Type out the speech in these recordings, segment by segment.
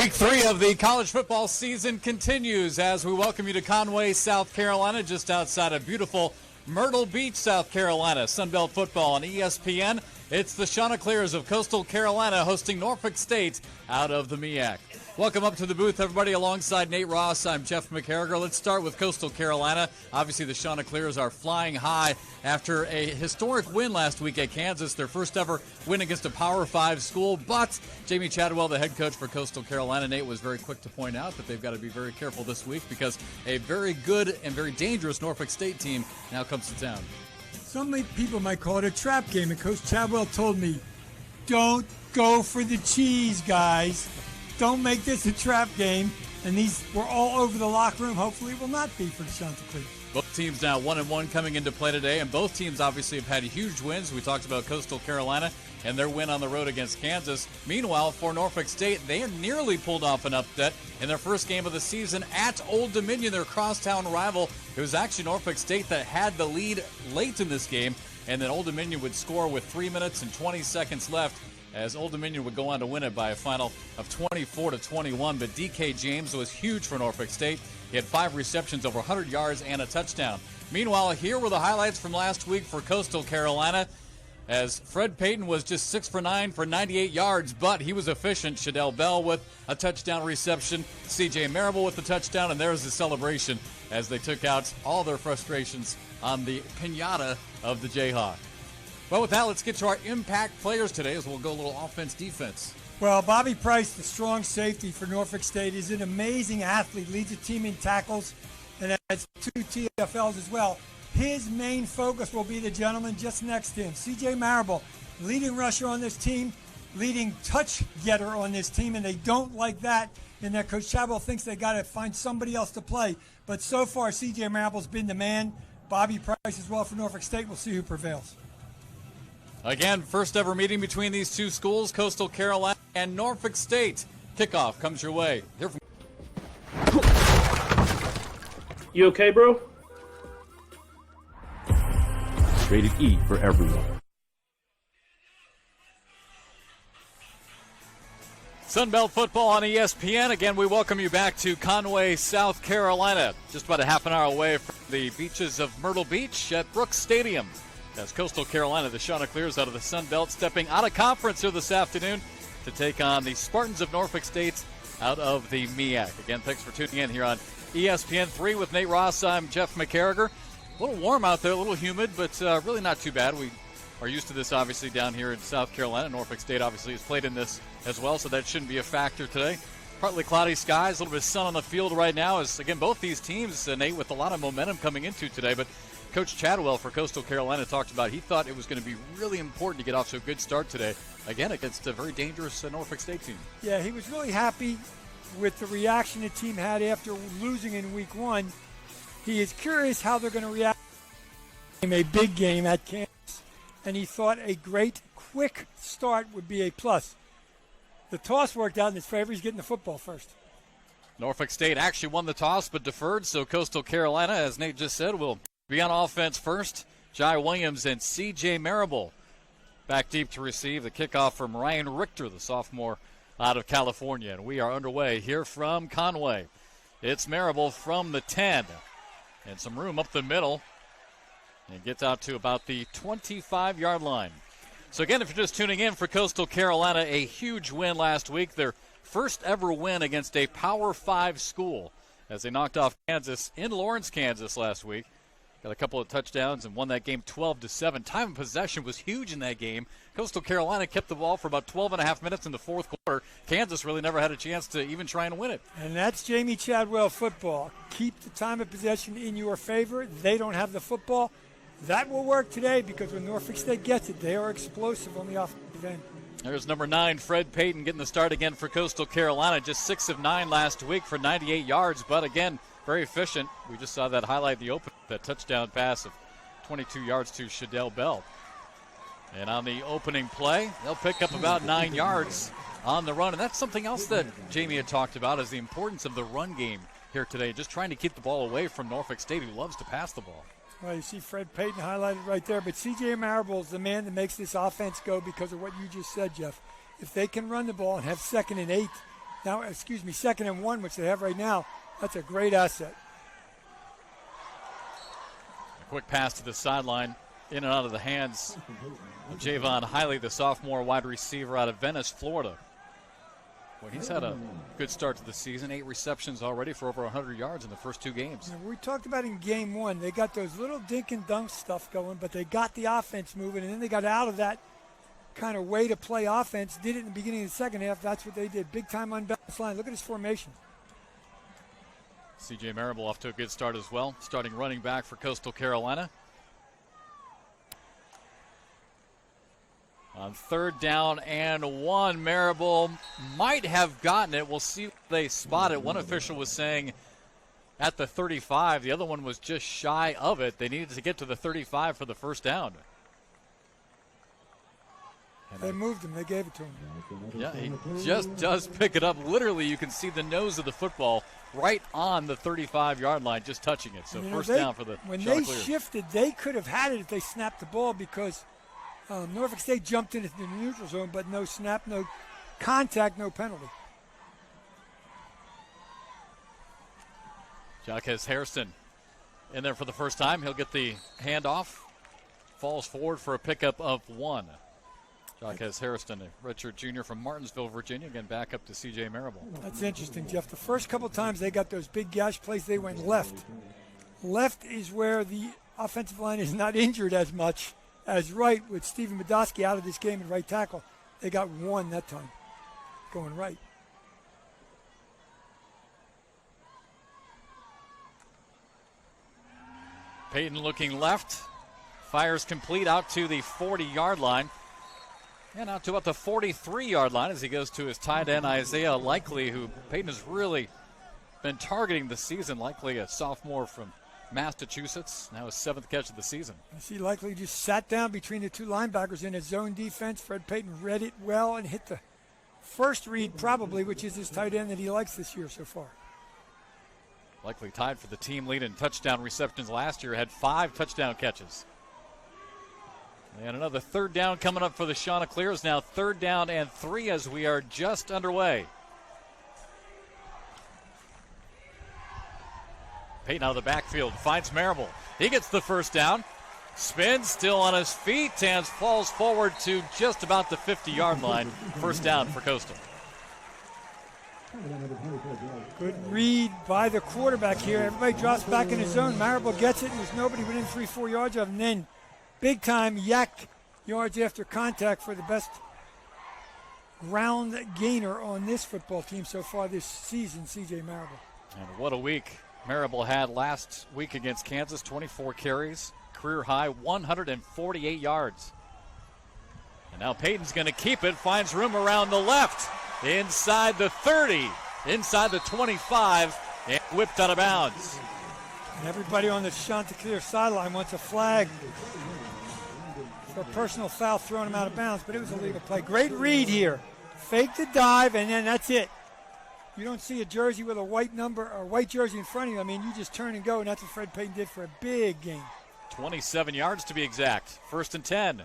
Week 3 of the college football season continues as we welcome you to Conway, South Carolina, just outside of beautiful Myrtle Beach, South Carolina. Sunbelt football on ESPN. It's the Chanticleers of Coastal Carolina hosting Norfolk State out of the MEAC. Welcome up to the booth, everybody. Alongside Nate Ross, I'm Jeff McCarriger. Let's start with Coastal Carolina. Obviously, the Chanticleers are flying high after a historic win last week at Kansas, their first ever win against a Power 5 school. But Jamie Chadwell, the head coach for Coastal Carolina, Nate was very quick to point out that they've got to be very careful this week because a very good and very dangerous Norfolk State team now comes to town. Some people might call it a trap game, and Coach Chadwell told me, don't go for the cheese, guys. Don't make this a trap game. And these were all over the locker room. Hopefully it will not be for the Chanticleers. Both teams now 1-1 coming into play today, and both teams obviously have had huge wins. We talked about Coastal Carolina and their win on the road against Kansas. Meanwhile, for Norfolk State, they nearly pulled off an upset in their first game of the season at Old Dominion, their crosstown rival. It was actually Norfolk State that had the lead late in this game, and then Old Dominion would score with 3 minutes and 20 seconds left, as Old Dominion would go on to win it by a final of 24-21. But D.K. James was huge for Norfolk State. He had 5 receptions, over 100 yards, and a touchdown. Meanwhile, here were the highlights from last week for Coastal Carolina, as Fred Payton was just 6 for 9 for 98 yards, but he was efficient. Shadell Bell with a touchdown reception, C.J. Marable with the touchdown, and there's the celebration as they took out all their frustrations on the piñata of the Jayhawk. Well, with that, let's get to our impact players today as we'll go a little offense-defense. Well, Bobby Price, the strong safety for Norfolk State, is an amazing athlete, leads the team in tackles, and has 2 TFLs as well. His main focus will be the gentleman just next to him, C.J. Marable, leading rusher on this team, leading touch getter on this team, and they don't like that, and that Coach Chadwell thinks they got to find somebody else to play. But so far, C.J. Marable's been the man. Bobby Price as well for Norfolk State. We'll see who prevails. Again, first ever meeting between these two schools, Coastal Carolina and Norfolk State. Kickoff comes your way. You okay, bro? Rated E for everyone. Sunbelt football on ESPN. Again, we welcome you back to Conway, South Carolina. Just about a half an hour away from the beaches of Myrtle Beach at Brooks Stadium. As Coastal Carolina, the Chanticleers out of the Sunbelt, stepping out of conference here this afternoon to take on the Spartans of Norfolk State out of the MEAC. Again, thanks for tuning in here on ESPN3 with Nate Ross. I'm Jeff McCarriger. A little warm out there, a little humid, but really not too bad. We are used to this, obviously, down here in South Carolina. Norfolk State, obviously, has played in this as well, so that shouldn't be a factor today. Partly cloudy skies, a little bit of sun on the field right now. As again, both these teams, Nate, with a lot of momentum coming into today, but Coach Chadwell for Coastal Carolina talked about he thought it was going to be really important to get off to a good start today, again, against a very dangerous Norfolk State team. Yeah, he was really happy with the reaction the team had after losing in week 1. He is curious how they're going to react in a big game at Kansas, and he thought a great, quick start would be a plus. The toss worked out in his favor. He's getting the football first. Norfolk State actually won the toss but deferred, so Coastal Carolina, as Nate just said, will be on offense first. Jai Williams and C.J. Marable back deep to receive the kickoff from Ryan Richter, the sophomore out of California. And we are underway here from Conway. It's Marable from the 10. And some room up the middle. And gets out to about the 25-yard line. So again, if you're just tuning in for Coastal Carolina, a huge win last week. Their first ever win against a Power 5 school as they knocked off Kansas in Lawrence, Kansas last week. Got a couple of touchdowns and won that game 12-7. Time of possession was huge in that game. Coastal Carolina kept the ball for about 12 and a half minutes in the fourth quarter. Kansas really never had a chance to even try and win it. And that's Jamie Chadwell football. Keep the time of possession in your favor. They don't have the football. That will work today because when Norfolk State gets it, they are explosive on the offensive end. There's number 9, Fred Payton, getting the start again for Coastal Carolina. Just 6 of 9 last week for 98 yards, but again, very efficient. We just saw that highlight the open, that touchdown pass of 22 yards to Shadell Bell. And on the opening play, they'll pick up about 9 yards on the run. And that's something else that Jamie had talked about, is the importance of the run game here today, just trying to keep the ball away from Norfolk State, who loves to pass the ball. Well, you see Fred Payton highlighted right there, but C.J. Marable is the man that makes this offense go because of what you just said, Jeff. If they can run the ball and have 2nd and 8, now, 2nd and 1, which they have right now, that's a great asset. Quick pass to the sideline, in and out of the hands of Javon Hiley, the sophomore wide receiver out of Venice, Florida. Well, he's had a good start to the season. 8 receptions already for over 100 yards in the first 2 games. Now, we talked about in game 1, they got those little dink and dunk stuff going, but they got the offense moving, and then they got out of that kind of way to play offense, did it in the beginning of the second half. That's what they did. Big time unbalanced line. Look at his formation. C.J. Marable off to a good start as well, starting running back for Coastal Carolina. On 3rd down and 1, Marable might have gotten it. We'll see if they spot it. One official was saying at the 35. The other one was just shy of it. They needed to get to the 35 for the first down. They moved him. They gave it to him. Yeah, he just does pick it up. Literally, you can see the nose of the football right on the 35-yard line, just touching it. So first down for the When Chanticleers. they shifted, they could have had it if they snapped the ball because Norfolk State jumped into the neutral zone, but no snap, no contact, no penalty. Jaquez Hairston in there for the first time. He'll get the handoff. Falls forward for a pickup of 1. Jaquez Hairston, a redshirt junior from Martinsville, Virginia, again back up to C.J. Marable. That's interesting, Jeff. The first couple times they got those big gash plays, they went left. Left is where the offensive line is not injured as much as right, with Stephen Medoski out of this game at right tackle. They got 1 that time, going right. Peyton looking left. Fires complete out to the 40-yard line. And out to about the 43-yard line as he goes to his tight end, Isaiah Likely, who Peyton has really been targeting this season. Likely a sophomore from Massachusetts, now his 7th catch of the season. You see Likely just sat down between the 2 linebackers in his zone defense. Fred Payton read it well and hit the first read probably, which is his tight end that he likes this year so far. Likely tied for the team lead in touchdown receptions last year, had 5 touchdown catches. And another 3rd down coming up for the Chanticleers. Now 3rd down and 3 as we are just underway. Peyton out of the backfield finds Marable. He gets the first down. Spins, still on his feet, and falls forward to just about the 50-yard line. First down for Coastal. Good read by the quarterback here. Everybody drops back in his zone. Marable gets it, and there's nobody within 3-4 yards of him. And then big-time yak yards after contact for the best ground gainer on this football team so far this season, C.J. Marable. And what a week Marable had last week against Kansas. 24 carries, career high, 148 yards. And now Peyton's going to keep it, finds room around the left, inside the 30, inside the 25, and whipped out of bounds. And everybody on the Chanticleer sideline wants a flag for a personal foul, throwing him out of bounds, but it was a legal play. Great read here. Fake the dive, and then that's it. You don't see a jersey with a white number or white jersey in front of you. I mean, you just turn and go, and that's what Fred Payton did for a big game. 27 yards to be exact. 1st and 10.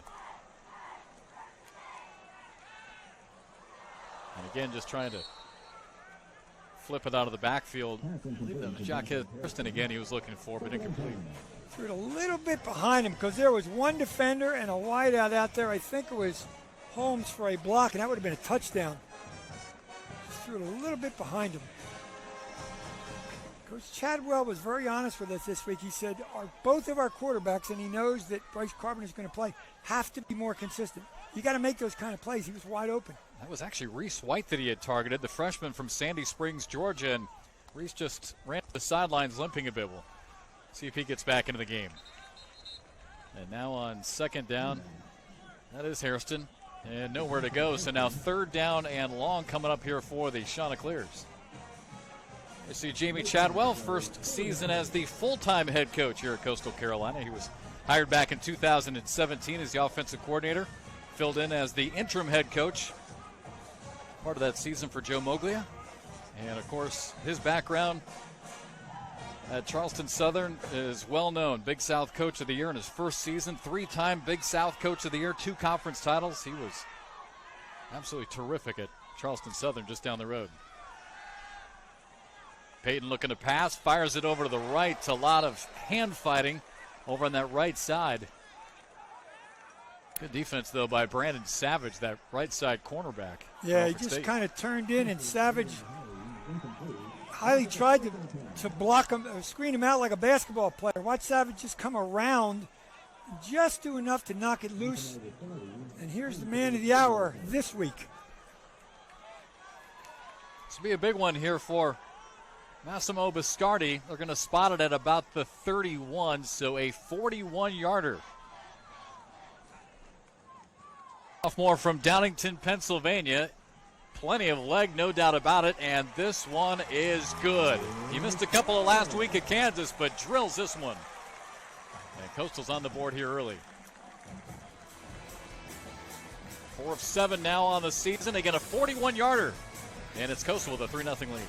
And again, just trying to flip it out of the backfield. I believe that was Jaquez Hairston again he was looking for, but incomplete. Threw it a little bit behind him because there was one defender and a wideout out there. I think it was Holmes for a block, and that would have been a touchdown. Just threw it a little bit behind him. Coach Chadwell was very honest with us this week. He said both of our quarterbacks, and he knows that Bryce Carpenter's going to play, have to be more consistent. You got to make those kind of plays. He was wide open. That was actually Reese White that he had targeted, the freshman from Sandy Springs, Georgia, and Reese just ran to the sidelines limping a bit. We'll see if he gets back into the game. And now on 2nd down, that is Hairston, and nowhere to go. So now 3rd down and long coming up here for the Chanticleers. You see Jamie Chadwell, first season as the full-time head coach here at Coastal Carolina. He was hired back in 2017 as the offensive coordinator, filled in as the interim head coach part of that season for Joe Moglia. And, of course, his background at Charleston Southern is well known. Big South Coach of the Year in his first season, 3-time Big South Coach of the Year, 2 conference titles. He was absolutely terrific at Charleston Southern just down the road. Peyton looking to pass, fires it over to the right. A lot of hand fighting over on that right side. Good defense, though, by Brandon Savage, that right side cornerback. Yeah, he just kind of turned in, and Savage highly tried to block him, screen him out like a basketball player. Watch Savage just come around, just do enough to knock it loose. And here's the man of the hour this week. This will be a big one here for Massimo Biscardi. They're going to spot it at about the 31, so a 41-yarder. Sophomore from Downingtown, Pennsylvania. Plenty of leg, no doubt about it, and this one is good. He missed a couple of last week at Kansas, but drills this one. And Coastal's on the board here early. 4 of 7 now on the season. They get a 41-yarder, and it's Coastal with a 3-0 lead.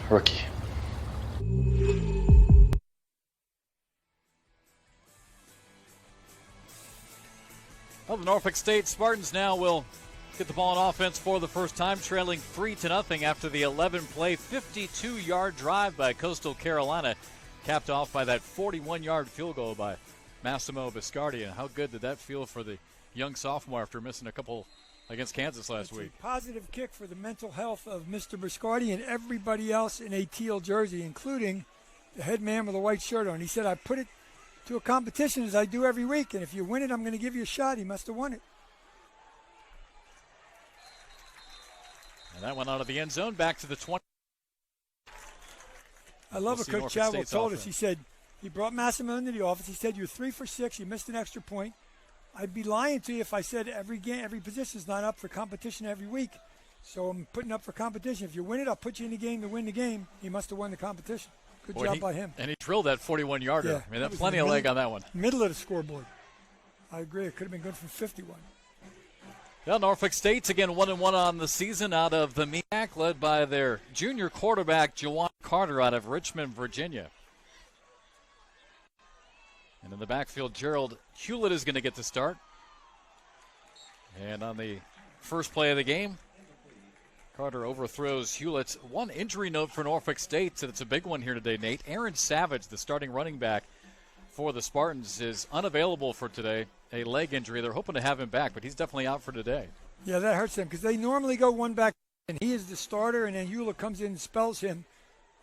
Rookie. Well, the Norfolk State Spartans now will get the ball on offense for the first time, trailing 3-0 after the 11-play, 52-yard drive by Coastal Carolina, capped off by that 41-yard field goal by Massimo Biscardi. And how good did that feel for the young sophomore after missing a couple against Kansas last week? A positive kick for the mental health of Mr. Biscardi and everybody else in a teal jersey, including the head man with a white shirt on. He said, I put it to a competition as I do every week, and if you win it, I'm going to give you a shot. He must have won it. And that went out of the end zone, back to the 20. I love what Coach Chadwell told us. He said, he brought Massimo into the office. He said, you're 3 for 6. You missed an extra point. I'd be lying to you if I said every game, every position's not up for competition every week. So I'm putting up for competition. If you win it, I'll put you in the game to win the game. He must have won the competition. Good job by him. And he drilled that 41-yarder. Yeah, I mean, that's plenty of leg on that one. Middle of the scoreboard. I agree. It could have been good from 51. Well, Norfolk State's again 1-1 on the season out of the MEAC, led by their junior quarterback, Jawan Carter, out of Richmond, Virginia. And in the backfield, Gerald Hewlett is going to get the start. And on the first play of the game, Carter overthrows Hewlett. One injury note for Norfolk State, and it's a big one here today, Nate. Aaron Savage, the starting running back for the Spartans, is unavailable for today. A leg injury. They're hoping to have him back, but he's definitely out for today. Yeah, that hurts them because they normally go one back, and he is the starter, and then Hewlett comes in and spells him.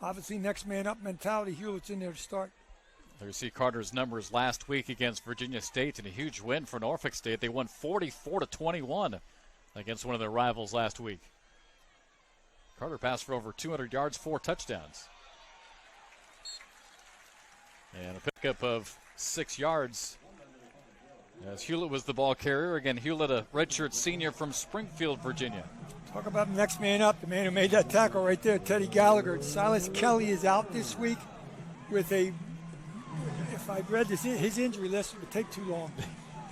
Obviously, next man up mentality. Hewlett's in there to start. There you see Carter's numbers last week against Virginia State, and a huge win for Norfolk State. They won 44-21 against one of their rivals last week. Carter passed for over 200 yards, 4 touchdowns. And a pickup of 6 yards as Hewlett was the ball carrier. Again, Hewlett, a redshirt senior from Springfield, Virginia. Talk about next man up, the man who made that tackle right there, Teddy Gallagher. Silas Kelly is out this week with a, if I'd read his injury list, it would take too long.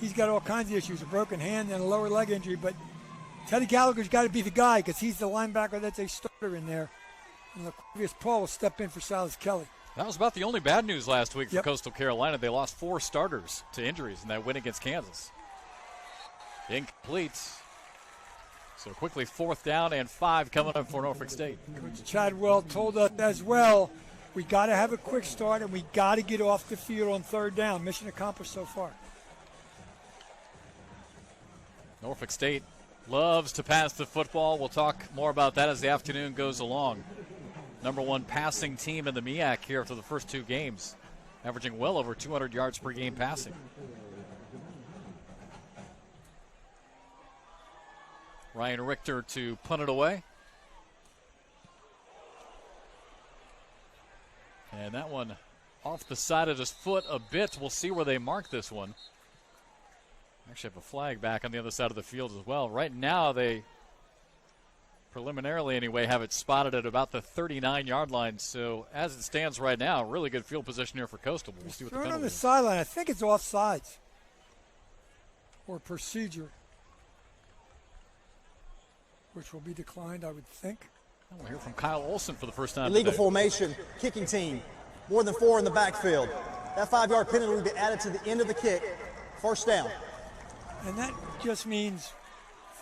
He's got all kinds of issues, a broken hand and a lower leg injury, but Teddy Gallagher's got to be the guy because he's the linebacker that's a starter in there. And Laquavius Paul will step in for Silas Kelly. That was about the only bad news last week for Coastal Carolina. They lost 4 starters to injuries in that win against Kansas. Incomplete. So quickly 4th down and 5 coming up for Norfolk State. Coach Chadwell told us as well, we got to have a quick start and we got to get off the field on 3rd down. Mission accomplished so far. Norfolk State loves to pass the football. We'll talk more about that as the afternoon goes along. Number 1 passing team in the MEAC here after the first 2 games, averaging well over 200 yards per game passing. Ryan Richter to punt it away. And that one off the side of his foot a bit. We'll see where they mark this one. Actually have a flag back on the other side of the field as well. Right now they, preliminarily anyway, have it spotted at about the 39-yard line. So as it stands right now, really good field position here for Coastal. We'll see what the penalty on the is. sideline. I think it's offsides or procedure, which will be declined, I would think. And we'll hear from Kyle Olson for the first time Illegal today. formation, kicking team, more than 4 in the backfield. That 5-yard penalty will be added to the end of the kick. First down. And that just means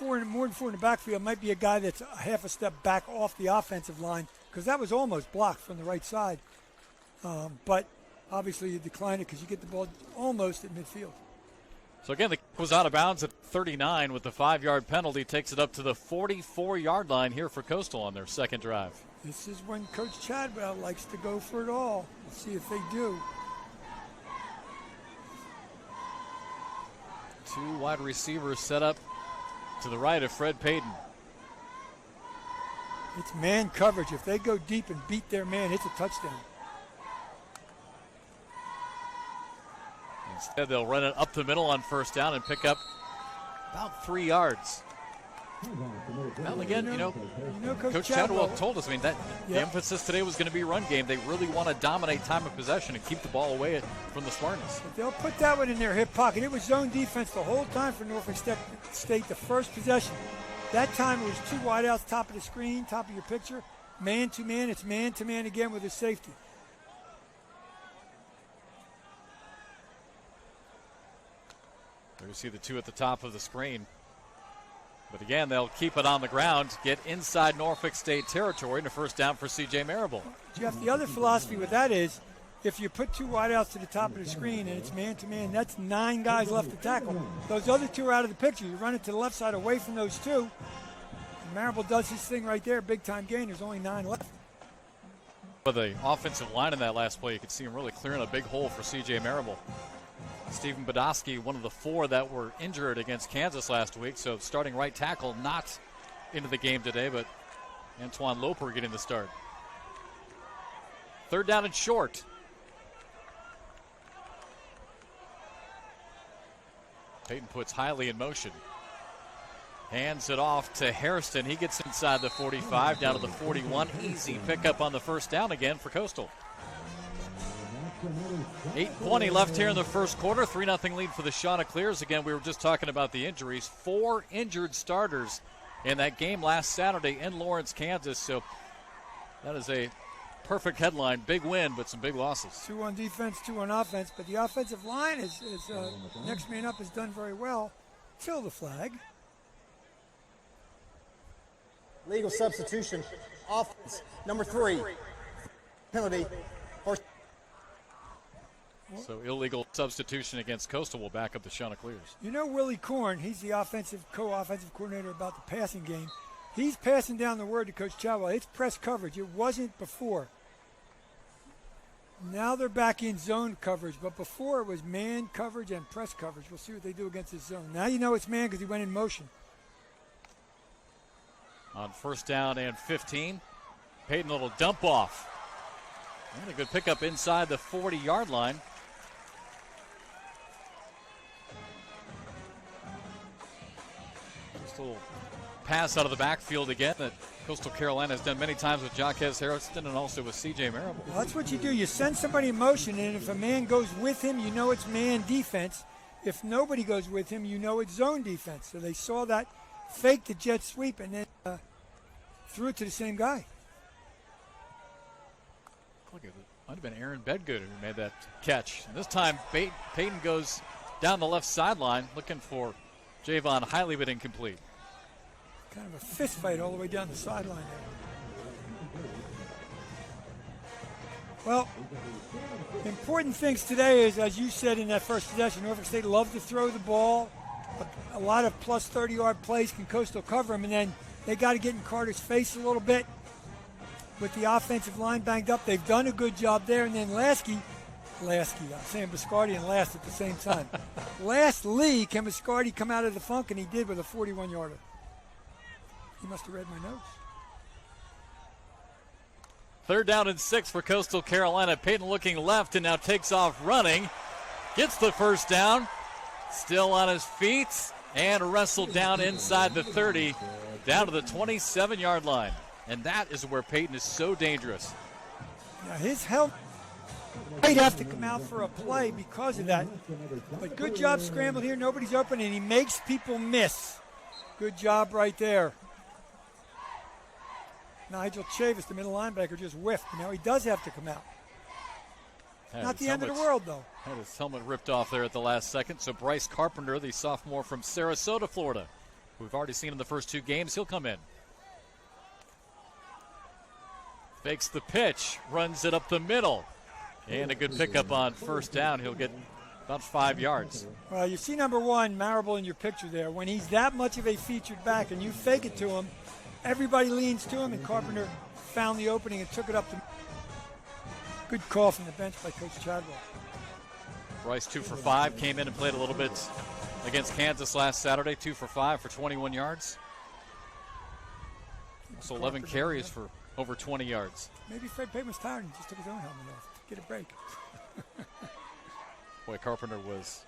more than four in the backfield might be a guy that's a half a step back off the offensive line, because that was almost blocked from the right side. But obviously you decline it because you get the ball almost at midfield. So again, the kick was out of bounds at 39 with the 5-yard penalty. Takes it up to the 44-yard line here for Coastal on their second drive. This is when Coach Chadwell likes to go for it all. Let's see if they do. 2 wide receivers set up to the right of Fred Payton. It's man coverage. If they go deep and beat their man, it's a touchdown. Instead, they'll run it up the middle on first down and pick up about 3 yards. Well, again, Coach Chadwell told us, the emphasis today was going to be run game. They really want to dominate time of possession and keep the ball away from the Spartans. But they'll put that one in their hip pocket. It was zone defense the whole time for Norfolk State, the first possession. That time it was 2 wideouts, top of the screen, top of your picture. Man to man, it's man to man again with a safety. There you see the 2 at the top of the screen. But again, they'll keep it on the ground, get inside Norfolk State territory, and a first down for C.J. Marable. Jeff, the other philosophy with that is, if you put 2 wideouts to the top of the screen and it's man-to-man, that's 9 guys left to tackle. Those other 2 are out of the picture. You run it to the left side away from those 2. And Marable does his thing right there, big-time gain. There's only 9 left. For the offensive line in that last play, you could see him really clearing a big hole for C.J. Marable. Stephen Badowski, one of the 4 that were injured against Kansas last week, so starting right tackle not into the game today, but Antoine Loper getting the start. Third down and short. Payton puts Hiley in motion. Hands it off to Hairston. He gets inside the 45, down to the 41. Easy pickup on the first down again for Coastal. 8:20 left here in the first quarter. 3-0 lead for the Chanticleers. Again, we were just talking about the injuries. 4 injured starters in that game last Saturday in Lawrence, Kansas. So that is a perfect headline. Big win, but some big losses. 2 on defense, 2 on offense. But the offensive line is next man up has done very well. Till the flag. Legal substitution. Offense. Number 3. Penalty. First. So illegal substitution against Coastal will back up the Chanticleers. You know Willie Korn, he's the co-offensive coordinator about the passing game. He's passing down the word to Coach Chadwell. It's press coverage. It wasn't before. Now they're back in zone coverage, but before it was man coverage and press coverage. We'll see what they do against this zone. Now you know it's man because he went in motion. On first down and 15, Payton, a little dump off. And a good pickup inside the 40-yard line. Just a little pass out of the backfield again that Coastal Carolina has done many times with Jaquez Harrison and also with C.J. Marable. Well, that's what you do. You send somebody in motion, and if a man goes with him, you know it's man defense. If nobody goes with him, you know it's zone defense. So they saw that, faked the jet sweep, and then threw it to the same guy. Look at it. Might have been Aaron Bedgood who made that catch. And this time, Payton goes down the left sideline looking for Javon Hiley, but incomplete. Kind of a fist fight all the way down the sideline there. Well, important things today is, as you said in that first possession, Norfolk State loves to throw the ball. A lot of plus 30-yard plays can Coastal cover them, and then they got to get in Carter's face a little bit. With the offensive line banged up, they've done a good job there. And then Lasky, I'm saying Biscardi and Last at the same time. Lastly, can Biscardi come out of the funk? And he did with a 41-yarder. He must have read my notes. Third down and 6 for Coastal Carolina. Payton looking left and now takes off running. Gets the first down. Still on his feet and wrestled down inside the 30, down to the 27-yard line. And that is where Payton is so dangerous. Now his help might have to come out for a play because of that. But good job scrambled here. Nobody's open, and he makes people miss. Good job right there. Nigel Chavis, the middle linebacker, just whiffed. Now he does have to come out. Not the end of the world, though. Had his helmet ripped off there at the last second. So Bryce Carpenter, the sophomore from Sarasota, Florida, who we've already seen in the first 2 games, he'll come in. Fakes the pitch, runs it up the middle. And a good pickup on first down. He'll get about 5 yards. Well, you see number 1, Marable, in your picture there. When he's that much of a featured back and you fake it to him, everybody leans to him, and Carpenter found the opening and took it up the. Good call from the bench by Coach Chadwell. Bryce 2 for 5, came in and played a little bit against Kansas last Saturday. 2 for 5 for 21 yards. So 11 carries for over 20 yards. Maybe Fred Payton was tired and just took his own helmet off. Get a break. Boy, Carpenter was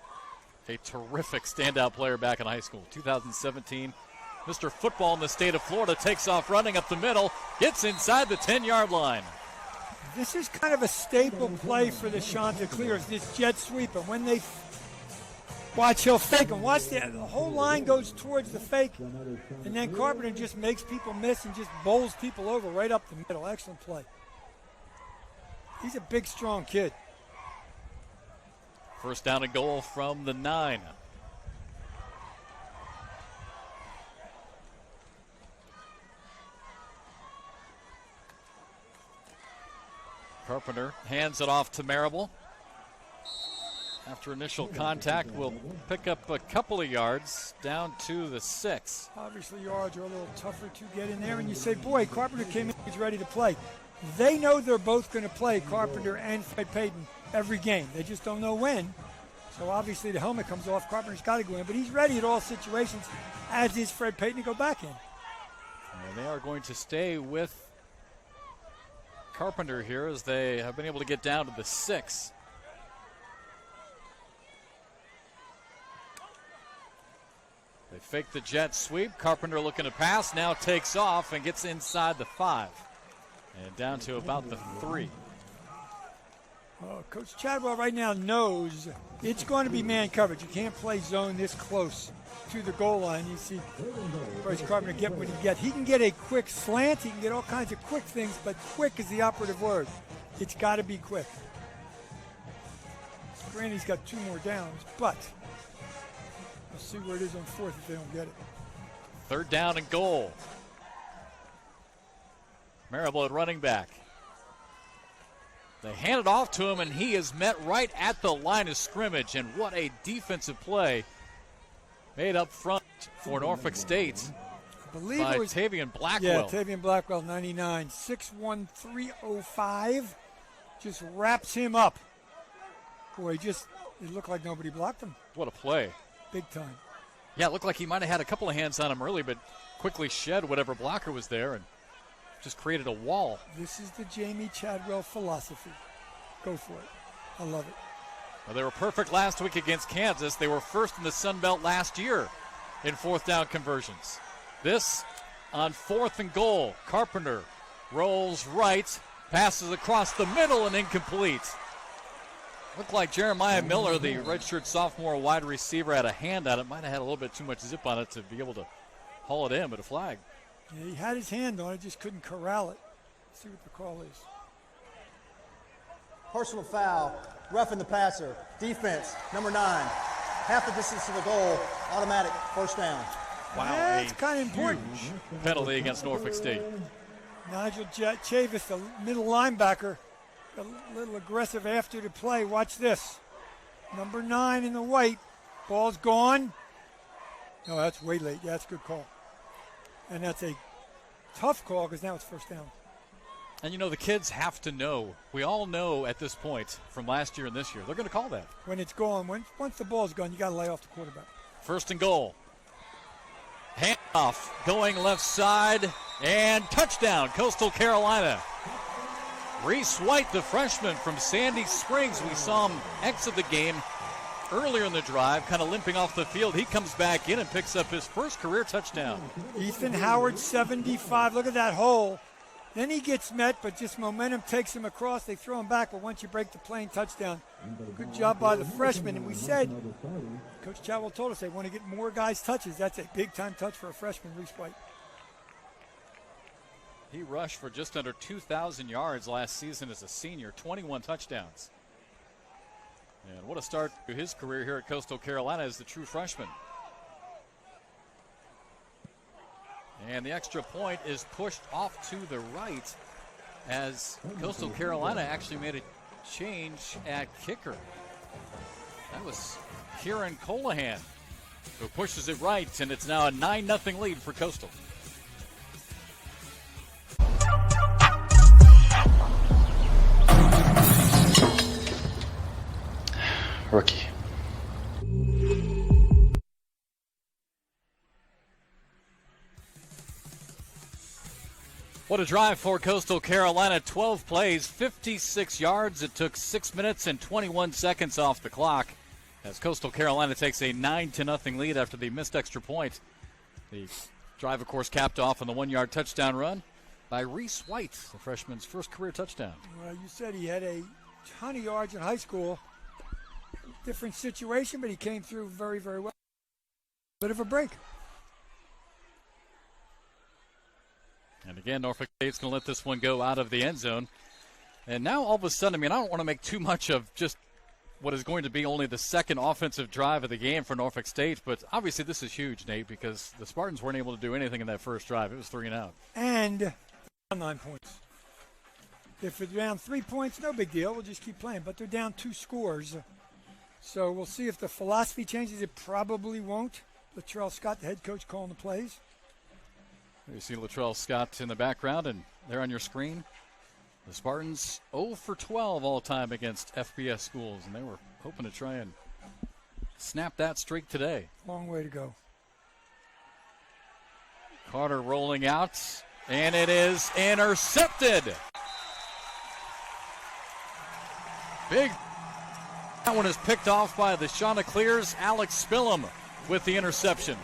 a terrific standout player back in high school. 2017, Mr. Football in the state of Florida takes off running up the middle, gets inside the 10-yard line. This is kind of a staple play for the Chanticleers, this jet sweep. And when they watch, he'll fake him. Watch the whole line goes towards the fake. And then Carpenter just makes people miss and just bowls people over right up the middle. Excellent play. He's a big, strong kid. First down and goal from the 9. Carpenter hands it off to Marable. After initial contact, will pick up a couple of yards down to the 6. Obviously, yards are a little tougher to get in there. And you say, boy, Carpenter came in, he's ready to play. They know they're both going to play, Carpenter and Fred Payton, every game. They just don't know when. So obviously the helmet comes off. Carpenter's got to go in. But he's ready at all situations, as is Fred Payton, to go back in. And they are going to stay with Carpenter here as they have been able to get down to the 6. They fake the jet sweep. Carpenter looking to pass, now takes off and gets inside the 5. And down to about the 3. Coach Chadwell right now knows it's going to be man coverage. You can't play zone this close to the goal line. You see Bryce Carpenter get what he gets. He can get a quick slant. He can get all kinds of quick things, but quick is the operative word. It's got to be quick. Granted, he's got 2 more downs, but we'll see where it is on 4th if they don't get it. 3rd down and goal. Marable at running back. They hand it off to him, and he is met right at the line of scrimmage. And what a defensive play made up front for Norfolk State by Tavian Blackwell. Yeah, Tavian Blackwell, 99, 6'1", 305. Just wraps him up. Boy, it looked like nobody blocked him. What a play. Big time. Yeah, it looked like he might have had a couple of hands on him early, but quickly shed whatever blocker was there and just created a wall. This is the Jamie Chadwell philosophy. Go for it. I love it. Well, they were perfect last week against Kansas. They were first in the Sun Belt last year in 4th down conversions. This on 4th and goal. Carpenter rolls right, passes across the middle and incomplete. Looked like Jeremiah Miller, the redshirt sophomore wide receiver, had a hand on it. Might have had a little bit too much zip on it to be able to haul it in, but a flag. Yeah, he had his hand on it, just couldn't corral it. Let's see what the call is. Personal foul, roughing the passer. Defense, number 9. Half the distance to the goal, automatic first down. Wow, that's kind of important. Penalty against Norfolk State. Nigel Chavis, the middle linebacker, a little aggressive after the play. Watch this. Number 9 in the white. Ball's gone. No, that's way late. Yeah, that's a good call. And that's a tough call because now it's first down. And, you know, the kids have to know. We all know at this point from last year and this year, they're going to call that. When it's gone, once the ball's gone, you got to lay off the quarterback. 1st and goal. Handoff going left side and touchdown, Coastal Carolina. Reese White, the freshman from Sandy Springs, we saw him exit the game earlier in the drive, kind of limping off the field. He comes back in and picks up his first career touchdown. Ethan Howard, 75. Look at that hole. Then he gets met, but just momentum takes him across. They throw him back, but once you break the plane, touchdown. Good job by the freshman. And we said, Coach Chadwell told us they want to get more guys touches. That's a big-time touch for a freshman, Reese White. He rushed for just under 2,000 yards last season as a senior, 21 touchdowns. And what a start to his career here at Coastal Carolina as the true freshman. And the extra point is pushed off to the right as Coastal Carolina actually made a change at kicker. That was Kieran Colahan who pushes it right, and it's now a 9-0 lead for Coastal. Rookie. What a drive for Coastal Carolina. 12 plays, 56 yards. It took 6 minutes and 21 seconds off the clock as Coastal Carolina takes a 9-0 lead after the missed extra point. The drive, of course, capped off on the 1-yard touchdown run by Reese White, the freshman's first career touchdown. Well, you said he had a ton of yards in high school. Different situation, but he came through very, very well. Bit of a break. And again, Norfolk State's going to let this one go out of the end zone. And now all of a sudden, I don't want to make too much of just what is going to be only the second offensive drive of the game for Norfolk State, but obviously this is huge, Nate, because the Spartans weren't able to do anything in that first drive. It was 3 and out. And down 9 points. If they're down 3 points, no big deal. We'll just keep playing. But they're down 2 scores. So we'll see if the philosophy changes. It probably won't. Latrell Scott, the head coach, calling the plays. You see Latrell Scott in the background, and there on your screen, the Spartans 0 for 12 all time against FBS schools, and they were hoping to try and snap that streak today. Long way to go. Carter rolling out, and it is intercepted. Big. That one is picked off by the Chanticleers. Alex Spillum with the interception.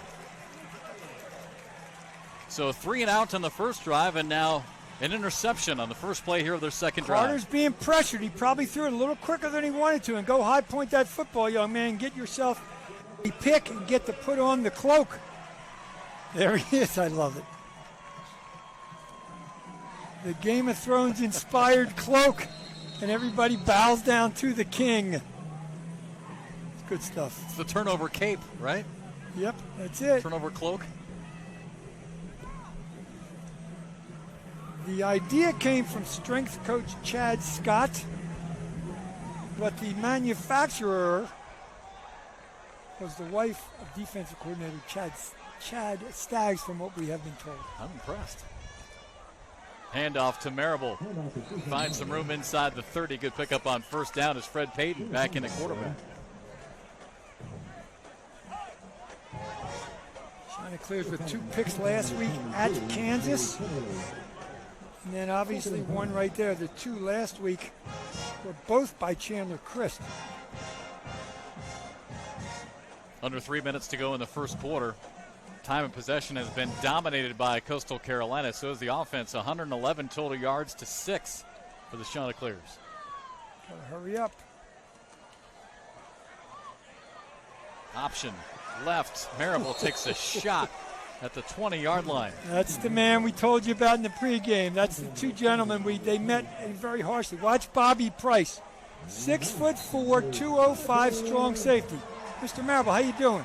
So 3 and out on the first drive, and now an interception on the first play here of their second drive. Carter's being pressured. He probably threw it a little quicker than he wanted to. And go high point that football, young man. Get yourself a pick and get to put on the cloak. There he is. I love it. The Game of Thrones inspired cloak, and everybody bows down to the king. It's good stuff. It's the turnover cape, right? Yep, that's it. Turnover cloak. The idea came from strength coach Chad Scott, but the manufacturer was the wife of defensive coordinator Chad Staggs, from what we have been told. I'm impressed. Handoff to Marable. Finds some room inside the 30. Good pickup on first down as Fred Payton back in at quarterback. Chanticleers with 2 picks last week at Kansas. And then obviously one right there. The 2 last week were both by Chandler Crisp. Under 3 minutes to go in the first quarter. Time of possession has been dominated by Coastal Carolina. So is the offense. 111 total yards to 6 for the Chanticleers. Gotta hurry up. Option left. Marable takes a shot at the 20-yard line. That's the man we told you about in the pregame. That's the 2 gentlemen they met very harshly. Watch Bobby Price, 6'4", 205 strong safety. Mr. Marable, how you doing?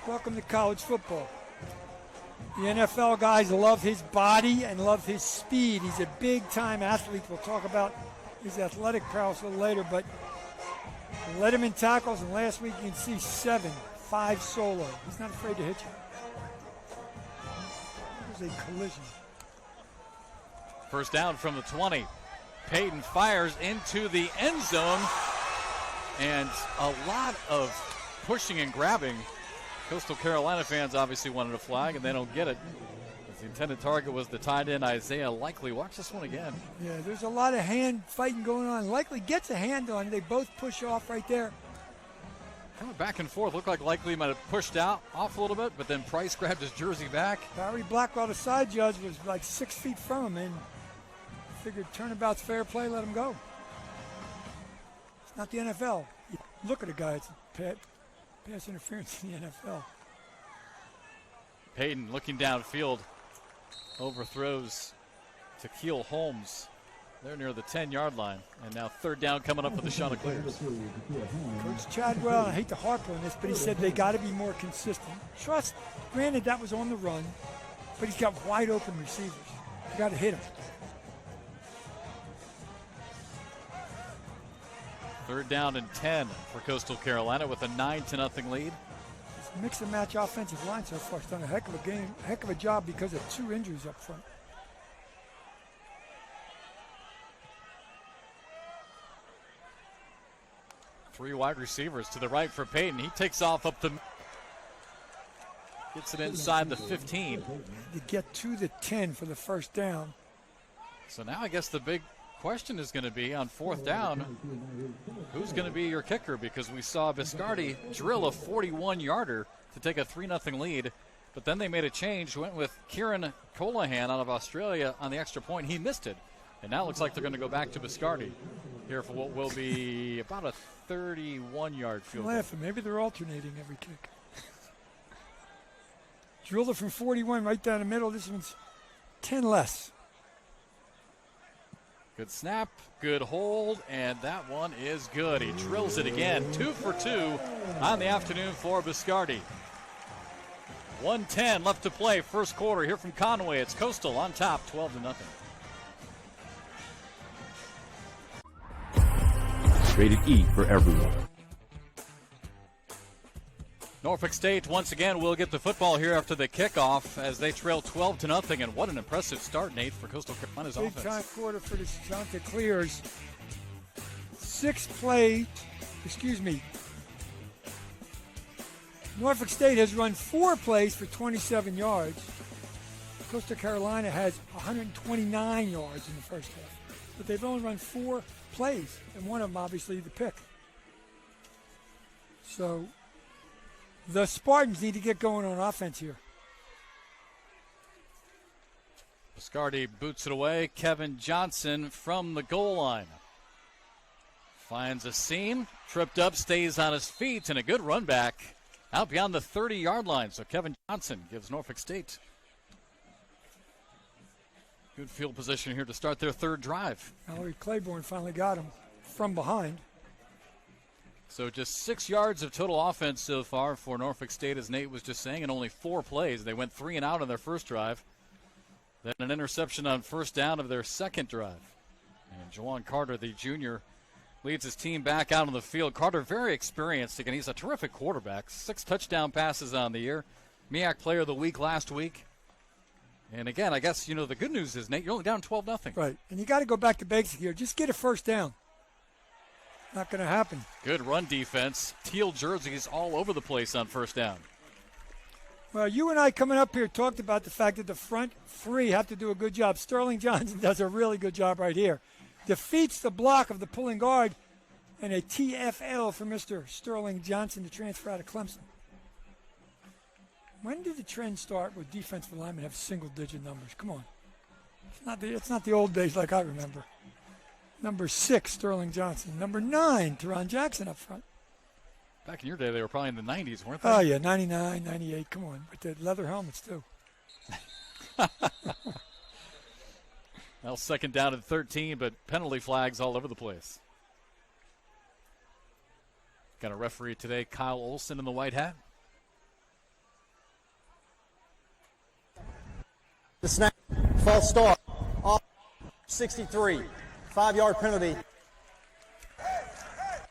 Welcome to college football. The NFL guys love his body and love his speed. He's a big-time athlete. We'll talk about his athletic prowess a little later, but led him in tackles, and last week you can see 7, 5 solo. He's not afraid to hit you. A collision. First down from the 20. Payton fires into the end zone, and a lot of pushing and grabbing. Coastal Carolina fans obviously wanted a flag, and they don't get it. The intended target was the tight end Isaiah Likely. Watch this one again. Yeah, there's a lot of hand fighting going on. Likely gets a hand on it. They both push off right there. Kind of back and forth. Looked like Likely might have pushed off a little bit, but then Price grabbed his jersey back. Barry Blackwell, the side judge, was like 6 feet from him and figured turnabout's fair play, let him go. It's not the NFL. You look at a guy, it's pass interference in the NFL. Payton looking downfield, overthrows to Keel Holmes. They're near the 10-yard line. And now third down coming up for the Chanticleers. Coach Chadwell, I hate to harp on this, but he said they got to be more consistent. Trust, granted that was on the run, but he's got wide open receivers. You got to hit him. Third down and 10 for Coastal Carolina with a 9-0 lead. This mix and match offensive line so far has done a heck of a job because of 2 injuries up front. Three wide receivers to the right for Peyton. He takes off up the, gets it inside the 15. To get to the 10 for the first down. So now I guess the big question is going to be on fourth down, who's going to be your kicker? Because we saw Biscardi drill a 41-yarder to take a 3-0 lead, but then they made a change, went with Kieran Colahan out of Australia on the extra point. He missed it, and now it looks like they're going to go back to Biscardi here for what will be about a 31-yard field goal. Laughing. Maybe they're alternating every kick. Drilled it from 41 right down the middle. This one's 10 less. Good snap, good hold, and that one is good. He drills it again. 2 for 2 on the afternoon for Biscardi. 1:10 left to play, first quarter here from Conway. It's Coastal on top, 12-0. Rated E for everyone. Norfolk State once again will get the football here after the kickoff as they trail 12-0. And what an impressive start, Nate, for Coastal Carolina's offense. Big time quarter for the Chanticleers. Norfolk State has run 4 plays for 27 yards. Coastal Carolina has 129 yards in the first half. But they've only run 4 plays, and one of them obviously the pick. So the Spartans need to get going on offense here. Biscardi boots it away. Kevin Johnson from the goal line. Finds a seam, tripped up, stays on his feet, and a good run back out beyond the 30-yard line. So Kevin Johnson gives Norfolk State good field position here to start their third drive. Mallory Claiborne finally got him from behind. So just 6 yards of total offense so far for Norfolk State, as Nate was just saying, and only 4 plays. They went 3 and out on their first drive. Then an interception on first down of their second drive. And Jawan Carter, the junior, leads his team back out on the field. Carter, very experienced. Again, he's a terrific quarterback. 6 touchdown passes on the year. MEAC Player of the Week last week. And again, I guess, the good news is, Nate, you're only down 12-0. Right, and you got to go back to basics here. Just get a first down. Not going to happen. Good run defense. Teal jerseys all over the place on first down. Well, you and I coming up here talked about the fact that the front 3 have to do a good job. Sterling Johnson does a really good job right here. Defeats the block of the pulling guard, and a TFL for Mr. Sterling Johnson to transfer out of Clemson. When did the trend start with defensive linemen have single-digit numbers? Come on. It's not the old days like I remember. Number 6, Sterling Johnson. Number 9, Teron Jackson up front. Back in your day, they were probably in the 90s, weren't they? Oh, yeah, 99, 98. Come on. With the leather helmets, too. Well, second down and 13, but penalty flags all over the place. Got a referee today, Kyle Olson in the white hat. The snap, false start, off 63, 5-yard penalty.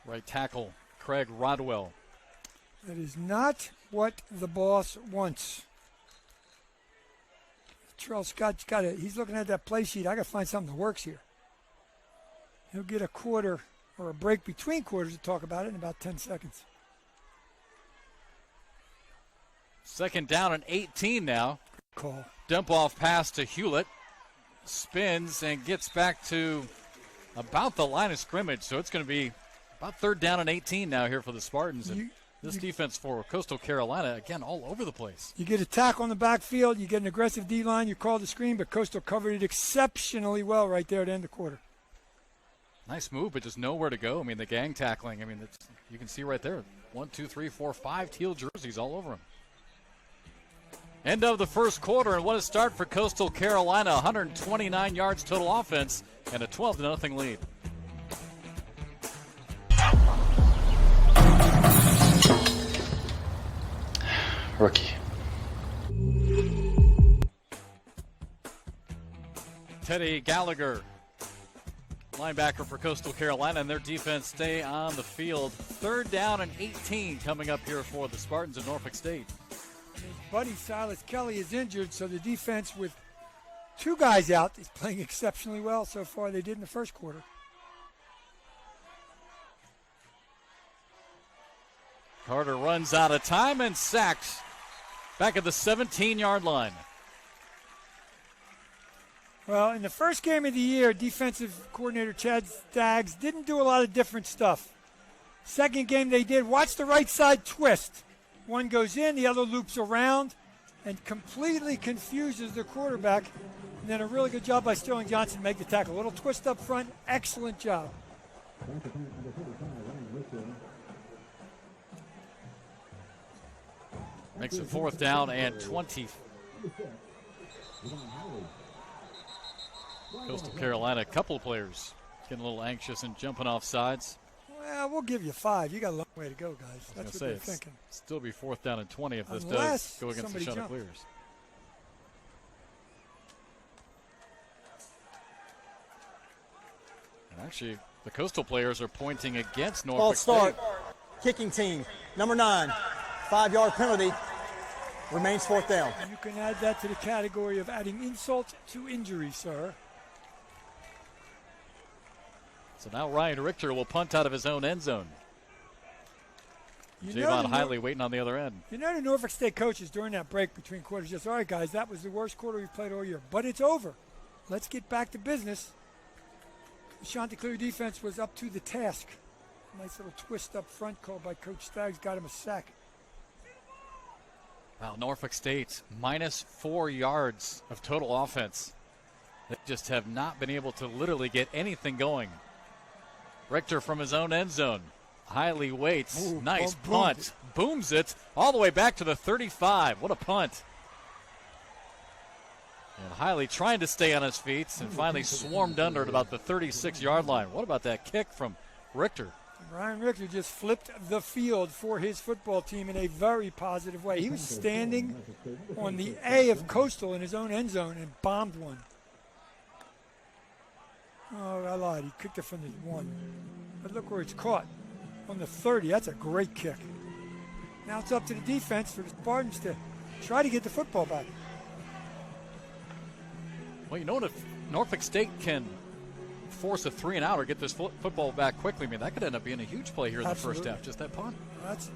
Right tackle, Craig Rodwell. That is not what the boss wants. Terrell Scott's he's looking at that play sheet. I got to find something that works here. He'll get a quarter or a break between quarters to talk about it in about 10 seconds. Second down and 18 now. Call. Dump off pass to Hewlett. Spins and gets back to about the line of scrimmage. So it's going to be about third down and 18 now here for the Spartans. And this defense for Coastal Carolina, again, all over the place. You get a tackle on the backfield. You get an aggressive D-line. You call the screen, but Coastal covered it exceptionally well right there at the end of the quarter. Nice move, but just nowhere to go. I mean, the gang tackling. I mean, you can see right there. 1, 2, 3, 4, 5 teal jerseys all over him. End of the first quarter, and what a start for Coastal Carolina. 129 yards total offense and a 12-0 lead. Rookie. Teddy Gallagher, linebacker for Coastal Carolina, and their defense stay on the field. 3rd down and 18 coming up here for the Spartans of Norfolk State. His buddy Silas Kelly is injured, so the defense with 2 guys out is playing exceptionally well so far. They did in the first quarter. Carter runs out of time and sacks back at the 17-yard line. Well, in the first game of the year, defensive coordinator Chad Staggs didn't do a lot of different stuff. Second game they did, watch the right side twist. One goes in, the other loops around, and completely confuses the quarterback. And then a really good job by Sterling Johnson to make the tackle. A little twist up front, excellent job. Makes it 4th down and 20. Coastal Carolina, a couple of players getting a little anxious and jumping off sides. Well, we'll give you 5. You got a long way to go, guys. That's what they're thinking. Still be 4th down and 20 if this Unless does go against the Chanticleers. And actually, the Coastal players are pointing against Norfolk start. State. Kicking team, number 9. 5-yard penalty. Remains 4th down. And you can add that to the category of adding insult to injury, sir. So now Ryan Richter will punt out of his own end zone. Javon Hiley waiting on the other end. You know the Norfolk State coaches during that break between quarters just, all right, guys, that was the worst quarter we've played all year. But it's over. Let's get back to business. The Chanticleer defense was up to the task. Nice little twist up front called by Coach Staggs, got him a sack. Wow, Norfolk State minus 4 yards of total offense. They just have not been able to literally get anything going. Richter from his own end zone. Hiley waits. Ooh, nice punt. Booms it all the way back to the 35. What a punt. And Hiley trying to stay on his feet and finally swarmed under at about the 36-yard line. What about that kick from Richter? Ryan Richter just flipped the field for his football team in a very positive way. He was standing on the A of Coastal in his own end zone and bombed one. Oh, I lied. He kicked it from the 1. But look where it's caught. On the 30. That's a great kick. Now it's up to the defense for the Spartans to try to get the football back. Well, you know what? If Norfolk State can force a 3-and-out or get this football back quickly, I mean, that could end up being a huge play here in the first half, just that punt.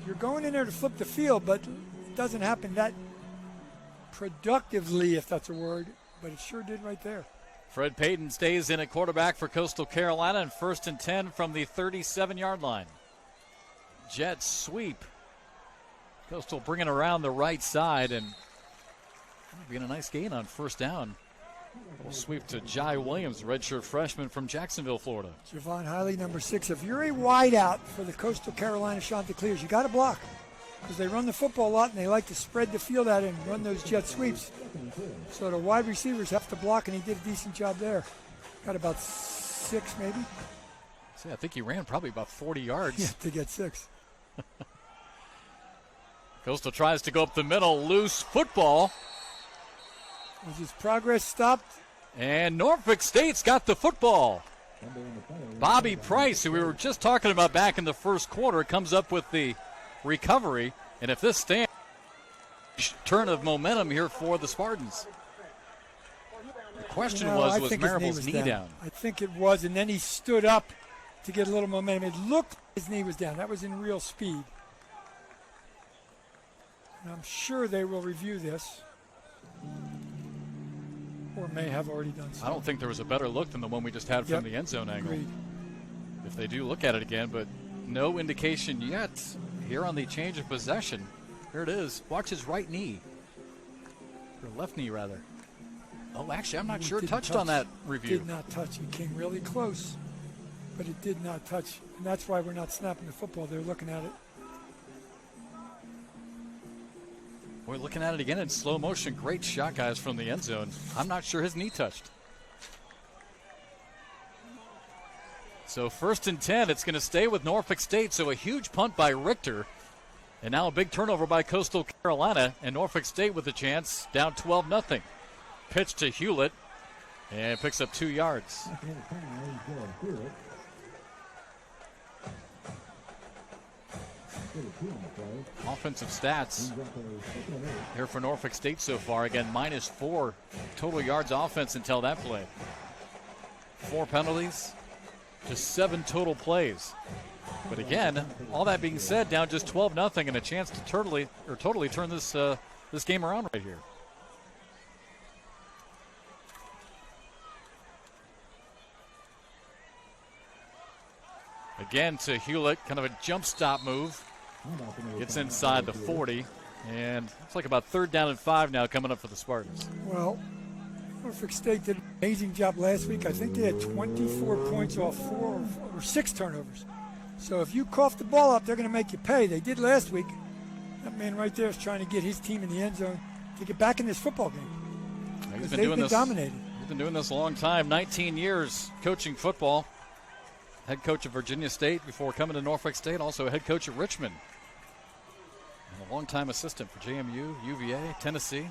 You're going in there to flip the field, but it doesn't happen that productively, if that's a word, but it sure did right there. Fred Payton stays in at quarterback for Coastal Carolina, and 1st and 10 from the 37-yard line. Jet sweep. Coastal bringing around the right side, and being a nice gain on 1st down. We'll sweep to Jai Williams, redshirt freshman from Jacksonville, Florida. Javon Hiley, number 6. If you're a wideout for the Coastal Carolina Chanticleers, you got to block because they run the football a lot and they like to spread the field out and run those jet sweeps. So the wide receivers have to block, and he did a decent job there. Got about 6, maybe. See, I think he ran probably about 40 yards. Yeah, to get 6. Coastal tries to go up the middle, loose football. Was his progress stopped? And Norfolk State's got the football. Bobby Price, who we were just talking about back in the first quarter, comes up with the recovery. And if this stands, turn of momentum here for the Spartans. The question was Marible's knee down? I think it was, and then he stood up to get a little momentum. It looked like his knee was down. That was in real speed. And I'm sure they will review this. Or may have already done so. I don't think there was a better look than the one we just had from the end zone angle. Agreed. If they do look at it again, but no indication yet here on the change of possession. Here it is. Watch his right knee. Or left knee, rather. Oh, actually, I'm not sure it touched on that review. It did not touch. It came really close, but it did not touch. And that's why we're not snapping the football. They're looking at it. Boy, looking at it again in slow motion, great shot, guys, from the end zone. I'm not sure his knee touched. So 1st and 10, it's going to stay with Norfolk State. So a huge punt by Richter. And now a big turnover by Coastal Carolina. And Norfolk State with a chance, down 12-0. Pitch to Hewlett. And picks up 2 yards. Offensive stats here for Norfolk State so far. Again, -4 total yards offense until that play. 4 penalties, just 7 total plays. But again, all that being said, down just 12-0 and a chance to totally turn this this game around right here. Again to Hewlett, kind of a jump stop move. Gets inside the 40, and it's like about 3rd down and 5 now coming up for the Spartans. Well, Norfolk State did an amazing job last week. I think they had 24 points off 4 or 6 turnovers. So if you cough the ball up, they're going to make you pay. They did last week. That man right there is trying to get his team in the end zone to get back in this football game. He's been dominated. He's been doing this a long time, 19 years coaching football. Head coach of Virginia State before coming to Norfolk State, also a head coach at Richmond. And a longtime assistant for JMU, UVA, Tennessee.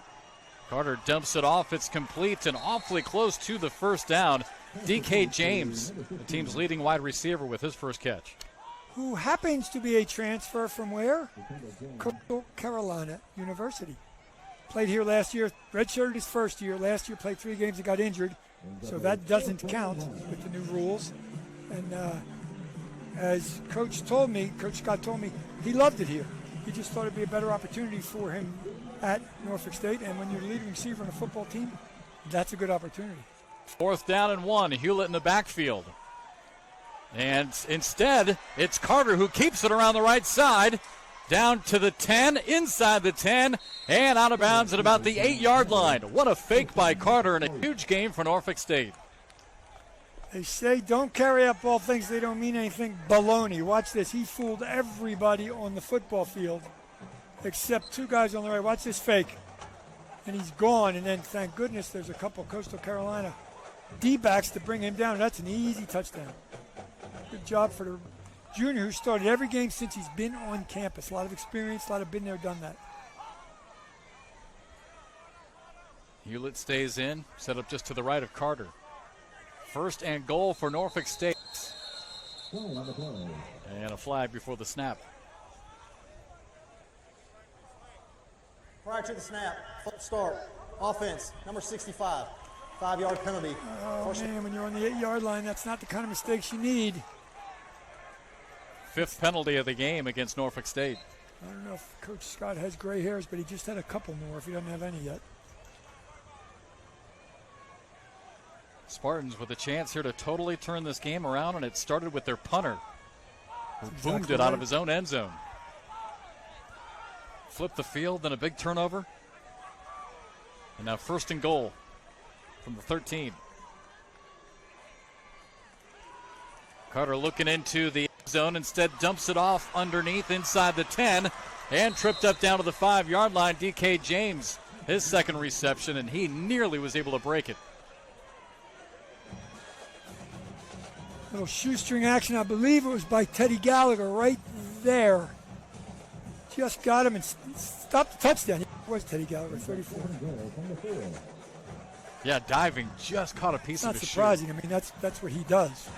Carter dumps it off. It's complete and awfully close to the 1st down. DK James, the team's leading wide receiver, with his first catch. Who happens to be a transfer from where? Coastal Carolina University. Played here last year, redshirted his first year. Last year played 3 games and got injured. So that doesn't count with the new rules. And as Coach Scott told me, he loved it here. He just thought it'd be a better opportunity for him at Norfolk State. And when you're the leading receiver on a football team, that's a good opportunity. 4th down and 1. Hewlett in the backfield. And instead, it's Carter who keeps it around the right side. Down to the 10, inside the 10, and out of bounds at about the 8-yard line. What a fake by Carter, and a huge game for Norfolk State. They say don't carry up ball things they don't mean anything. Baloney. Watch this. He fooled everybody on the football field except 2 guys on the right. Watch this fake. And he's gone. And then, thank goodness, there's a couple Coastal Carolina D-backs to bring him down. That's an easy touchdown. Good job for the junior who started every game since he's been on campus. A lot of experience, a lot of been there, done that. Hewlett stays in, set up just to the right of Carter. 1st and goal for Norfolk State. And a flag before the snap. Prior to the snap, start, offense, number 65, 5-yard penalty. Oh, man, when you're on the 8-yard line, that's not the kind of mistakes you need. 5th penalty of the game against Norfolk State. I don't know if Coach Scott has gray hairs, but he just had a couple more if he doesn't have any yet. Spartans with a chance here to totally turn this game around, and it started with their punter, who boomed it out of his own end zone. Flipped the field, then a big turnover. And now 1st and goal from the 13. Carter looking into the end zone, instead dumps it off underneath inside the 10, and tripped up down to the 5-yard line. DK James, his 2nd reception, and he nearly was able to break it. Little shoestring action. I believe it was by Teddy Gallagher right there. Just got him and stopped the touchdown. It was Teddy Gallagher, 34. Yeah, diving, just caught a piece of his shoe. Not surprising. I mean, that's what he does.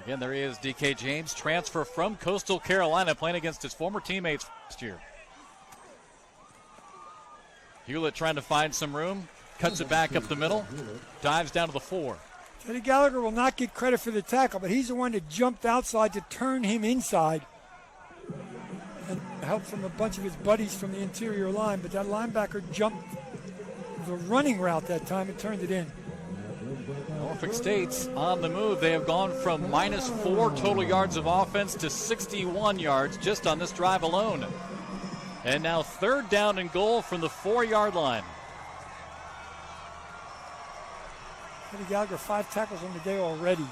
Again, there he is, DK James, transfer from Coastal Carolina, playing against his former teammates last year. Hewlett trying to find some room, cuts it back up the middle, dives down to the 4. Teddy Gallagher will not get credit for the tackle, but he's the one that jumped outside to turn him inside. And help from a bunch of his buddies from the interior line, but that linebacker jumped the running route that time and turned it in. Norfolk State's on the move. They have gone from -4 total yards of offense to 61 yards just on this drive alone. And now 3rd down and goal from the 4-yard line. Teddy Gallagher, 5 tackles on the day already.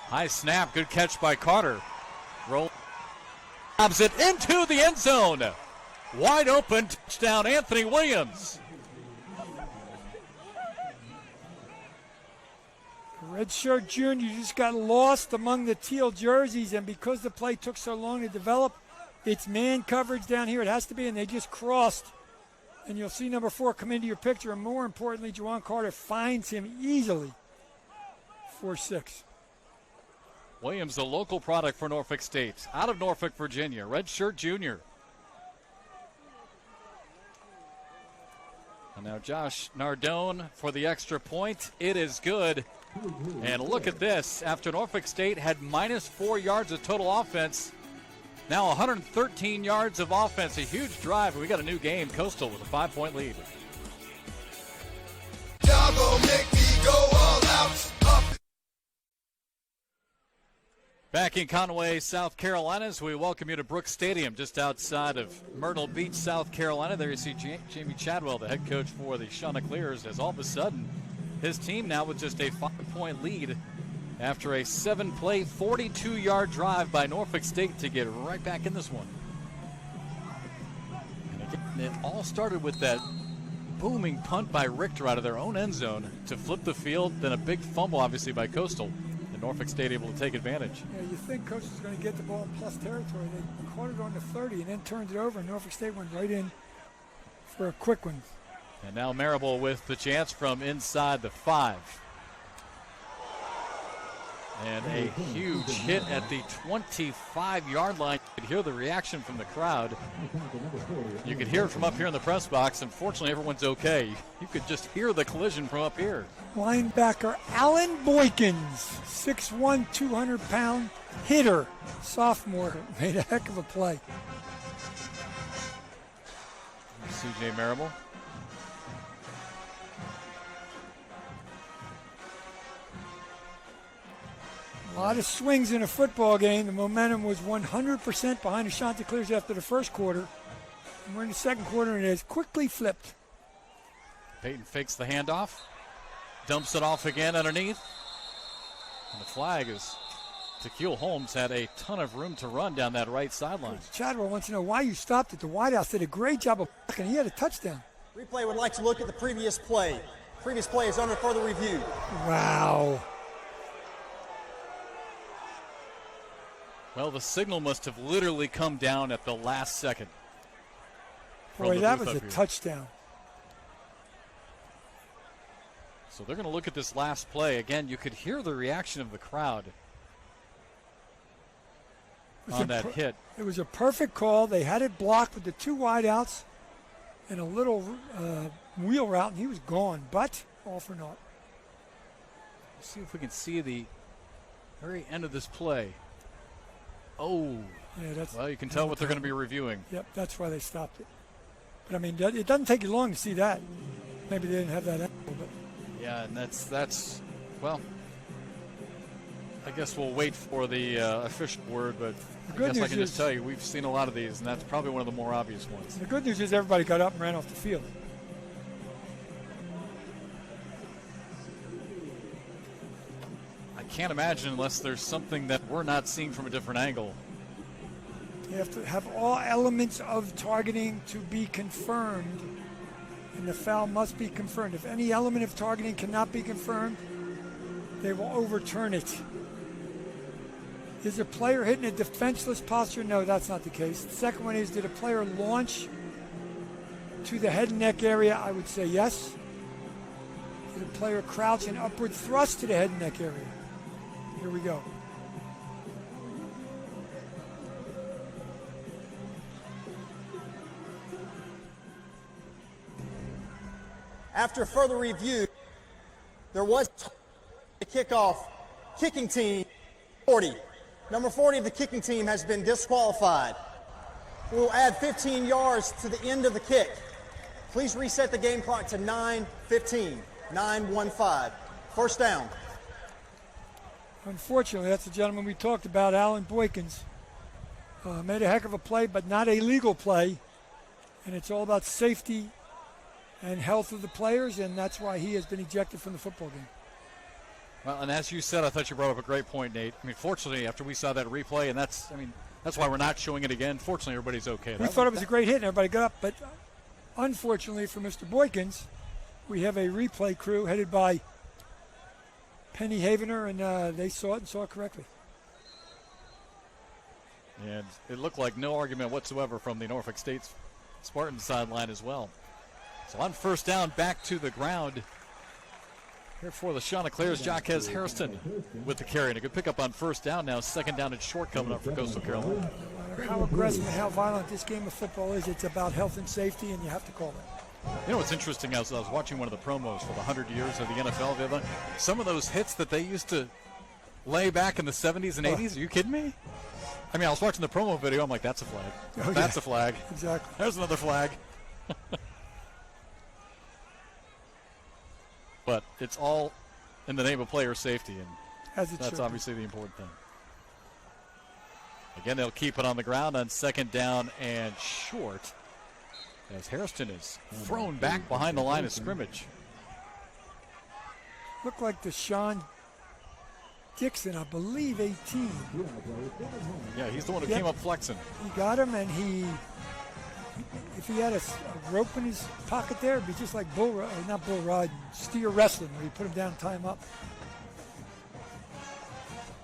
High snap, good catch by Carter. Roll, lobs it into the end zone. Wide open, touchdown, Anthony Williams. Redshirt junior just got lost among the teal jerseys, and because the play took so long to develop, it's man coverage down here. It has to be, and they just crossed. And you'll see number 4 come into your picture, and more importantly, Juwan Carter finds him easily. 4-6. Williams, a local product for Norfolk State, out of Norfolk, Virginia, redshirt junior. And now Josh Nardone for the extra point. It is good. And look at this. After Norfolk State had -4 yards of total offense, now 113 yards of offense. A huge drive. We got a new game. Coastal with a 5-point lead. Y'all gon' make me go all out. Back in Conway, South Carolina, as we welcome you to Brooks Stadium, just outside of Myrtle Beach, South Carolina. There you see Jamie Chadwell, the head coach for the Chanticleers, as all of a sudden his team now with just a 5-point lead after a 7-play, 42-yard drive by Norfolk State to get right back in this one. And again, it all started with that booming punt by Richter out of their own end zone to flip the field, then a big fumble, obviously, by Coastal. Norfolk State able to take advantage. Yeah, you think Coach is going to get the ball in plus territory. They caught it on the 30 and then turned it over, and Norfolk State went right in for a quick one. And now Marable with the chance from inside the 5. And a huge hit at the 25-yard line. You could hear the reaction from the crowd. You could hear it from up here in the press box. Unfortunately, everyone's okay. You could just hear the collision from up here. Linebacker Alan Boykins, 6'1", 200-pound hitter, sophomore, made a heck of a play. C.J. Marable. A lot of swings in a football game. The momentum was 100% behind the Chanticleers after the first quarter. And we're in the second quarter, and it has quickly flipped. Peyton fakes the handoff, dumps it off again underneath. And the flag is Tequil Holmes had a ton of room to run down that right sideline. Chadwell wants to know why you stopped it. The wideouts did a great job of blocking. He had a touchdown. Replay would like to look at the previous play. Previous play is under further review. Wow. Well, the signal must have literally come down at the last second. Boy, that was a touchdown. So they're going to look at this last play. Again, you could hear the reaction of the crowd on that hit. It was a perfect call. They had it blocked with the 2 wideouts and a little wheel route, and he was gone, but all for naught. Let's see if we can see the very end of this play. Oh, yeah, well, you can tell what they're going to be reviewing. Yep, that's why they stopped it. But, I mean, it doesn't take you long to see that. Maybe they didn't have that angle, but. Yeah, and that's well, I guess we'll wait for the official word, but I guess I can just tell you we've seen a lot of these, and that's probably one of the more obvious ones. The good news is everybody got up and ran off the field. I can't imagine unless there's something that we're not seeing from a different angle. You have to have all elements of targeting to be confirmed, and the foul must be confirmed. If any element of targeting cannot be confirmed, they will overturn it. Is a player hitting a defenseless posture? No, that's not the case. The second one is, did a player launch to the head and neck area? I would say yes. Did a player crouch and upward thrust to the head and neck area? Here we go. After further review, there was a kickoff. Kicking team, 40. Number 40 of the kicking team has been disqualified. We will add 15 yards to the end of the kick. Please reset the game clock to 9:15. 9:15. First down. Unfortunately, that's the gentleman we talked about, Alan Boykins. Made a heck of a play, but not a legal play. And it's all about safety and health of the players, and that's why he has been ejected from the football game. Well, and as you said, I thought you brought up a great point, Nate. I mean, fortunately, after we saw that replay, and that's, I mean, That's why we're not showing it again. Fortunately, everybody's okay. We thought it was a great hit, and everybody got up. But unfortunately for Mr. Boykins, we have a replay crew headed by Penny Havener, and they saw it and saw it correctly. And it looked like no argument whatsoever from the Norfolk State Spartans sideline as well. So on first down, back to the ground. Here for the Chanticleers, Jaquez Hairston with the carry. And a good pickup on first down now. Second down and short coming up for Coastal Carolina. No matter how aggressive and how violent this game of football is, it's about health and safety, and you have to call it. You know what's interesting? I was watching one of the promos for the 100 years of the NFL the other night. Some of those hits that they used to lay back in the 70s and 80s, are you kidding me? I mean, I was watching the promo video. I'm like, that's a flag. Oh, that's yeah. a flag. Exactly. There's another flag. But it's all in the name of player safety, and that's obviously the important thing. Again, they'll keep it on the ground on second down and short as Hairston is thrown back behind the line of scrimmage. Looked like Deshaun Dixon, I believe, 18. Yeah, he's the one who came up flexing. He got him, and if he had a rope in his pocket there, it'd be just like steer wrestling, where you put him down and tie him up.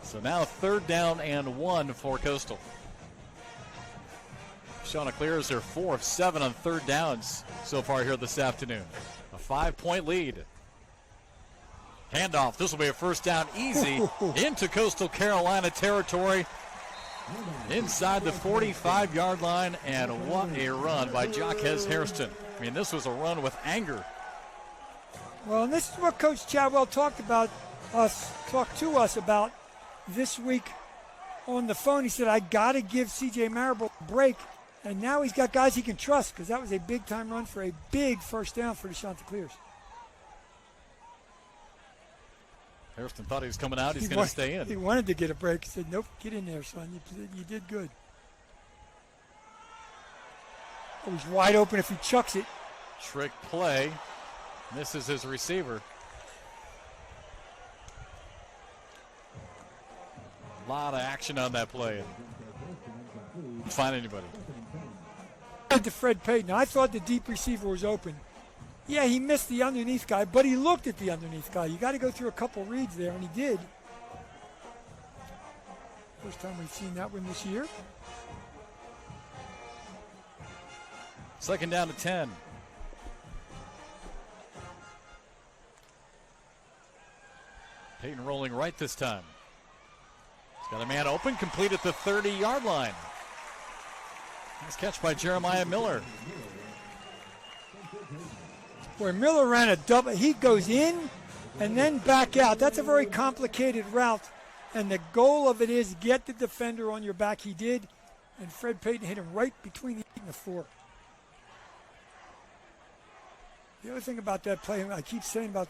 So now third down and 1 for Coastal. Chanticleers are 4 of 7 on third downs so far here this afternoon. A 5-point lead. Handoff. This will be a first down easy into Coastal Carolina territory. Inside the 45-yard line, and what a run by Jaquez Hairston. I mean, this was a run with anger. Well, and this is what Coach Chadwell talked to us about this week on the phone. He said, I got to give C.J. Marable a break, and now he's got guys he can trust, because that was a big-time run for a big first down for the Chanticleers. Hairston thought he was coming out. He's going to stay in. He wanted to get a break. He said, nope, get in there, son. You did good. Oh, he's wide open if he chucks it. Trick play. Misses his receiver. A lot of action on that play. Didn't find anybody. To Fred Payton. I thought the deep receiver was open. Yeah, he missed the underneath guy, but he looked at the underneath guy. You got to go through a couple reads there, and he did. First time we've seen that one this year. Second down to 10. Payton rolling right this time. He's got a man open, complete at the 30-yard line. Nice catch by Jeremiah Miller. Where Miller ran a double, he goes in and then back out. That's a very complicated route, and the goal of it is get the defender on your back. He did, and Fred Payton hit him right between the 8 and the 4. The other thing about that play, I keep saying about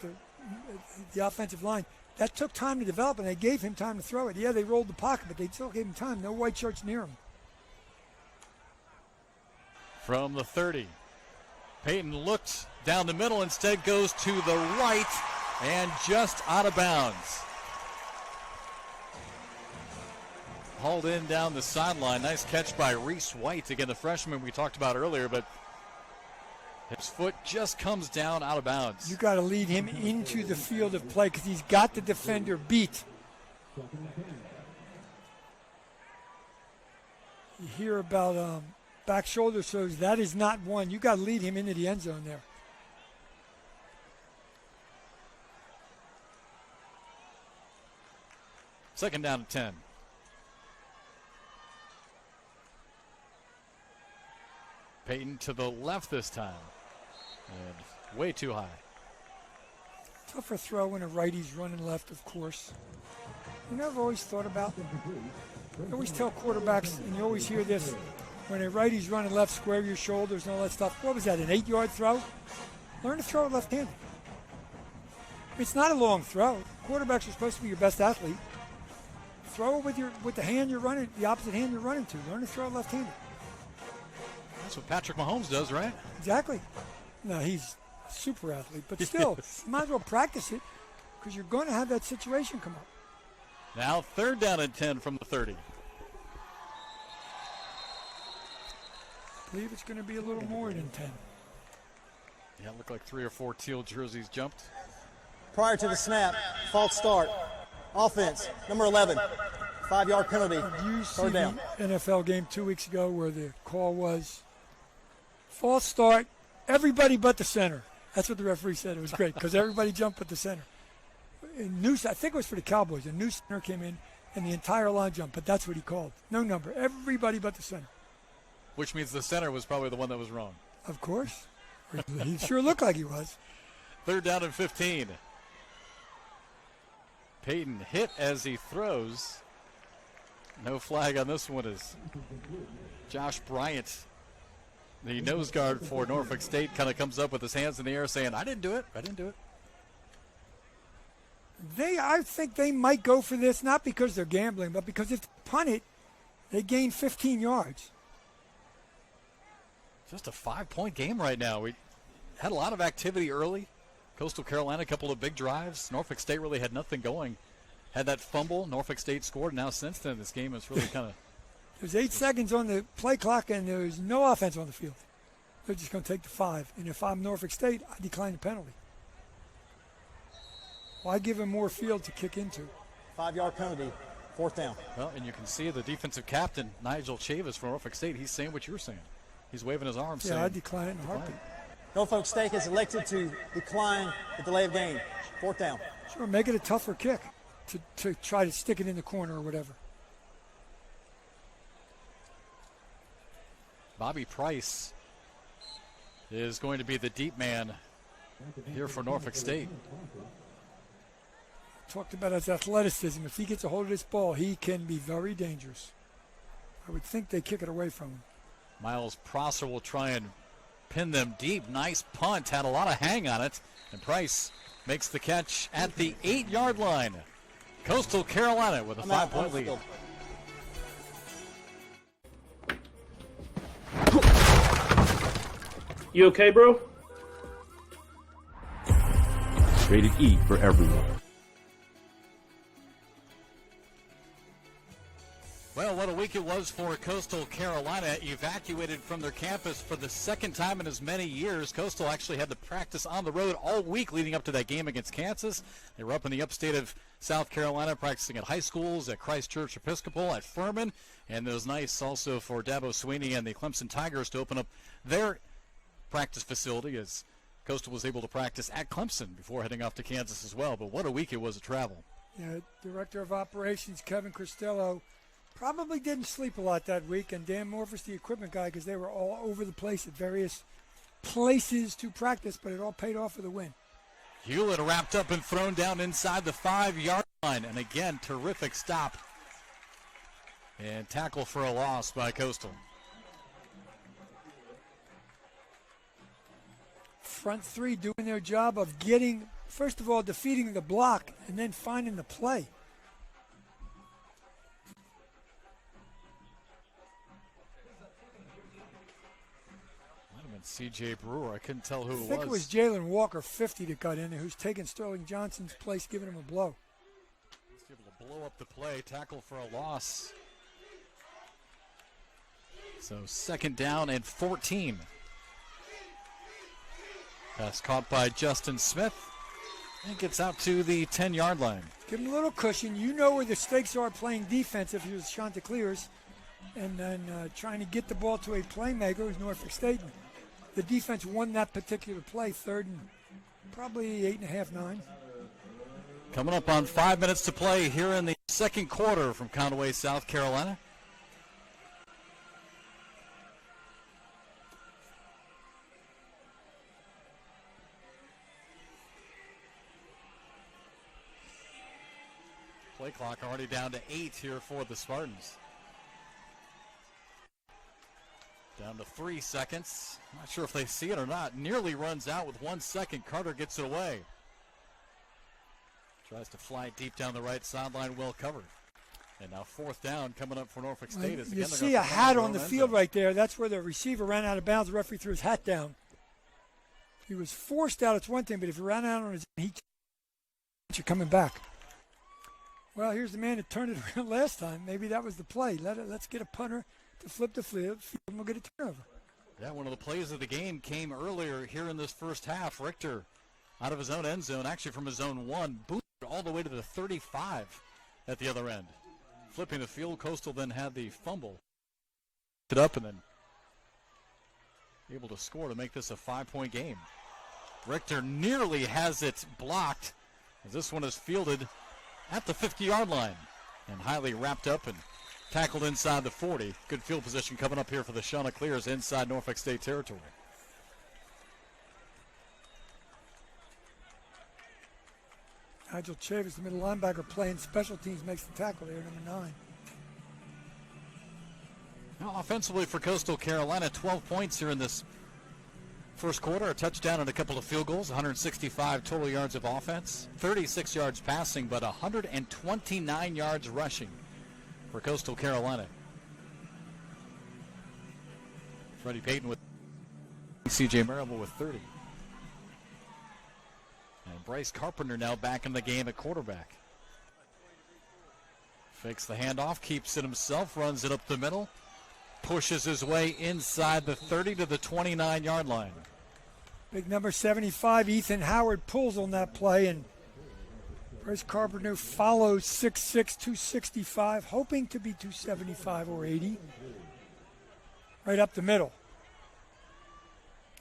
the offensive line, that took time to develop, and they gave him time to throw it. Yeah, they rolled the pocket, but they still gave him time. No white shirts near him. From the 30. Payton looked down the middle, instead goes to the right and just out of bounds. Hauled in down the sideline. Nice catch by Reese White. Again, the freshman we talked about earlier, but his foot just comes down out of bounds. You got to lead him into the field of play because he's got the defender beat. You hear about back shoulder throws. That is not one. You got to lead him into the end zone there. Second down to 10. Payton to the left this time. And way too high. Tougher throw when a righty's running left, of course. You never always thought about them. I always tell quarterbacks, and you always hear this, when a righty's running left, square your shoulders and all that stuff. What was that, an 8-yard throw? Learn to throw it left-handed. It's not a long throw. Quarterbacks are supposed to be your best athlete. Throw it with the hand you're running, the opposite hand you're running to. Learn to throw it left-handed. That's what Patrick Mahomes does, right? Exactly. No, he's a super athlete, but still, you might as well practice it because you're going to have that situation come up. Now third down and 10 from the 30. I believe it's going to be a little more than 10. Yeah, it looked like 3 or 4 teal jerseys jumped. Prior to the snap, false start. Offense, number 11, 5-yard penalty, You see third down. the NFL game 2 weeks ago where the call was false start, everybody but the center. That's what the referee said. It was great because everybody jumped but the center. I think it was for the Cowboys. A new center came in and the entire line jumped, but that's what he called. No number. Everybody but the center. Which means the center was probably the one that was wrong. Of course. He sure looked like he was. 3rd down and 15. Peyton hit as he throws. No flag on this one as Josh Bryant, the nose guard for Norfolk State, kind of comes up with his hands in the air saying, I didn't do it. I didn't do it. I think they might go for this, not because they're gambling, but because if they punt it, they gain 15 yards. Just a 5-point game right now. We had a lot of activity early. Coastal Carolina, a couple of big drives. Norfolk State really had nothing going. Had that fumble. Norfolk State scored. Now since then, this game is really kind of... There's 8 seconds on the play clock, and there's no offense on the field. They're just going to take the 5. And if I'm Norfolk State, I decline the penalty. Why give him more field to kick into? 5-yard penalty, 4th down. Well, and you can see the defensive captain, Nigel Chavis from Norfolk State, he's saying what you're saying. He's waving his arms saying... Yeah, I decline it in a heartbeat. Norfolk State has elected to decline the delay of game. 4th down. Sure, make it a tougher kick to try to stick it in the corner or whatever. Bobby Price is going to be the deep man here for Norfolk State. Talked about his athleticism. If he gets a hold of this ball, he can be very dangerous. I would think they kick it away from him. Miles Prosser will try and pin them deep. Nice punt. Had a lot of hang on it. And Price makes the catch at the 8-yard line. Coastal Carolina with a 5-point lead. You okay, bro? Rated E for everyone. Well, what a week it was for Coastal Carolina. Evacuated from their campus for the 2nd time in as many years. Coastal actually had to practice on the road all week leading up to that game against Kansas. They were up in the upstate of South Carolina practicing at high schools, at Christ Church Episcopal, at Furman. And it was nice also for Dabo Sweeney and the Clemson Tigers to open up their practice facility as Coastal was able to practice at Clemson before heading off to Kansas as well. But what a week it was of travel. Yeah, Director of Operations Kevin Costello probably didn't sleep a lot that week, and Dan Morris, the equipment guy, because they were all over the place at various places to practice, but it all paid off for the win. Hewlett wrapped up and thrown down inside the 5-yard line, and again, terrific stop. And tackle for a loss by Coastal. Front 3 doing their job of getting, first of all, defeating the block, and then finding the play. C.J. Brewer, I couldn't tell who it was. I think it was Jalen Walker, 50, that got in there, who's taking Sterling Johnson's place, giving him a blow. He's able to blow up the play, tackle for a loss. So 2nd down and 14. Pass caught by Justin Smith. And gets out to the 10-yard line. Give him a little cushion. You know where the stakes are playing defense if you're the Chanticleers. And then trying to get the ball to a playmaker who's Norfolk State. The defense won that particular play, 3rd and probably 8.5, 9. Coming up on 5 minutes to play here in the 2nd quarter from Conway, South Carolina. Play clock already down to 8 here for the Spartans. Down to 3 seconds. Not sure if they see it or not. Nearly runs out with 1 second. Carter gets it away. Tries to fly deep down the right sideline, well covered. And now 4th down coming up for Norfolk State. You see a hat on the field right there. That's where the receiver ran out of bounds. The referee threw his hat down. If he was forced out, it's one thing, but if he ran out on his own, you're coming back. Well, here's the man that turned it around last time. Maybe that was the play. Let's get a punter to flip the field, and we'll get a turnover. Yeah, one of the plays of the game came earlier here in this first half. Richter out of his own end zone, actually from his own 1, booted all the way to the 35 at the other end. Flipping the field, Coastal then had the fumble. It up and then able to score to make this a 5-point game. Richter nearly has it blocked as this one is fielded at the 50-yard line and highly wrapped up and tackled inside the 40. Good field position coming up here for the Chanticleers inside Norfolk State territory. Nigel Chavis, the middle linebacker, playing special teams, makes the tackle there, number 9. Now offensively for Coastal Carolina, 12 points here in this first quarter, a touchdown and a couple of field goals, 165 total yards of offense, 36 yards passing, but 129 yards rushing for Coastal Carolina. Freddie Payton with C.J. Marable with 30. And Bryce Carpenter now back in the game at quarterback. Fakes the handoff, keeps it himself, runs it up the middle, pushes his way inside the 30 to the 29-yard line. Big number 75, Ethan Howard, pulls on that play, and Bryce Carpenter follows 6'6", 265, hoping to be 275 or 80. Right up the middle.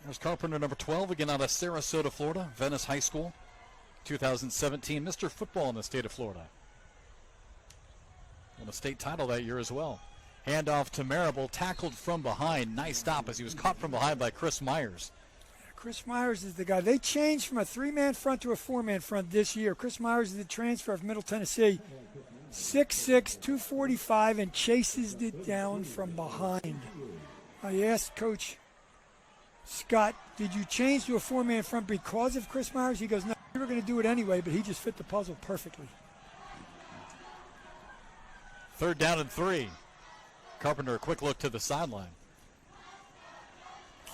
There's Carpenter, number 12, again out of Sarasota, Florida, Venice High School, 2017, Mr. Football in the state of Florida. Won a state title that year as well. Handoff to Marable, tackled from behind. Nice stop as he was caught from behind by Chris Myers. Chris Myers is the guy. They changed from a 3-man front to a 4-man front this year. Chris Myers is the transfer of Middle Tennessee. 6'6", 245, and chases it down from behind. I asked Coach Scott, did you change to a 4-man front because of Chris Myers? He goes, no, we were going to do it anyway, but he just fit the puzzle perfectly. 3rd down and 3. Carpenter, a quick look to the sideline.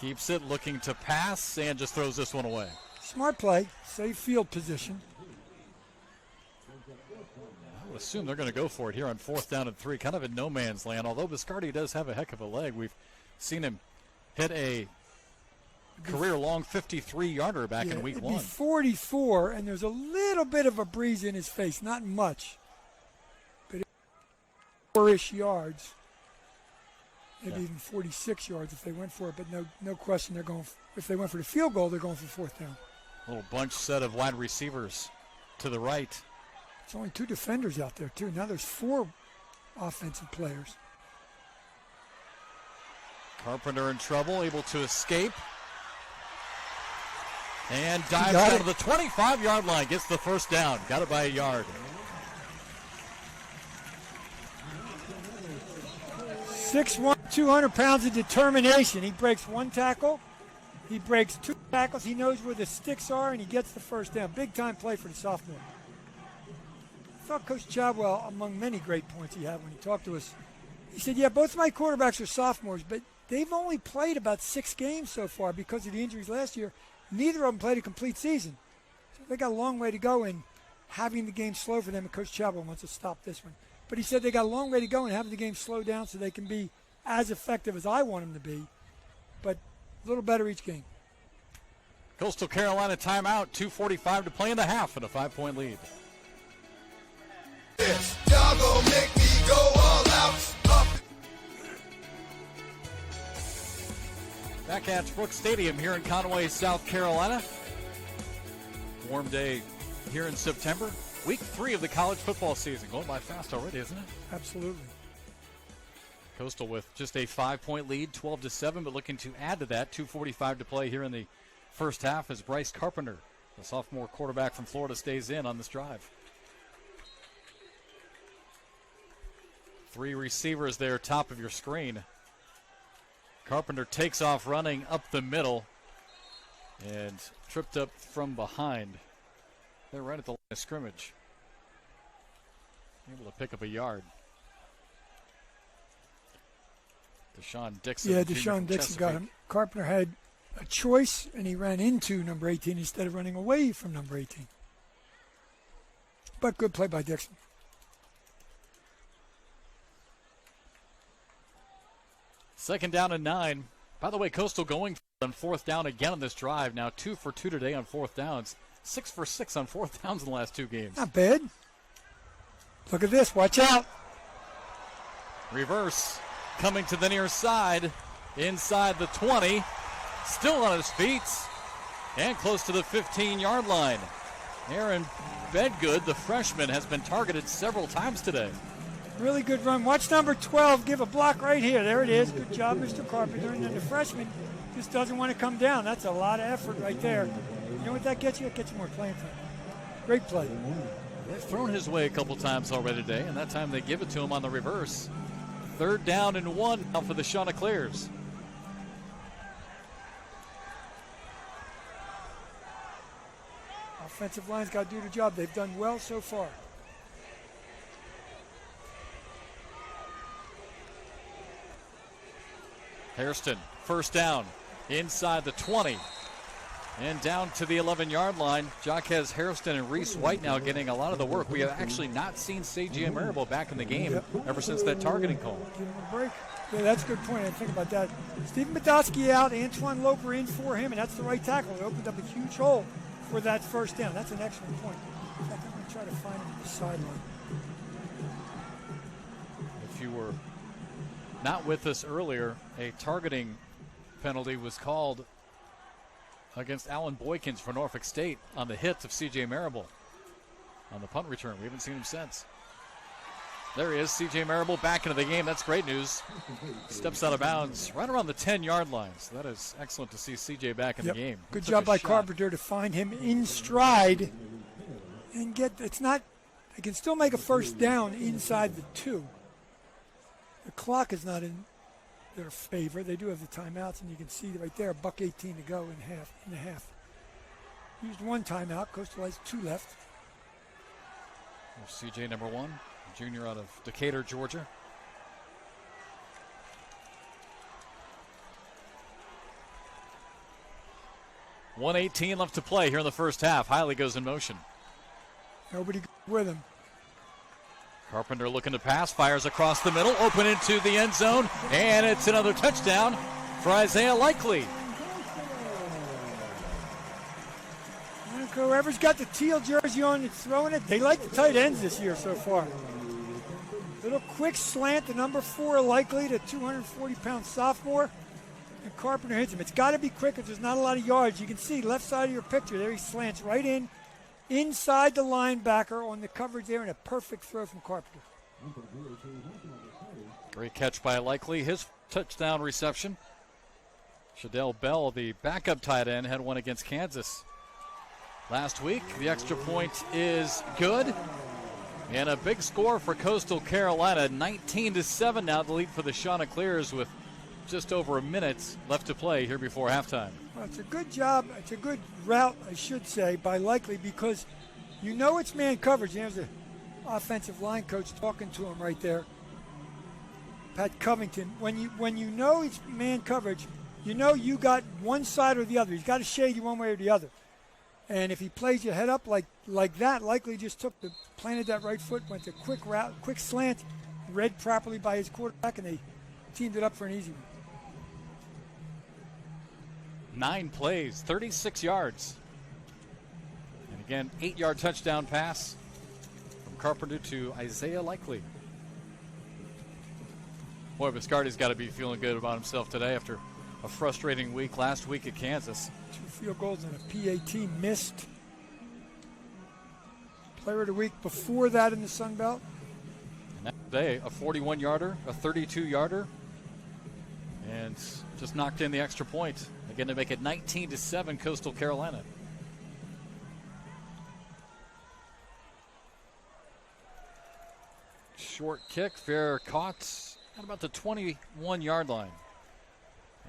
Keeps it, looking to pass, and just throws this one away. Smart play, safe field position. I would assume they're going to go for it here on 4th down and 3, kind of in no man's land, although Biscardi does have a heck of a leg. We've seen him hit a career-long 53-yarder back in week 1. 44, and there's a little bit of a breeze in his face, not much. But 4-ish yards. Maybe even 46 yards if they went for it, but no question they're going. If they went for the field goal, they're going for 4th down. A little bunch set of wide receivers to the right. It's only 2 defenders out there too. Now there's 4 offensive players. Carpenter in trouble, able to escape. And dives out of the 25-yard line, gets the 1st down. Got it by a yard. 6'1", 200 pounds of determination. He breaks 1 tackle. He breaks 2 tackles. He knows where the sticks are, and he gets the 1st down. Big-time play for the sophomore. I thought Coach Chadwell, among many great points he had when he talked to us, he said, yeah, both my quarterbacks are sophomores, but they've only played about 6 games so far because of the injuries last year. Neither of them played a complete season. So they got a long way to go in having the game slow for them, and Coach Chadwell wants to stop this one. But he said they got a long way to go in having the game slow down so they can be as effective as I want them to be, but a little better each game. Coastal Carolina timeout, 2:45 to play in the half, and a 5-point lead. Y'all gon' make me go all out. Up. Back at Brooks Stadium here in Conway, South Carolina. Warm day here in September. Week 3 of the college football season. Going by fast already, isn't it? Absolutely. Coastal with just a 5-point lead, 12-7, but looking to add to that. 2:45 to play here in the first half as Bryce Carpenter, the sophomore quarterback from Florida, stays in on this drive. 3 receivers there, top of your screen. Carpenter takes off running up the middle and tripped up from behind. They're right at the line of scrimmage. Able to pick up a yard. Deshaun Dixon. Yeah, Deshaun Dixon got him. Carpenter had a choice, and he ran into number 18 instead of running away from number 18. But good play by Dixon. Second down and 9. By the way, Coastal going on fourth down again on this drive. Now 2 for 2 today on fourth downs. 6 for 6 on fourth downs in the last 2 games. Not bad. Look at this. Watch out. Reverse coming to the near side. Inside the 20. Still on his feet. And close to the 15-yard line. Aaron Bedgood, the freshman, has been targeted several times today. Really good run. Watch number 12 give a block right here. There it is. Good job, Mr. Carpenter. And then the freshman just doesn't want to come down. That's a lot of effort right there. You know what that gets you? It gets you more playing time. Great play. They've thrown his way a couple times already today, and that time they give it to him on the reverse. 3rd down and 1 now for the Chanticleers. Offensive line's got to do the job. They've done well so far. Hairston, 1st down, inside the 20. And down to the 11-yard line. Jaquez Hairston and Reese White now getting a lot of the work. We have actually not seen Seiji Marable back in the game ever since that targeting call. Give him a break. Yeah, that's a good point. I didn't think about that. Stephen Badowski out, Antoine Loper in for him, and that's the right tackle. It opened up a huge hole for that 1st down. That's an excellent point. In fact, I'm going to try to find him on the sideline. If you were not with us earlier, a targeting penalty was called against Alan Boykins for Norfolk State on the hit of C.J. Marable on the punt return. We haven't seen him since. There he is, C.J. Marable back into the game. That's great news. Steps out of bounds right around the 10-yard line. So that is excellent to see C.J. back in the game. Good job by Carpenter to find him in stride and get. It's not. They can still make a 1st down inside the 2. The clock is not in their favor. They do have the timeouts, and you can see right there, $1:18 to go in the half. Used 1 timeout. Coastal has 2 left. There's CJ number 1, junior out of Decatur, Georgia. $1:18 left to play here in the first half. Hiley goes in motion. Nobody with him. Carpenter looking to pass, fires across the middle, open into the end zone, and it's another touchdown for Isaiah Likely. Whoever's got the teal jersey on and throwing it, they like the tight ends this year so far. Little quick slant to number 4, Likely, the 240-pound sophomore, and Carpenter hits him. It's got to be quick because there's not a lot of yards. You can see left side of your picture there, he slants right in. Inside the linebacker on the coverage there, and a perfect throw from Carpenter. Great catch by Likely. His touchdown reception. Shadell Bell, the backup tight end, had one against Kansas last week. The extra point is good. And a big score for Coastal Carolina. 19-7 now, the lead for the Chanticleers with just over a minute left to play here before halftime. Well, it's a good job. It's a good route, I should say, by Likely because you know it's man coverage. There's the offensive line coach talking to him right there, Pat Covington. When you know it's man coverage, you know you got one side or the other. He's got to shade you one way or the other. And if he plays your head up like that, Likely just planted that right foot, went to quick route, quick slant, read properly by his quarterback, and they teamed it up for an easy one. 9 plays, 36 yards. And again, 8-yard touchdown pass from Carpenter to Isaiah Likely. Boy, Viscardi's got to be feeling good about himself today after a frustrating week last week at Kansas. 2 field goals and a PAT missed. Player of the week before that in the Sun Belt. And that day, a 41-yarder, a 32-yarder, and just knocked in the extra point. Again, to make it 19-7, Coastal Carolina. Short kick, fair caught at about the 21-yard line.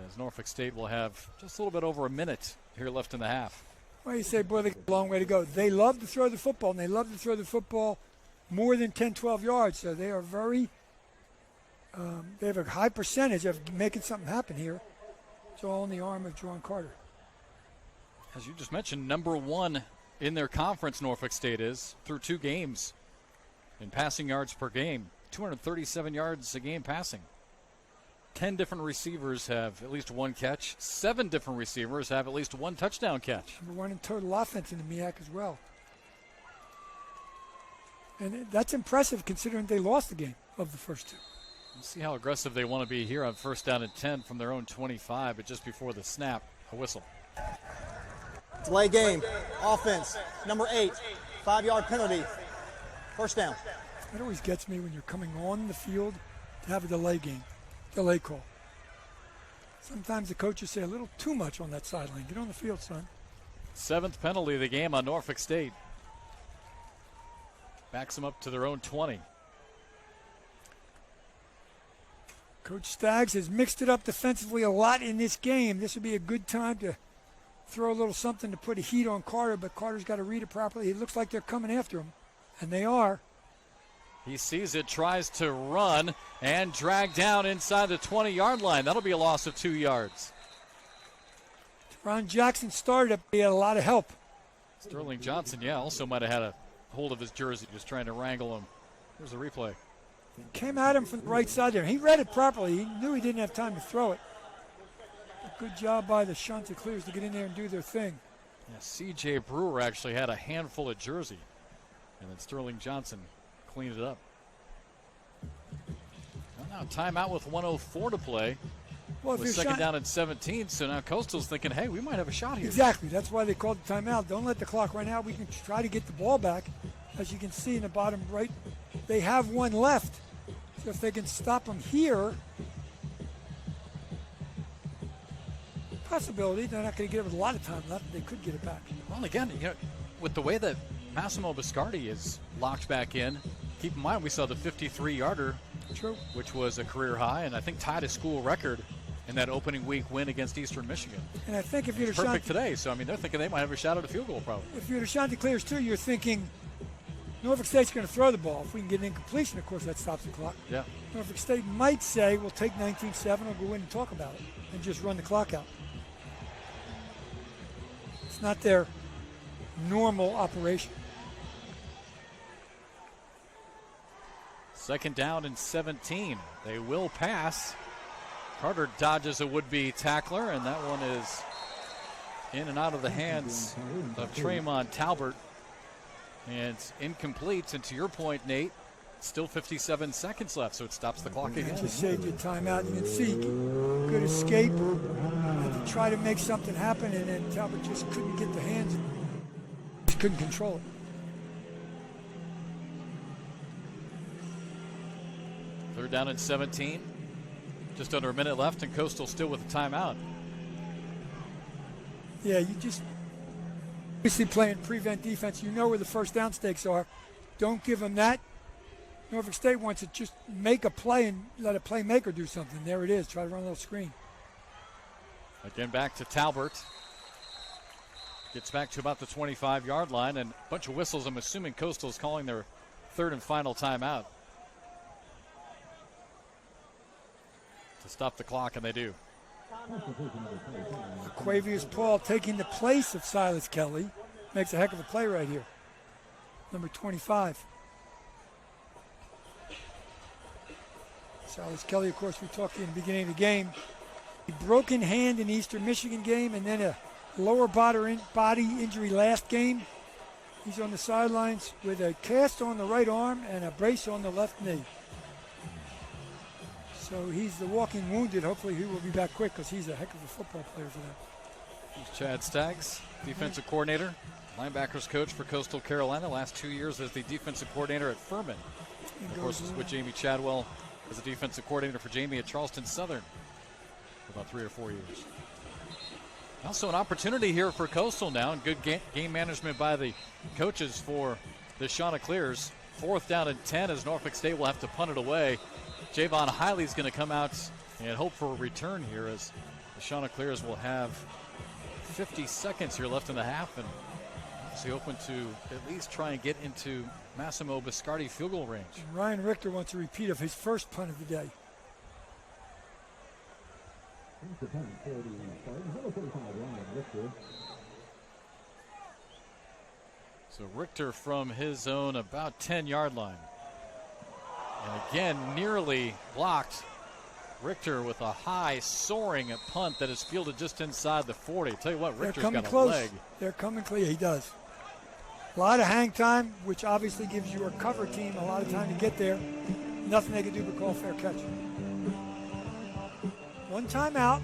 As Norfolk State will have just a little bit over a minute here left in the half. Well, you say, boy, they got a long way to go. They love to throw the football, and they love to throw the football more than 10, 12 yards. So they are very, they have a high percentage of making something happen here. It's all in the arm of Juwan Carter. As you just mentioned, number 1 in their conference, Norfolk State is, through 2 games in passing yards per game. 237 yards a game passing. 10 different receivers have at least one catch. 7 different receivers have at least one touchdown catch. Number 1 in total offense in the MEAC as well. And that's impressive considering they lost the game of the first 2. Let's see how aggressive they want to be here on 1st down and 10 from their own 25, but just before the snap, a whistle. Delay game. Offense. Number 8. 5-yard penalty. First down. It always gets me when you're coming on the field to have a delay call. Sometimes the coaches say a little too much on that sideline. Get on the field, son. 7th penalty of the game on Norfolk State. Backs them up to their own 20. Coach Staggs has mixed it up defensively a lot in this game. This would be a good time to throw a little something to put a heat on Carter, but Carter's got to read it properly. It looks like they're coming after him, and they are. He sees it, tries to run, and drag down inside the 20-yard line. That'll be a loss of 2 yards. Ron Jackson started up. He had a lot of help. Sterling Johnson, also might have had a hold of his jersey, just trying to wrangle him. Here's the replay. Came at him from the right side there. He read it properly. He knew he didn't have time to throw it. A good job by the Chanticleers to get in there and do their thing. Yeah, C.J. Brewer actually had a handful of jersey, and then Sterling Johnson cleaned it up. Well, now timeout with 1:04 to play. Well, With 2nd down and 17, so now Coastal's thinking, hey, we might have a shot here. Exactly. That's why they called the timeout. Don't let the clock run out. We can try to get the ball back. As you can see in the bottom right, they have one left. So if they can stop them here, possibility. They're not going to get it with a lot of time left. They could get it back. Well, again, with the way that Massimo Biscardi is locked back in, keep in mind we saw the 53-yarder, True, which was a career high, and I think tied a school record in that opening week win against Eastern Michigan. And I think if you're it's perfect today, so I mean they're thinking they might have a shot at a field goal probably. If you're the Chanticleers too, you're thinking Norfolk State's going to throw the ball. If we can get an incompletion, of course, that stops the clock. Yeah. Norfolk State might say, we'll take 19-7, we'll go in and talk about it, and just run the clock out. It's not their normal operation. 2nd down and 17. They will pass. Carter dodges a would-be tackler, and that one is in and out of the hands of Tremont Talbert. And it's incomplete. And to your point, Nate, still 57 seconds left, so it stops the clock again. Just saved your timeout. You can see good escape. Had to try to make something happen, and then Talbot just couldn't get the hands. Just couldn't control it. Third down and 17. Just under a minute left, and Coastal still with a timeout. Yeah, you just obviously playing prevent defense. You know where the first down stakes are. Don't give them that. Norfolk State wants to just make a play and let a playmaker do something. There it is. Try to run a little screen. Again, back to Talbert. Gets back to about the 25-yard line, and a bunch of whistles. I'm assuming Coastal's calling their 3rd and final timeout to stop the clock, and they do. Aquavius Paul taking the place of Silas Kelly. Makes a heck of a play right here. Number 25. Silas Kelly, of course, we talked to you in the beginning of the game. A broken hand in the Eastern Michigan game, and then a lower body injury last game. He's on the sidelines with a cast on the right arm and a brace on the left knee. So he's the walking wounded. Hopefully he will be back quick because he's a heck of a football player for them. Here's Chad Staggs, defensive coordinator, linebackers coach for Coastal Carolina. Last 2 years as the defensive coordinator at Furman. And of course, was with Jamie Chadwell as a defensive coordinator for Jamie at Charleston Southern for about 3 or 4 years. Also an opportunity here for Coastal now, and good game management by the coaches for the Chanticleers. 4th down and 10 as Norfolk State will have to punt it away. Javon Hiley's going to come out and hope for a return here as the Chanticleers will have 50 seconds here left in the half, and obviously open to at least try and get into Massimo Biscardi field goal range. And Ryan Richter wants a repeat of his first punt of the day. So Richter from his own about 10-yard line. And again, nearly blocked Richter with a high soaring punt that is fielded just inside the 40. Tell you what, Richter's They're coming got a close. leg. They're coming clear. He does. A lot of hang time, which obviously gives your cover team a lot of time to get there. Nothing they can do but call fair catch. One timeout.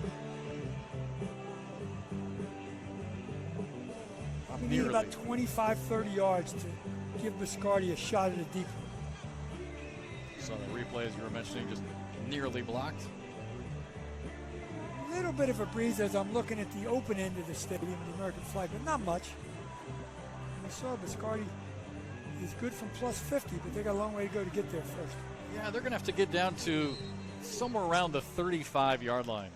Probably need about 25, 30 yards to give Biscardi a shot at a deep one. So the replay, as you were mentioning, just nearly blocked. A little bit of a breeze as I'm looking at the open end of the stadium, the American flag, but not much. And we saw Biscardi is good from plus 50, but they got a long way to go to get there first. Yeah, they're going to have to get down to somewhere around the 35-yard line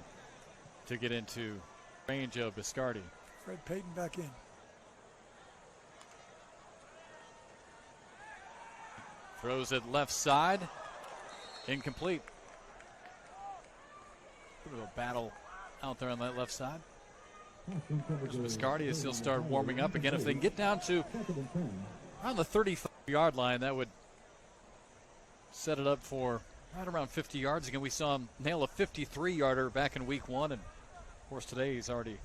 to get into range of Biscardi. Fred Payton back in. Throws it left side. Incomplete. Bit of a battle out there on that left side. Biscardi, as he'll start warming up again. If they can get down to around the 35-yard line, that would set it up for right around 50 yards. Again, we saw him nail a 53-yarder back in week 1. And, of course, today he's already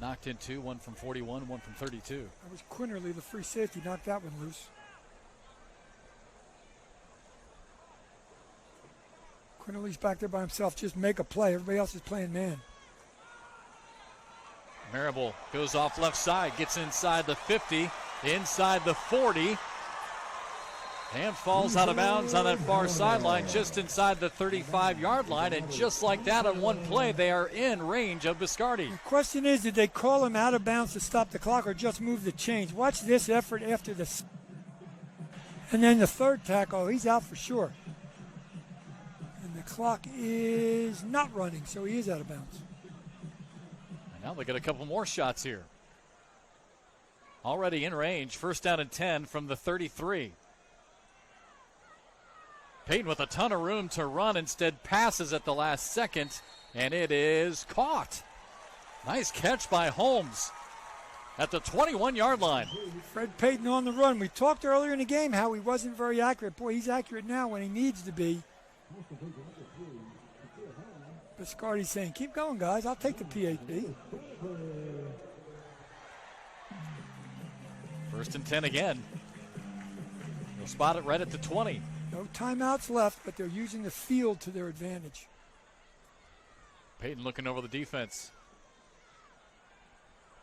knocked in 2, one from 41, one from 32. That was Quinterly, the free safety, knocked that one loose. Quinterly's back there by himself. Just make a play. Everybody else is playing man. Marable goes off left side, gets inside the 50, inside the 40, and falls out of bounds on that far sideline just inside the 35-yard line. And just like that, on one play, they are in range of Biscardi. The question is, did they call him out of bounds to stop the clock or just move the chains? Watch this effort after this. And then the third tackle, he's out for sure. And the clock is not running, so he is out of bounds. And now they get a couple more shots here. Already in range, 1st down and 10 from the 33. Payton with a ton of room to run, instead passes at the last second, and it is caught. Nice catch by Holmes at the 21-yard line. Fred Payton on the run. We talked earlier in the game how he wasn't very accurate. Boy, he's accurate now when he needs to be. Biscardi's saying, keep going, guys. I'll take the PhD. 1st and 10 again. They'll spot it right at the 20. No timeouts left, but they're using the field to their advantage. Payton looking over the defense.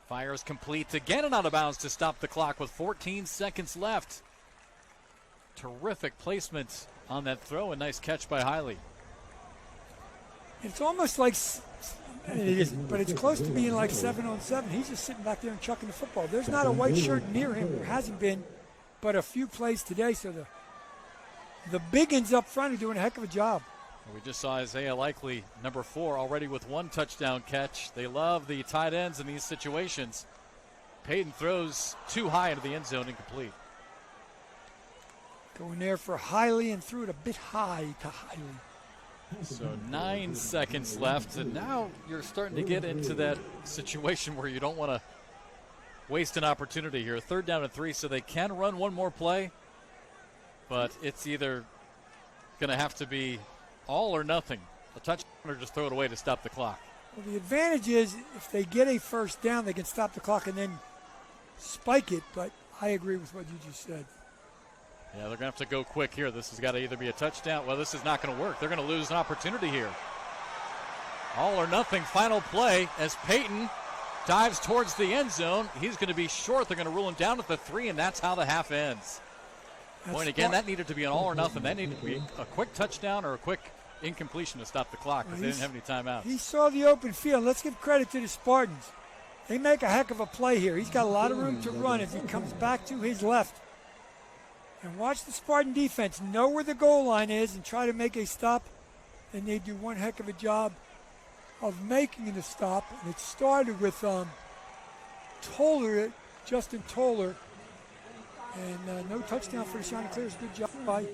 Fires complete again and out of bounds to stop the clock with 14 seconds left. Terrific placement on that throw, and nice catch by Hiley. It's almost like, it isn't, but it's close to being like 7-on-7. He's just sitting back there and chucking the football. There's not a white shirt near him. There hasn't been but a few plays today, so the biggins up front are doing a heck of a job. We just saw Isaiah Likely, number 4, already with 1 touchdown catch. They love the tight ends in these situations. Payton throws too high into the end zone, incomplete. Going there for Hiley and threw it a bit high to Hiley. So 9 seconds left, and now you're starting to get into that situation where you don't want to waste an opportunity here. 3rd down and 3, so they can run one more play, but it's either going to have to be all or nothing. A touchdown or just throw it away to stop the clock. Well, the advantage is if they get a 1st down, they can stop the clock and then spike it, but I agree with what you just said. Yeah, they're going to have to go quick here. This has got to either be a touchdown. Well, this is not going to work. They're going to lose an opportunity here. All or nothing, final play as Payton dives towards the end zone. He's going to be short. They're going to rule him down at the 3, and that's how the half ends. Point again, that needed to be an all or nothing. That needed to be a quick touchdown or a quick incompletion to stop the clock because they didn't have any timeouts. He saw the open field. Let's give credit to the Spartans. They make a heck of a play here. He's got a lot of room to run as he comes back to his left. And watch the Spartan defense know where the goal line is and try to make a stop. And they do one heck of a job of making the stop. And it started with Toller, Justin Toller. And no touchdown for the Chanticleers. Good job by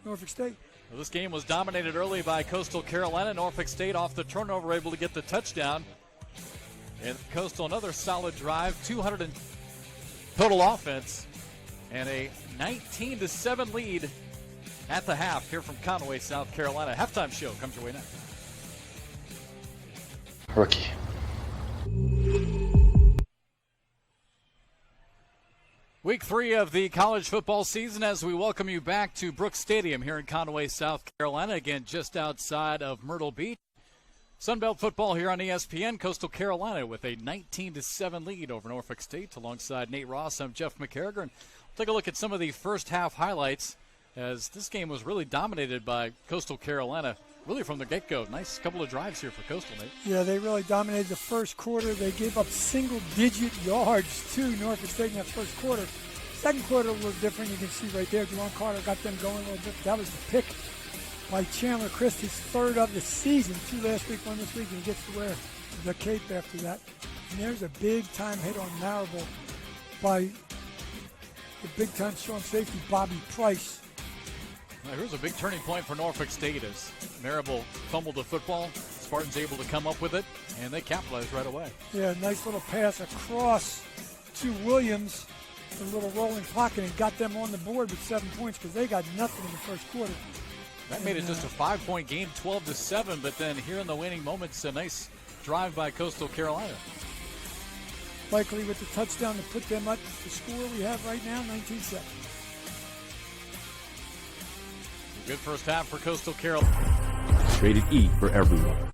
Norfolk State. Well, this game was dominated early by Coastal Carolina. Norfolk State off the turnover able to get the touchdown. And Coastal another solid drive, 200 total offense, and a 19-7 lead at the half here from Conway, South Carolina. Halftime show comes your way next. Rookie. Week 3 of the college football season as we welcome you back to Brooks Stadium here in Conway, South Carolina. Again, just outside of Myrtle Beach. Sunbelt football here on ESPN. Coastal Carolina with a 19-7 lead over Norfolk State. Alongside Nate Ross, I'm Jeff McCarriger. And we'll take a look at some of the first half highlights as this game was really dominated by Coastal Carolina. Really from the get-go. Nice couple of drives here for Coastal, Nate. Yeah, they really dominated the first quarter. They gave up single-digit yards to Norfolk State in that first quarter. Second quarter a little different. You can see right there, Juwan Carter got them going a little bit. That was the pick by Chandler Christ, his third of the season. 2 last week, 1 this week, and he gets to wear the cape after that. And there's a big-time hit on Marable by the big-time strong safety, Bobby Price. Now, here's a big turning point for Norfolk State as Marable fumbled the football. Spartans able to come up with it, and they capitalized right away. Yeah, nice little pass across to Williams, a little rolling pocket, and got them on the board with 7 points because they got nothing in the first quarter. That made it just a 5-point game, 12-7, but then here in the waning moments, a nice drive by Coastal Carolina. Likely with the touchdown to put them up. The score we have right now, 19-7. Good first half for Coastal Carolina. Rated E for everyone.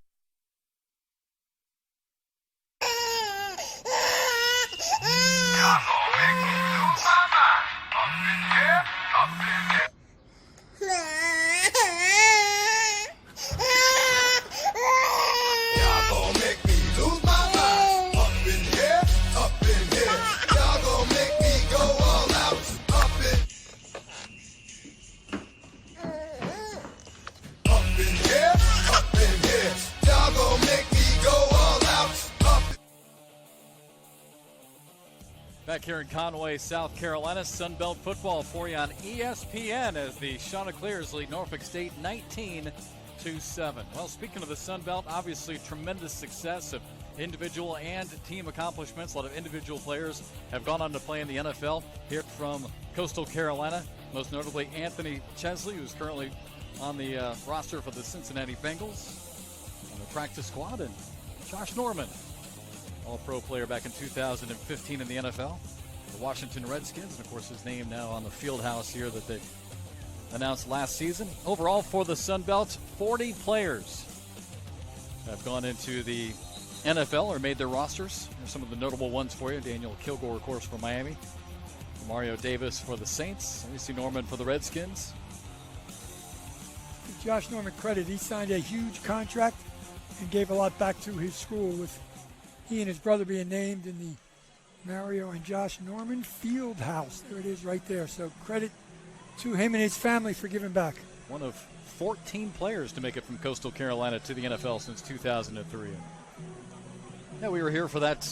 Back here in Conway, South Carolina, Sunbelt football for you on ESPN as the Chanticleers lead Norfolk State 19-7. Well, speaking of the Sunbelt, obviously tremendous success of individual and team accomplishments. A lot of individual players have gone on to play in the NFL. Here from Coastal Carolina, most notably Anthony Chesley, who's currently on the roster for the Cincinnati Bengals on the practice squad, and Josh Norman, All-Pro player back in 2015 in the NFL. The Washington Redskins, and of course his name now on the field house here that they announced last season. Overall for the Sun Belt, 40 players have gone into the NFL or made their rosters. Here's some of the notable ones for you. Daniel Kilgore, of course, for Miami. Mario Davis for the Saints. Lucy Norman for the Redskins. Give Josh Norman credit. He signed a huge contract and gave a lot back to his school with he and his brother being named in the Mario and Josh Norman Field House. There it is right there. So credit to him and his family for giving back. One of 14 players to make it from Coastal Carolina to the NFL since 2003. Yeah, we were here for that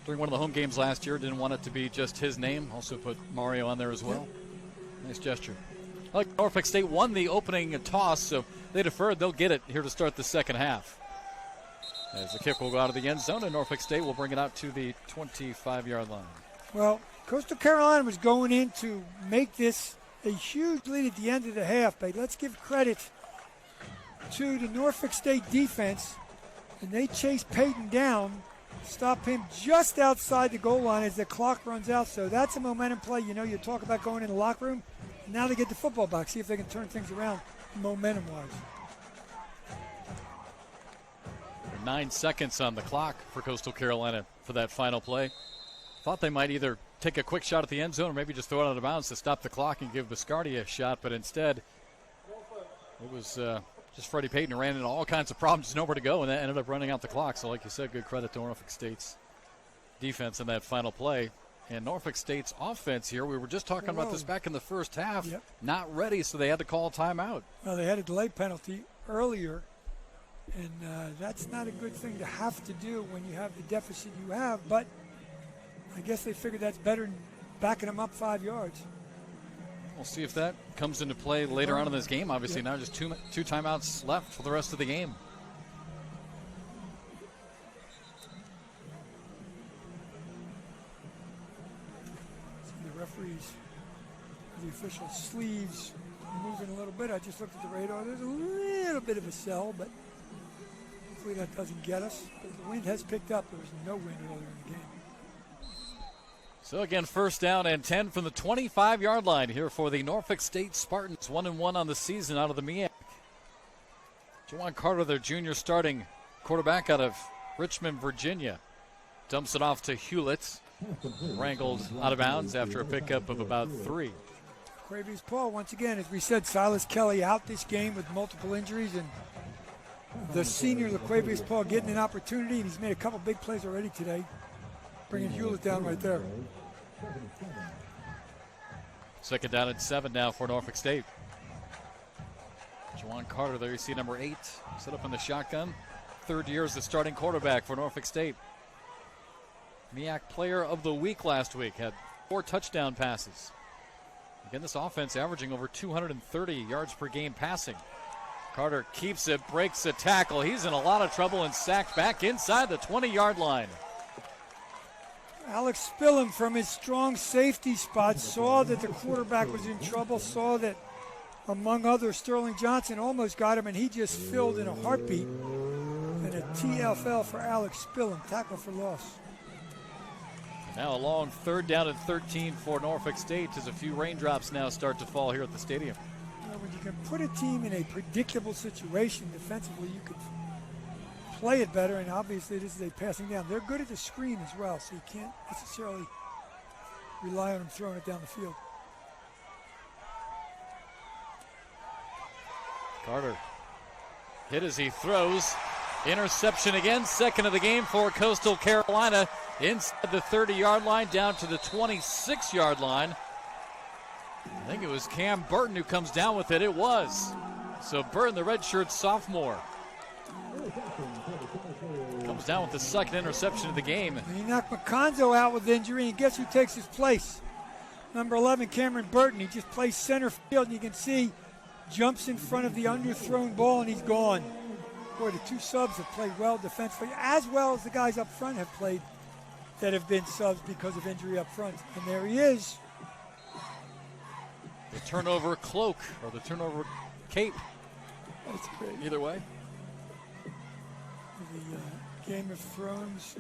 during one of the home games last year. Didn't want it to be just his name. Also put Mario on there as well. Yep. Nice gesture. Norfolk State won the opening toss, so they deferred. They'll get it here to start the second half. As the kick will go out of the end zone, and Norfolk State will bring it out to the 25-yard line. Well, Coastal Carolina was going in to make this a huge lead at the end of the half, but let's give credit to the Norfolk State defense, and they chase Peyton down, stop him just outside the goal line as the clock runs out. So that's a momentum play. You know, you talk about going in the locker room. Now they get the football back, see if they can turn things around momentum-wise. 9 seconds on the clock for Coastal Carolina for that final play. Thought they might either take a quick shot at the end zone or maybe just throw it out of bounds to stop the clock and give Biscardi a shot, but instead it was just Freddie Payton ran into all kinds of problems, nowhere to go, and that ended up running out the clock. So like you said, good credit to Norfolk State's defense in that final play. And Norfolk State's offense here, we were just talking about this back in the first half, not ready, so they had to call a timeout. Well, they had a delay penalty earlier. And that's not a good thing to have to do when you have the deficit you have. But I guess they figured that's better than backing them up 5 yards. We'll see if that comes into play later on in this game. Obviously, now just two timeouts left for the rest of the game. See the referees, the official sleeves moving a little bit. I just looked at the radar. There's a little bit of a cell, but hopefully that doesn't get us. But the wind has picked up. There was no wind earlier in the game. So again, first down and 10 from the 25-yard line here for the Norfolk State Spartans. 1-1 on the season out of the MEAC. Juwan Carter, their junior starting quarterback out of Richmond, Virginia, dumps it off to Hewlett. Wrangled out of bounds after a pickup of about 3. Quavius Paul, once again, as we said, Silas Kelly out this game with multiple injuries, and the senior LaQuavius Paul getting an opportunity, and he's made a couple big plays already today, bringing Hewlett down right there. Second down and 7 now for Norfolk State. Juwan Carter, there you see number 8, set up in the shotgun. Third year as the starting quarterback for Norfolk State. MEAC Player of the Week last week, had 4 touchdown passes. Again, this offense averaging over 230 yards per game passing. Carter keeps it, breaks a tackle. He's in a lot of trouble and sacked back inside the 20-yard line. Alex Spillum from his strong safety spot saw that the quarterback was in trouble, saw that, among others, Sterling Johnson almost got him, and he just filled in a heartbeat. And a TFL for Alex Spillum, tackle for loss. Now a long third down and 13 for Norfolk State as a few raindrops now start to fall here at the stadium. You know, when you can put a team in a predictable situation defensively, you can play it better, and obviously this is a passing down. They're good at the screen as well, so you can't necessarily rely on them throwing it down the field. Carter hit as he throws. Interception again, second of the game for Coastal Carolina. Inside the 30-yard line, down to the 26-yard line. I think it was Cam Burton who comes down with it. It was. So Burton, the redshirt sophomore, comes down with the second interception of the game. And he knocked McConzo out with injury, and guess who takes his place? Number 11, Cameron Burton. He just plays center field, and you can see jumps in front of the underthrown ball, and he's gone. Boy, the 2 subs have played well defensively, as well as the guys up front have played that have been subs because of injury up front. And there he is. The turnover cloak, or the turnover cape. That's great. Either way. The Game of Thrones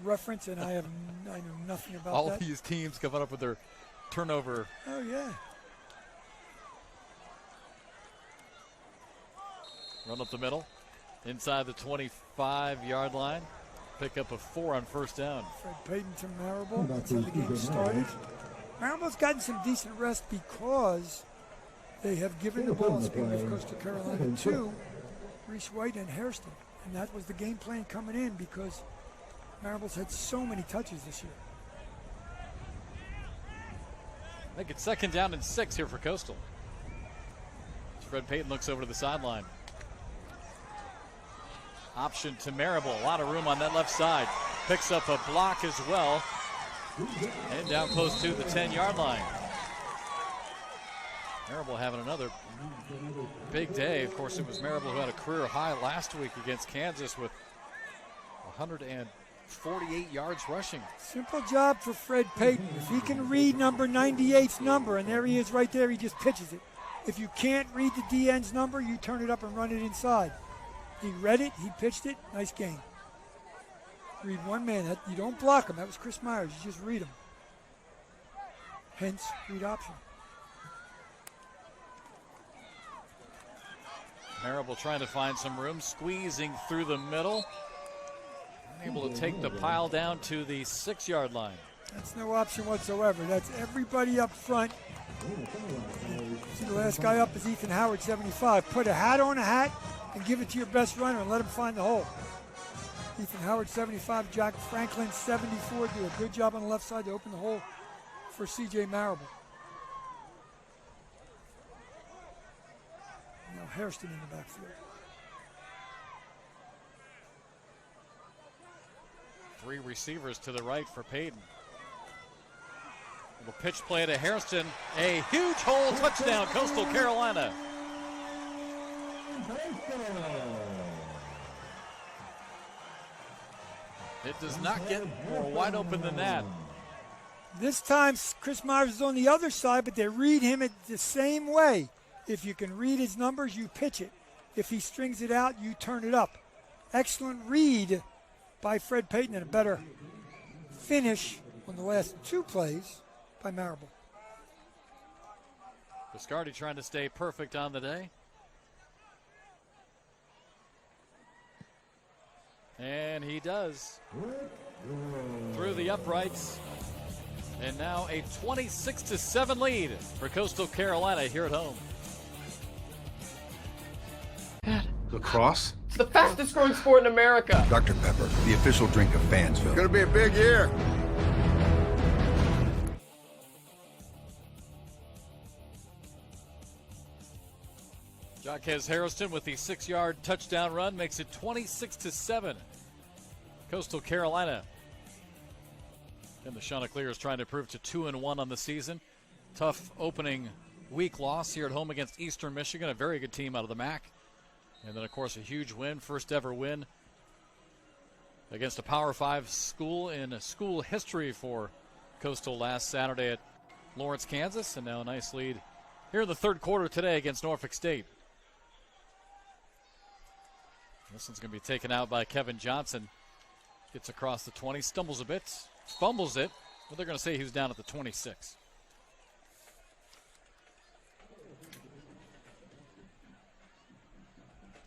reference, and I know nothing about All that. these teams coming up with their turnover. Oh, yeah. Run up the middle, inside the 25-yard line. Pick up a 4 on first down. Fred Payton to Marable. That's how the game started. Marable's gotten some decent rest because they have given the ball, speaking of Coastal Carolina, to Reese White and Hairston. And that was the game plan coming in because Marable's had so many touches this year. I think it's second down and 6 here for Coastal. As Fred Payton looks over to the sideline. Option to Marable. A lot of room on that left side. Picks up a block as well. And down close to the 10-yard line. Marable having another big day. Of course, it was Marable who had a career high last week against Kansas with 148 yards rushing. Simple job for Fred Payton. If he can read number 98's number, and there he is right there, he just pitches it. If you can't read the DN's number, you turn it up and run it inside. He read it, he pitched it, nice game. Read one man, you don't block him. That was Chris Myers, you just read him. Hence, read option. Marable trying to find some room, squeezing through the middle. Able to take the pile down to the 6-yard line. That's no option whatsoever. That's everybody up front. See, the last guy up is Ethan Howard, 75. Put a hat on a hat and give it to your best runner and let him find the hole. Ethan Howard, 75. Jack Franklin, 74. Do a good job on the left side to open the hole for C.J. Marable. Now Hairston in the backfield. 3 receivers to the right for Payton. Little pitch play to Hairston. A huge hole, touchdown, Coastal Carolina. It does not get more wide open than that. This time, Chris Myers is on the other side, but they read him the same way. If you can read his numbers, you pitch it. If he strings it out, you turn it up. Excellent read by Fred Payton and a better finish on the last 2 plays by Marable. Biscardi trying to stay perfect on the day. And he does. Through the uprights. And now a 26-7 lead for Coastal Carolina here at home. Lacrosse? It's the fastest growing sport in America. Dr. Pepper, the official drink of Fansville. Gonna be a big year. Jaquez Harrison with the 6-yard touchdown run makes it 26-7. Coastal Carolina. And the Chanticleers trying to improve to 2-1 on the season. Tough opening week loss here at home against Eastern Michigan, a very good team out of the MAC. And then, of course, a huge win, first ever win against a Power 5 school in school history for Coastal last Saturday at Lawrence, Kansas. And now a nice lead here in the third quarter today against Norfolk State. This one's going to be taken out by Kevin Johnson. Gets across the 20, stumbles a bit, fumbles it, but they're going to say he was down at the 26.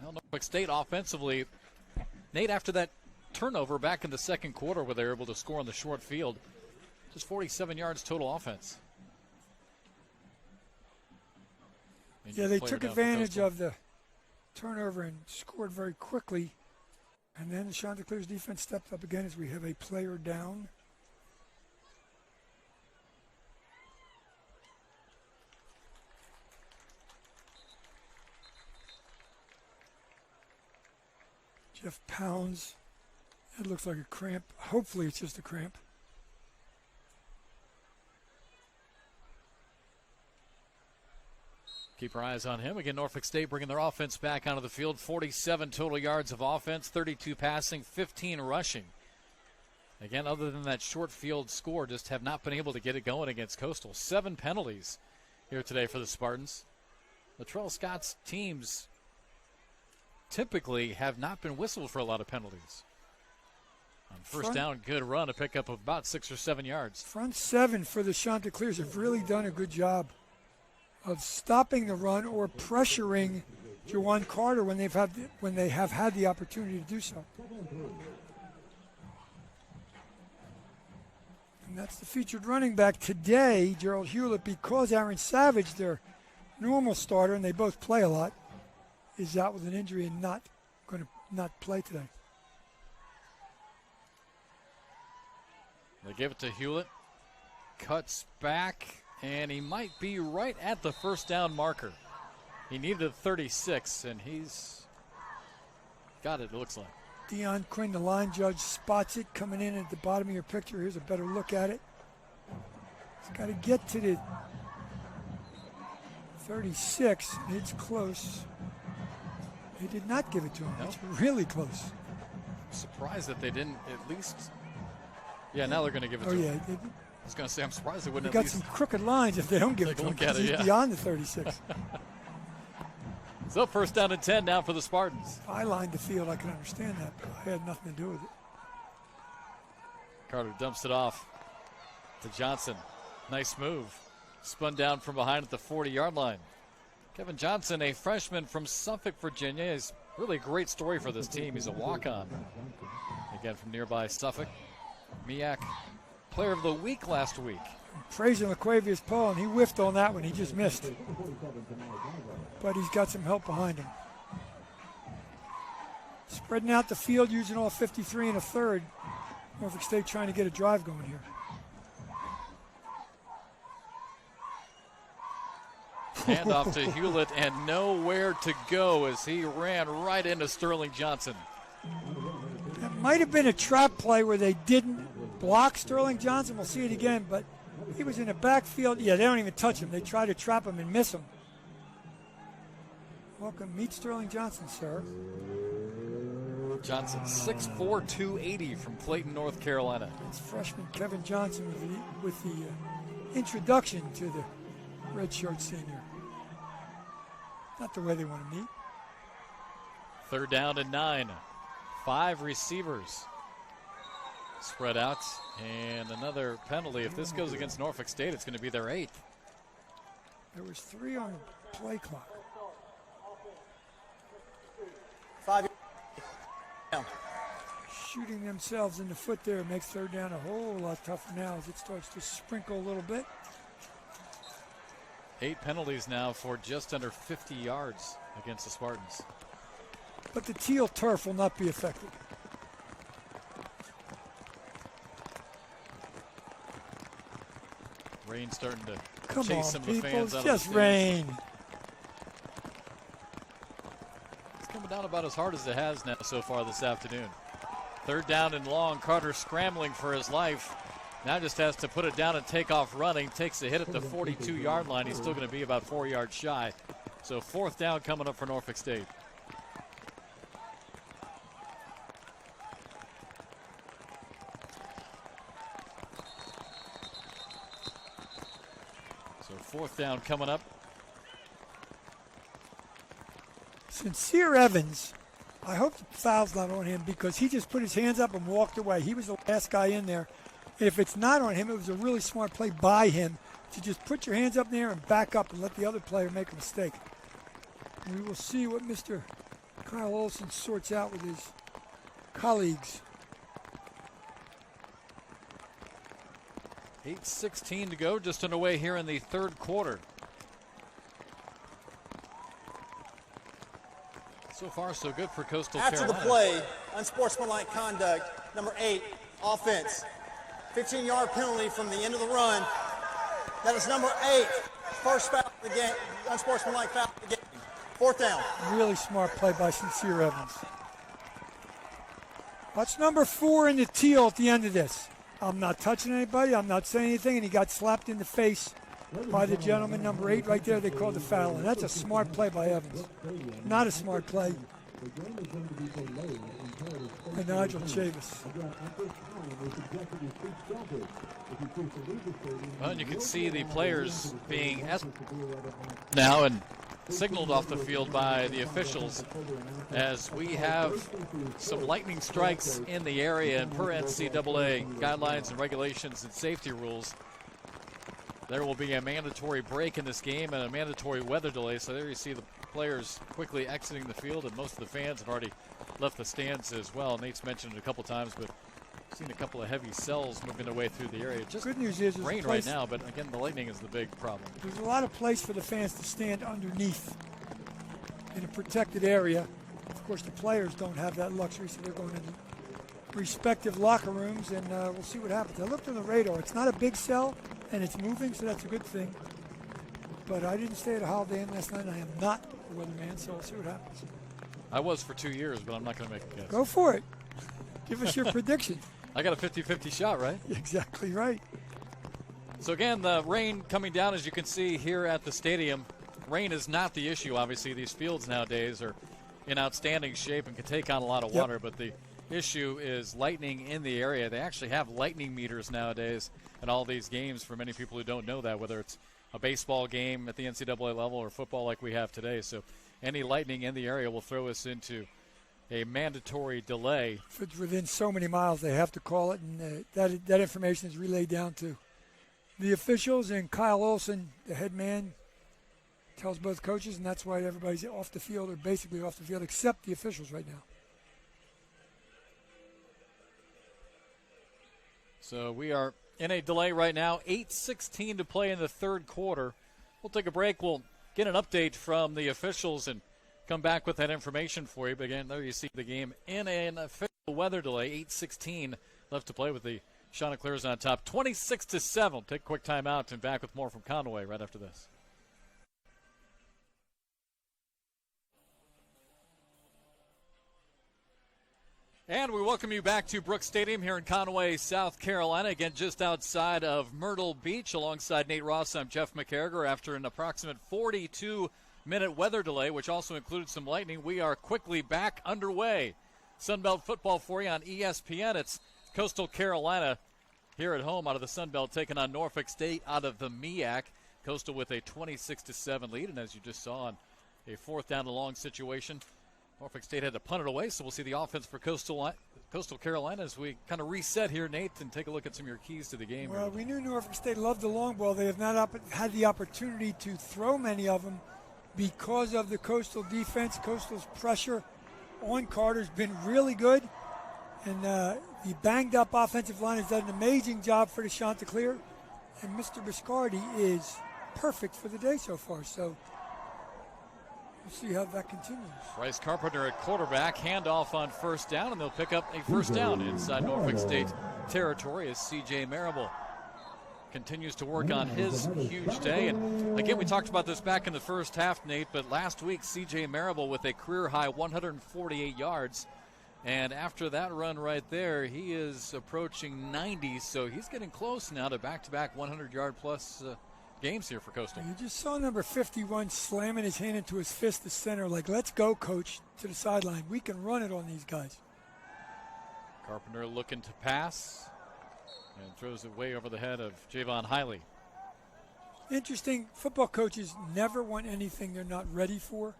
Now Norfolk State offensively, Nate, after that turnover back in the second quarter where they were able to score on the short field, just 47 yards total offense. Yeah, they took advantage of the turnover and scored very quickly. And then the Chanticleers defense stepped up again as we have a player down. Jeff Pounds. That looks like a cramp. Hopefully it's just a cramp. Keep our eyes on him. Again, Norfolk State bringing their offense back onto the field. 47 total yards of offense, 32 passing, 15 rushing. Again, other than that short field score, just have not been able to get it going against Coastal. 7 penalties here today for the Spartans. Latrell Scott's teams typically have not been whistled for a lot of penalties. On first down, good run, a pickup of about 6 or 7 yards. Front 7 for the Chanticleers have really done a good job of stopping the run or pressuring Jawan Carter when they have had the opportunity to do so. And that's the featured running back today, Gerald Hewlett, because Aaron Savage, their normal starter, and they both play a lot, is out with an injury and not going to not play today. They give it to Hewlett, cuts back, and he might be right at the first down marker. He needed a 36, and he's got it, it looks like. Deion Quinn, the line judge, spots it coming in at the bottom of your picture. Here's a better look at it. He's got to get to the 36. It's close. They did not give it to him. That's really close. I'm surprised that they didn't at least. Yeah, now they're going to give it to him. Yeah. I was going to say, I'm surprised they wouldn't They at got least. some crooked lines if they don't give it Take a to him. look at it, He's yeah. beyond the 36. So first down and 10 now for the Spartans. If I lined the field, I can understand that, but I had nothing to do with it. Carter dumps it off to Johnson. Nice move. Spun down from behind at the 40-yard line. Kevin Johnson, a freshman from Suffolk, Virginia, is really a great story for this team. He's a walk-on. Again, from nearby Suffolk. MEAC Player of the Week last week. Praising LaQuavius Paul, and he whiffed on that one. He just missed. But he's got some help behind him. Spreading out the field, using all 53 and a third. Norfolk State trying to get a drive going here. Handoff to Hewlett and nowhere to go as he ran right into Sterling Johnson. That might have been a trap play where they didn't block Sterling Johnson. We'll see it again, but he was in the backfield. Yeah, they don't even touch him. They try to trap him and miss him. Welcome, meet Sterling Johnson, sir. Johnson, 6'4", 280 from Clayton, North Carolina. It's freshman Kevin Johnson with the introduction to the redshirt senior. Not the way they want to meet. 3rd down and 9. 5 receivers spread out, and another penalty. If this goes against Norfolk State, it's going to be their 8th. There was 3 on the play clock. 5 down. Shooting themselves in the foot there makes 3rd down a whole lot tougher now as it starts to sprinkle a little bit. 8 penalties now for just under 50 yards against the Spartans. But the teal turf will not be affected. Rain starting to Come chase on, some of the people, fans it's out of the just stands. rain. It's coming down about as hard as it has now so far this afternoon. 3rd down and long. Carter scrambling for his life. Now just has to put it down and take off running. Takes a hit at the 42-yard line. He's still going to be about 4 yards shy. So 4th down coming up for Norfolk State. So 4th down coming up. Sincere Evans, I hope the foul's not on him because he just put his hands up and walked away. He was the last guy in there. If it's not on him, it was a really smart play by him to just put your hands up there and back up and let the other player make a mistake. We will see what Mr. Kyle Olson sorts out with his colleagues. 8:16 to go, just underway here in the 3rd quarter. So far, so good for Coastal Carolina. After the play, unsportsmanlike conduct, number 8, offense. 15-yard penalty from the end of the run. That is number 8, first foul of the game, unsportsmanlike foul of the game. 4th down. Really smart play by Sincere Evans. Watch number 4 in the teal at the end of this. I'm not touching anybody. I'm not saying anything. And he got slapped in the face by the gentleman, number 8 right there. They called the foul. And that's a smart play by Evans. Not a smart play by Nigel Chavis. Well, and you can see the players being now and signaled off the field by the officials as we have some lightning strikes in the area, and per NCAA guidelines and regulations and safety rules, there will be a mandatory break in this game and a mandatory weather delay. So there you see the players quickly exiting the field, and most of the fans have already left the stands as well. Nate's mentioned it a couple times, but seen a couple of heavy cells moving their way through the area. Just good news is rain right now, but again, the lightning is the big problem. There's a lot of place for the fans to stand underneath in a protected area. Of course, the players don't have that luxury, so they're going in respective locker rooms, and we'll see what happens. I looked on the radar. It's not a big cell, and it's moving, so that's a good thing. But I didn't stay at a Holiday Inn last night, and I am not a weatherman, so we'll see what happens. I was for 2 years, but I'm not going to make a guess. Go for it. Give us your prediction. I got a 50-50 shot, right? Exactly right. So again, the rain coming down, as you can see here at the stadium. Rain is not the issue, obviously. These fields nowadays are in outstanding shape and can take on a lot of water, but the issue is lightning in the area. They actually have lightning meters nowadays at all these games for many people who don't know that, whether it's a baseball game at the NCAA level or football like we have today. So any lightning in the area will throw us into a mandatory delay. If it's within so many miles, they have to call it, and that information is relayed down to the officials, and Kyle Olson, the head man, tells both coaches, and that's why everybody's off the field, or basically off the field, except the officials right now. So we are in a delay right now. 8:16 to play in the 3rd quarter. We'll take a break. We'll get an update from the officials and come back with that information for you. But again, there you see the game in an official weather delay. 8:16 left to play with the Chanticleers on top. 26-7. We'll take a quick timeout and back with more from Conway right after this. And we welcome you back to Brooks Stadium here in Conway, South Carolina. Again, just outside of Myrtle Beach. Alongside Nate Ross, I'm Jeff McCarriger. After an approximate 42-minute weather delay, which also included some lightning, we are quickly back underway Sunbelt football for you on ESPN. It's Coastal Carolina here at home out of the Sunbelt taking on Norfolk State out of the MEAC. Coastal with a 26-7 lead, and as you just saw on a fourth down and long situation, Norfolk State had to punt it away, so we'll see the offense for Coastal Carolina as we kind of reset here, Nate, and take a look at some of your keys to the game. Well, we knew Norfolk State loved the long ball. They have not had the opportunity to throw many of them because of the Coastal defense. Coastal's pressure on Carter's been really good, and the banged-up offensive line has done an amazing job for the Chanticleer, and Mr. Biscardi is perfect for the day so far, so we'll see how that continues. Bryce Carpenter at quarterback, handoff on first down, and they'll pick up a first down inside Norfolk State territory as C.J. Marable continues to work on his huge day. And again, we talked about this back in the first half, Nate, but last week C.J. Marable with a career-high 148 yards. And after that run right there, he is approaching 90, so he's getting close now to back-to-back 100-yard-plus games here for Coastal. You just saw number 51 slamming his hand into his fist to center, like, let's go, coach, to the sideline. We can run it on these guys. Carpenter looking to pass and throws it way over the head of Javon Hiley. Interesting, football coaches never want anything they're not ready for.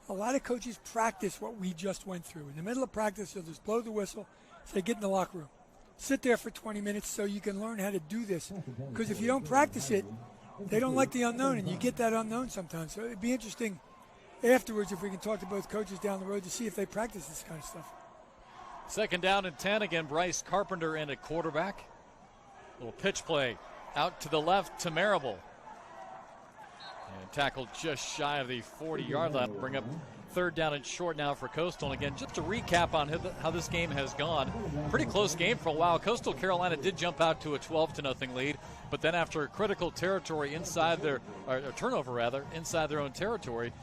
A lot of coaches practice what we just went through. In the middle of practice, they'll just blow the whistle, say, get in the locker room. Sit there for 20 minutes so you can learn how to do this. Because if you don't practice it, they don't like the unknown, and you get that unknown sometimes. So it'd be interesting afterwards if we can talk to both coaches down the road to see if they practice this kind of stuff. Second down and 10. Again, Bryce Carpenter in at quarterback. Little pitch play out to the left to Marable. And tackled just shy of the 40-yard line. Bring up third down and short now for Coastal. And again, just to recap on how this game has gone, pretty close game for a while. Coastal Carolina did jump out to a 12-0 lead, but then after a critical territory inside their, or turnover rather, inside their own territory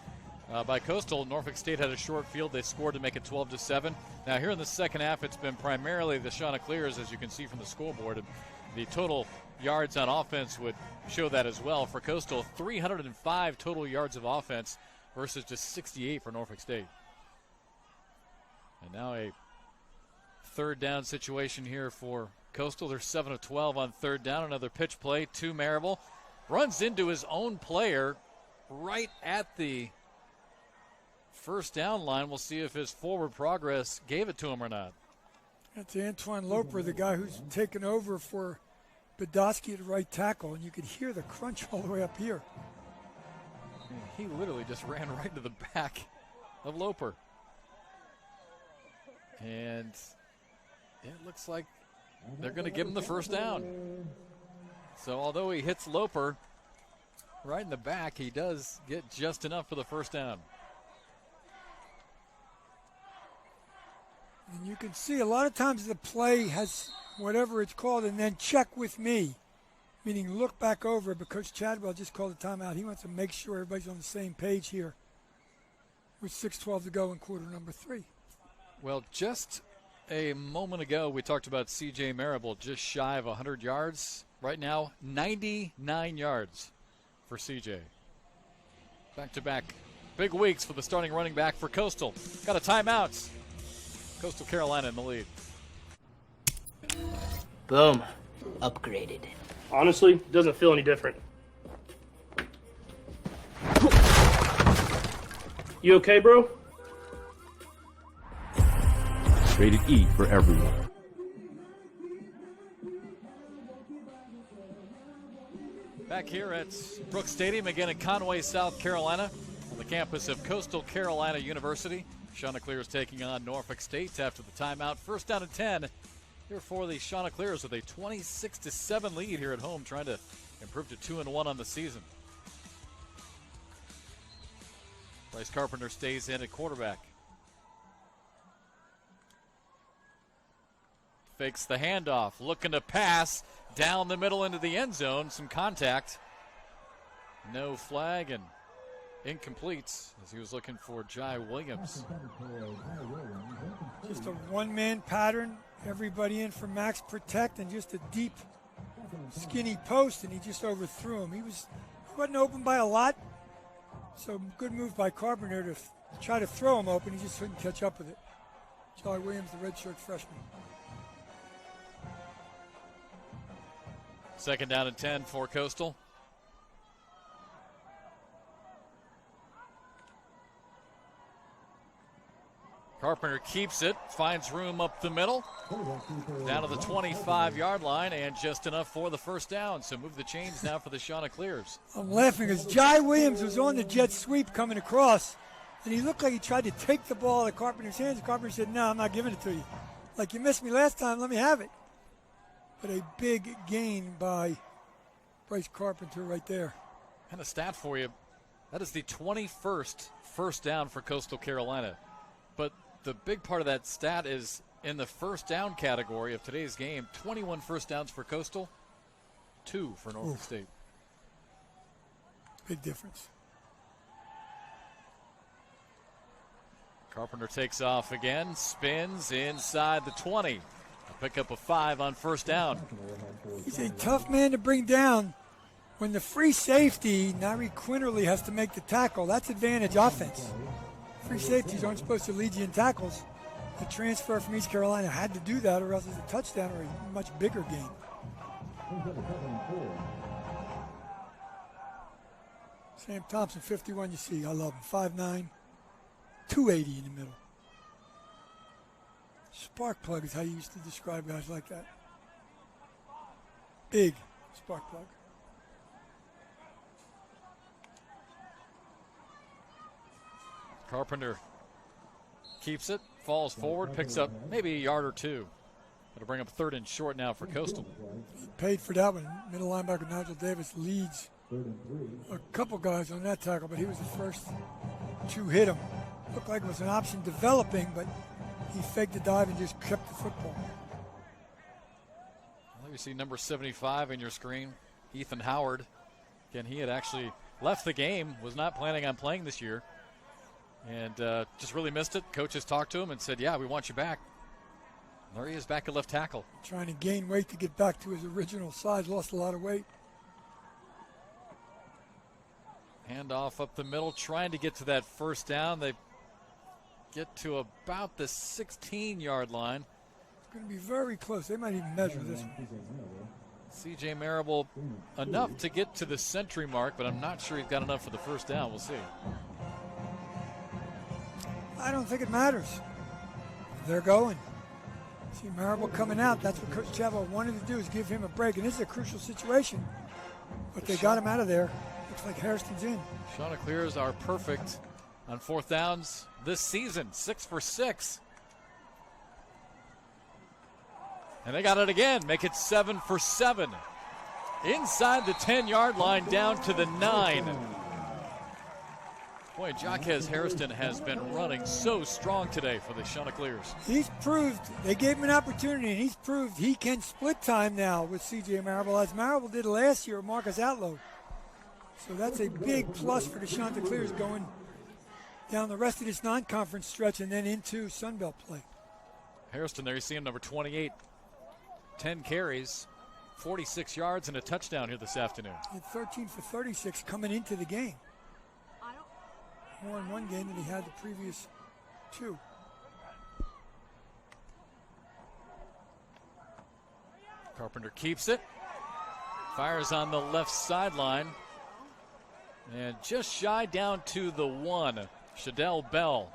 by Coastal, Norfolk State had a short field. They scored to make it 12-7. Now here in the second half, it's been primarily the Chanticleers, as you can see from the scoreboard. And the total yards on offense would show that as well. For Coastal, 305 total yards of offense versus just 68 for Norfolk State. And now a third down situation here for Coastal. They're 7 of 12 on third down. Another pitch play to Marable. Runs into his own player right at the first down line. We'll see if his forward progress gave it to him or not. That's Antoine Loper, the guy who's taken over for Badowski at right tackle, and you could hear the crunch all the way up here. He literally just ran right to the back of Loper. And it looks like they're going to give him the first down. So although he hits Loper right in the back, he does get just enough for the first down. And you can see a lot of times the play has whatever it's called, and then check with me, meaning look back over, but Coach Chadwell just called a timeout. He wants to make sure everybody's on the same page here with 6:12 to go in quarter number 3. Well, just a moment ago, we talked about C.J. Marable just shy of 100 yards. Right now, 99 yards for C.J. Back-to-back big weeks for the starting running back for Coastal. Got a timeout. Coastal Carolina in the lead. Boom. Upgraded. Honestly, it doesn't feel any different. You okay, bro? Rated E for everyone. Back here at Brooks Stadium, again at Conway, South Carolina, on the campus of Coastal Carolina University. Chanticleers taking on Norfolk State after the timeout. First down and 10 here for the Chanticleers with a 26-7 lead here at home, trying to improve to 2-1 on the season. Bryce Carpenter stays in at quarterback. Fakes the handoff, looking to pass down the middle into the end zone. Some contact. No flag and incomplete as he was looking for Jai Williams. Just a one-man pattern. Everybody in for max protect and just a deep, skinny post, and he just overthrew him. He wasn't open by a lot, so good move by Carpenter to try to throw him open. He just couldn't catch up with it. Charlie Williams, the redshirt freshman. Second down and 10 for Coastal. Carpenter keeps it, finds room up the middle, down to the 25-yard line, and just enough for the first down. So move the chains now for the Chanticleers. I'm laughing as Jai Williams was on the jet sweep coming across, and he looked like he tried to take the ball out of Carpenter's hands. Carpenter said, no, I'm not giving it to you. Like, you missed me last time, let me have it. But a big gain by Bryce Carpenter right there. And a stat for you, that is the 21st first down for Coastal Carolina. But the big part of that stat is in the first down category of today's game, 21 first downs for Coastal, 2 for Norfolk State. Big difference. Carpenter takes off again, spins inside the 20. A pickup of 5 on first down. He's a tough man to bring down. When the free safety, Nari Quinterly, has to make the tackle, that's advantage offense. Free safeties aren't supposed to lead you in tackles. The transfer from East Carolina had to do that, or else it's a touchdown or a much bigger gain. Sam Thompson, 51, you see. I love him. 5'9", 280 in the middle. Spark plug is how you used to describe guys like that. Big spark plug. Carpenter keeps it, falls forward, picks up maybe a yard or two. It'll bring up 3rd and short now for Coastal. He paid for that one. Middle linebacker Nigel Davis leads a couple guys on that tackle, but he was the first to hit him. Looked like it was an option developing, but he faked the dive and just kept the football. Well, you see number 75 in your screen, Ethan Howard. Again, he had actually left the game, was not planning on playing this year. And just really missed it. Coaches talked to him and said, yeah, we want you back. There he is back at left tackle. Trying to gain weight to get back to his original size. Lost a lot of weight. Handoff up the middle, trying to get to that first down. They get to about the 16-yard line. It's going to be very close. They might even measure this one. C.J. Marable enough to get to the century mark, but I'm not sure he's got enough for the first down. We'll see. I don't think it matters. They're going. See Marable coming out. That's what Coach Chavo wanted to do, is give him a break. And this is a crucial situation. But they got him out of there. Looks like Hairston's in. Chanticleers are perfect on 4th downs this season. 6 for 6. And they got it again. Make it 7 for 7. Inside the 10-yard line down to the 9. Boy, Jaquez Hairston has been running so strong today for the Chanticleers. He's proved, they gave him an opportunity, and he's proved he can split time now with C.J. Marable, as Marable did last year with Marcus Outlow. So that's a big plus for the Chanticleers going down the rest of this non-conference stretch and then into Sunbelt play. Hairston there, you see him, number 28. 10 carries, 46 yards, and a touchdown here this afternoon. He had 13 for 36 coming into the game. More in one game than he had the previous 2. Carpenter keeps it. Fires on the left sideline. And just shy down to the 1, Shadell Bell.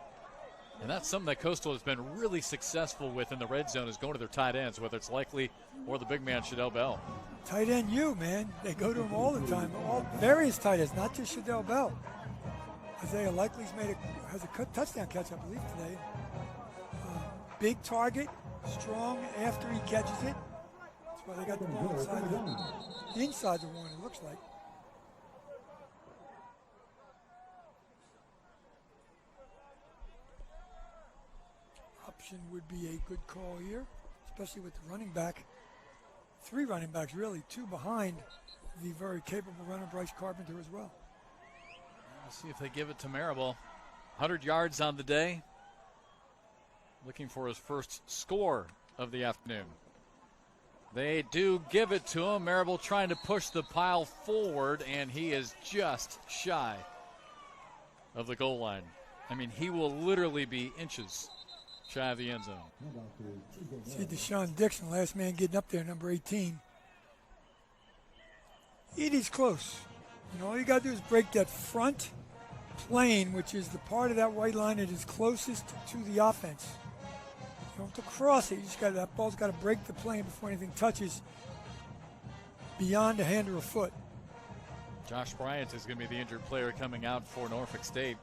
And that's something that Coastal has been really successful with in the red zone, is going to their tight ends, whether it's Likely or the big man, Shadell Bell. Tight end man. They go to him all the time. All various tight ends, not just Shadell Bell. Isaiah Likely's has a touchdown catch, I believe, today. Big target, strong after he catches it. That's why they got the ball inside the 1, it looks like. Option would be a good call here, especially with the running back. 3 running backs, really, 2 behind the very capable runner, Bryce Carpenter, as well. We'll see if they give it to Marable. 100 yards on the day. Looking for his first score of the afternoon. They do give it to him. Marable trying to push the pile forward, and he is just shy of the goal line. I mean, he will literally be inches shy of the end zone. See Deshaun Dixon, last man getting up there, number 18. It is close. All you got to do is break that front plane, which is the part of that white line that is closest to the offense. You don't have to cross it. That ball's got to break the plane before anything touches beyond a hand or a foot. Josh Bryant is going to be the injured player coming out for Norfolk State.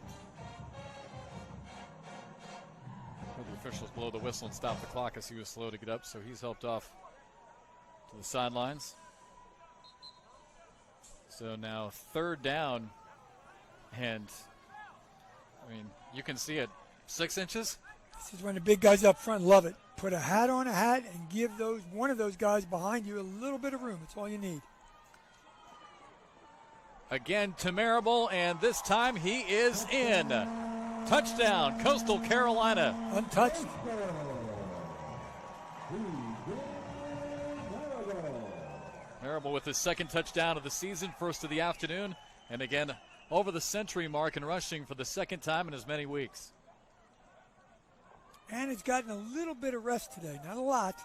The officials blow the whistle and stop the clock as he was slow to get up, so he's helped off to the sidelines. So now 3rd down, and you can see it, 6 inches. This is when the big guys up front love it. Put a hat on a hat and give one of those guys behind you a little bit of room. That's all you need. Again to Marable, and this time he is in. Touchdown, Coastal Carolina. Untouched. Marable with his 2nd touchdown of the season, first of the afternoon, and again over the century mark in rushing for the 2nd time in as many weeks. And he's gotten a little bit of rest today, not a lot.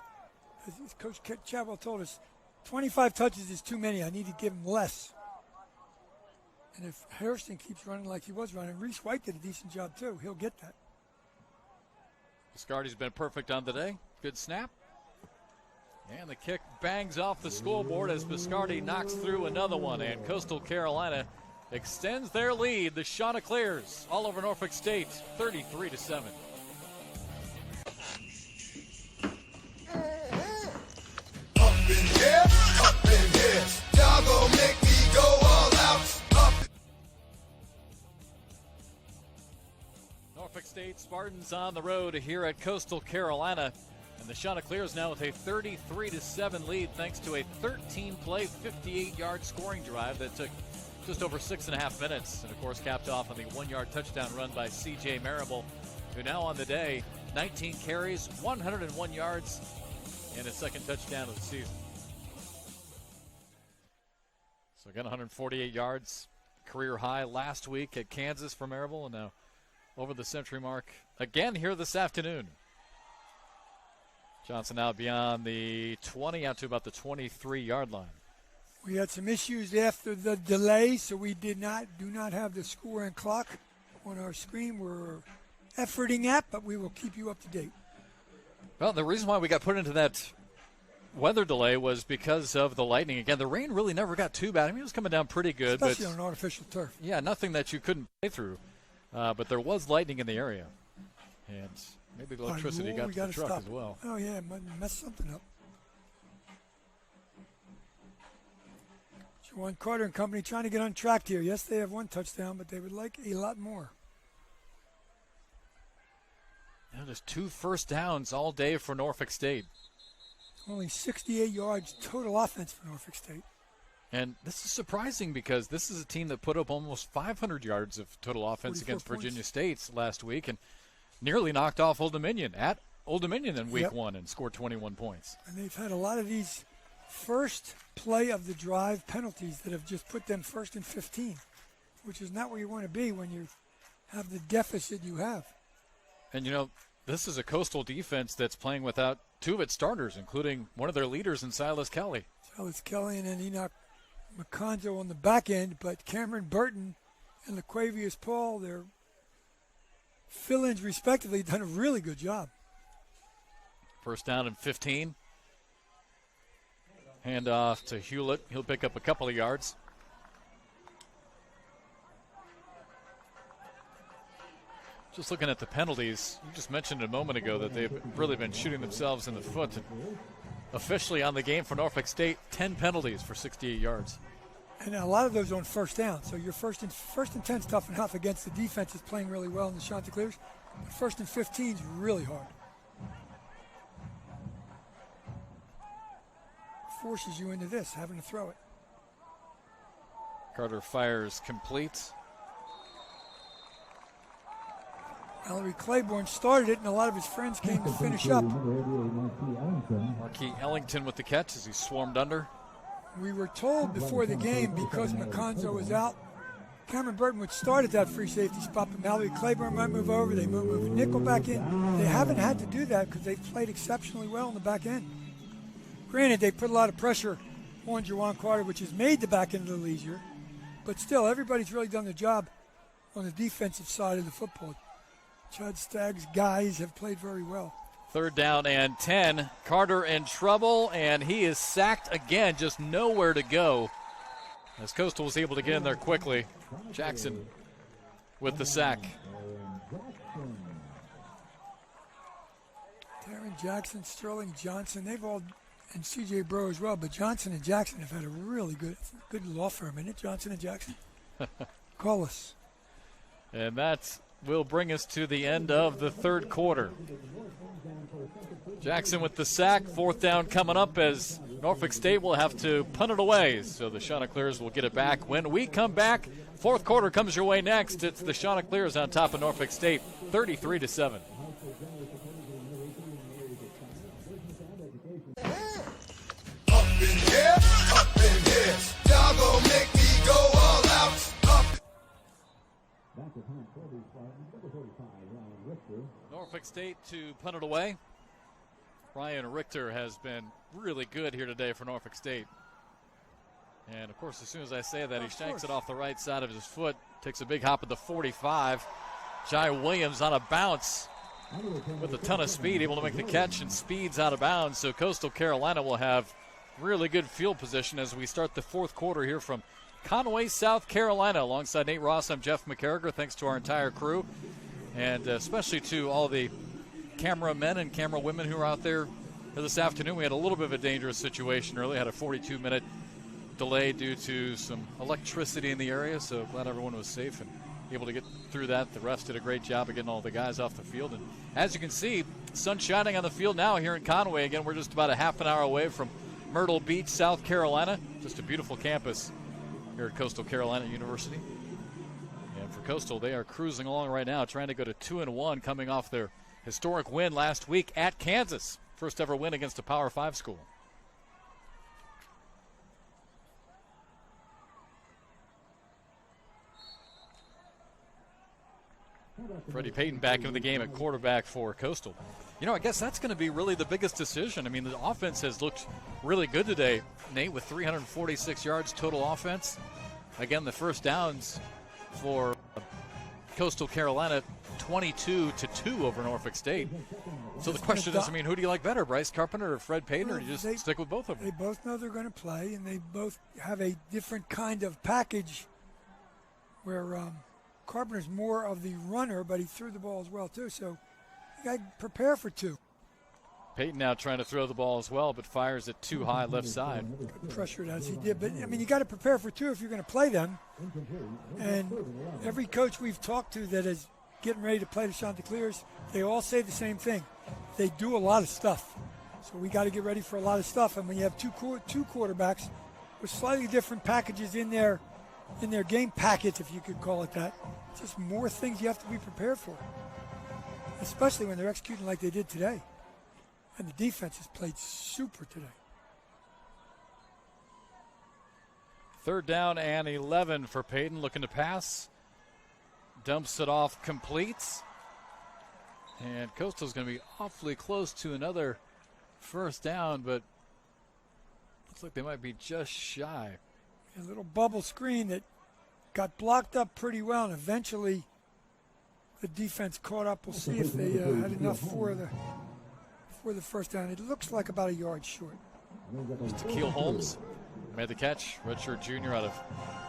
As Coach Chadwell told us, 25 touches is too many. I need to give him less. And if Harrison keeps running like he was running, Reese White did a decent job too. He'll get that. Biscardi's been perfect on the day. Good snap. And the kick bangs off the scoreboard as Biscardi knocks through another one. And Coastal Carolina extends their lead. The Chanticleers all over Norfolk State, 33-7. Up in here, y'all gon' make me go all out. Norfolk State Spartans on the road here at Coastal Carolina. And the Chanticleers now with a 33-7 lead thanks to a 13-play, 58-yard scoring drive that took just over 6.5 minutes. And, of course, capped off on the 1-yard touchdown run by C.J. Marable, who now on the day, 19 carries, 101 yards, and his 2nd touchdown of the season. So, again, 148 yards, career high last week at Kansas for Marable, and now over the century mark again here this afternoon. Johnson out beyond the 20, out to about the 23-yard line. We had some issues after the delay, so we do not have the score and clock on our screen. We're efforting at, but we will keep you up to date. Well, the reason why we got put into that weather delay was because of the lightning. Again, the rain really never got too bad. I mean, it was coming down pretty good. Especially on artificial turf. Yeah, nothing that you couldn't play through. But there was lightning in the area. And maybe the electricity got to the truck as well. Oh, yeah, it might mess something up. Juwan Carter and company trying to get on track here. Yes, they have 1 touchdown, but they would like a lot more. Just 2 first downs all day for Norfolk State. Only 68 yards total offense for Norfolk State. And this is surprising because this is a team that put up almost 500 yards of total offense against Virginia State last week and nearly knocked off Old Dominion at Old Dominion in week 1 and scored 21 points. And they've had a lot of these first play of the drive penalties that have just put them 1st and 15, which is not where you want to be when you have the deficit you have. And, this is a Coastal defense that's playing without 2 of its starters, including one of their leaders in Silas Kelly. Silas Kelly and then Enoch McConzo on the back end, but Cameron Burton and LaQuavius Paul, their fill-ins respectively, done a really good job. First down and 15. Hand off to Hewlett. He'll pick up a couple of yards. Just looking at the penalties, you just mentioned a moment ago that they've really been shooting themselves in the foot. Officially on the game for Norfolk State, 10 penalties for 68 yards. And a lot of those on first down. So your first and 10 is tough enough against the defense is playing really well in the Chanticleers. But 1st and 15 is really hard. Forces you into this, having to throw it. Carter fires complete. Mallory Claiborne started it, and a lot of his friends came to finish up. Marquis Ellington with the catch as he swarmed under. We were told before the game, because McConzo was out Cameron Burton would start at that free safety spot, but Mallory Claiborne might move over. They move nickel back in. They haven't had to do that because they've played exceptionally well in the back end. Granted, they put a lot of pressure on Juwan Carter, which has made the back end a little easier. But still, everybody's really done their job on the defensive side of the football. Chad Stagg's guys have played very well. 3rd down and 10. Carter in trouble, and he is sacked again, just nowhere to go. As Coastal was able to get in there quickly. Jackson with the sack. Darren Jackson, Sterling Johnson, they've all, and C.J. Bro as well, but Johnson and Jackson have had a really good law firm, isn't it, Johnson and Jackson? Call us. And that will bring us to the end of the 3rd quarter. Jackson with the sack. 4th down coming up as Norfolk State will have to punt it away. So the Chanticleers will get it back when we come back. 4th quarter comes your way next. It's the Chanticleers on top of Norfolk State, 33-7. Up in here, up in here. Y'all gon' make me go all out. Up. Norfolk State to punt it away. Ryan Richter has been really good here today for Norfolk State. And, of course, as soon as I say that, he shanks it off the right side of his foot, takes a big hop at the 45. Jai Williams on a bounce with a ton of speed, able to make the catch, and speeds out of bounds. So Coastal Carolina will have really good field position as we start the 4th quarter here from Conway, South Carolina. Alongside Nate Ross, I'm Jeff McCarriger. Thanks to our entire crew, and especially to all the cameramen and camera women who are out there this afternoon. We had a little bit of a dangerous situation early. Had a 42-minute delay due to some electricity in the area, so glad everyone was safe and able to get through that. The refs did a great job of getting all the guys off the field. And as you can see, sun shining on the field now here in Conway. Again, we're just about a half an hour away from Myrtle Beach, South Carolina. Just a beautiful campus here at Coastal Carolina University. And for Coastal, they are cruising along right now, trying to go to 2-1, coming off their historic win last week at Kansas. First ever win against a Power 5 school. Freddie Payton back into the game at quarterback for Coastal. You know, I guess that's going to be really the biggest decision. I mean, the offense has looked really good today, Nate, with 346 yards total offense. Again, the first downs for Coastal Carolina, 22-2 over Norfolk State. So the question is, I mean, who do you like better, Bryce Carpenter or Fred Payton, or do you just stick with both of them? They both know they're going to play, and they both have a different kind of package where Carpenter's more of the runner, but he threw the ball as well, too. So you got to prepare for two. Payton now trying to throw the ball as well, but fires it too high left side. Pressured as he did. But, I mean, you got to prepare for two if you're going to play them. And every coach we've talked to that is getting ready to play the Chanticleers, they all say the same thing. They do a lot of stuff. So we got to get ready for a lot of stuff. And when you have two quarterbacks with slightly different packages in their game packet, if you could call it that, just more things you have to be prepared for, especially when they're executing like they did today. And the defense has played super today. 3rd down and 11 for Payton, looking to pass. Dumps it off, completes. And Coastal's going to be awfully close to another first down, but looks like they might be just shy. A little bubble screen that got blocked up pretty well, and eventually the defense caught up. We'll see if they had enough for the first down. It looks like about a yard short. Takeel Holmes made the catch. Redshirt junior out of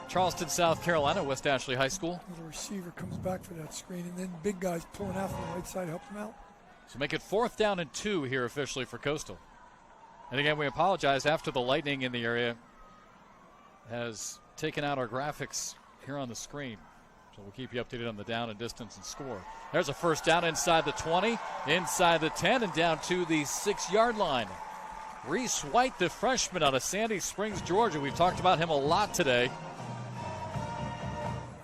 Charleston, South Carolina, West Ashley High School. The receiver comes back for that screen, and then big guys pulling out from the right side help them out. So make it 4th down and 2 here officially for Coastal. And again, we apologize after the lightning in the area has taken out our graphics here on the screen. So we'll keep you updated on the down and distance and score. There's a first down inside the 20, inside the 10, and down to the 6-yard line. Reese White, the freshman out of Sandy Springs, Georgia. We've talked about him a lot today.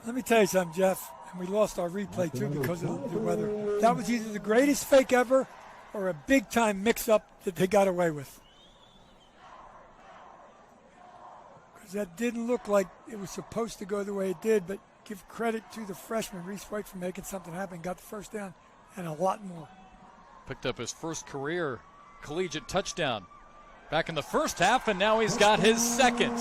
Let me tell you something, Jeff. And we lost our replay, too, because of the weather. That was either the greatest fake ever or a big-time mix-up that they got away with. Because that didn't look like it was supposed to go the way it did, but give credit to the freshman, Reese White, for making something happen. Got the first down and a lot more. Picked up his first career collegiate touchdown back in the first half, and now he's got his second.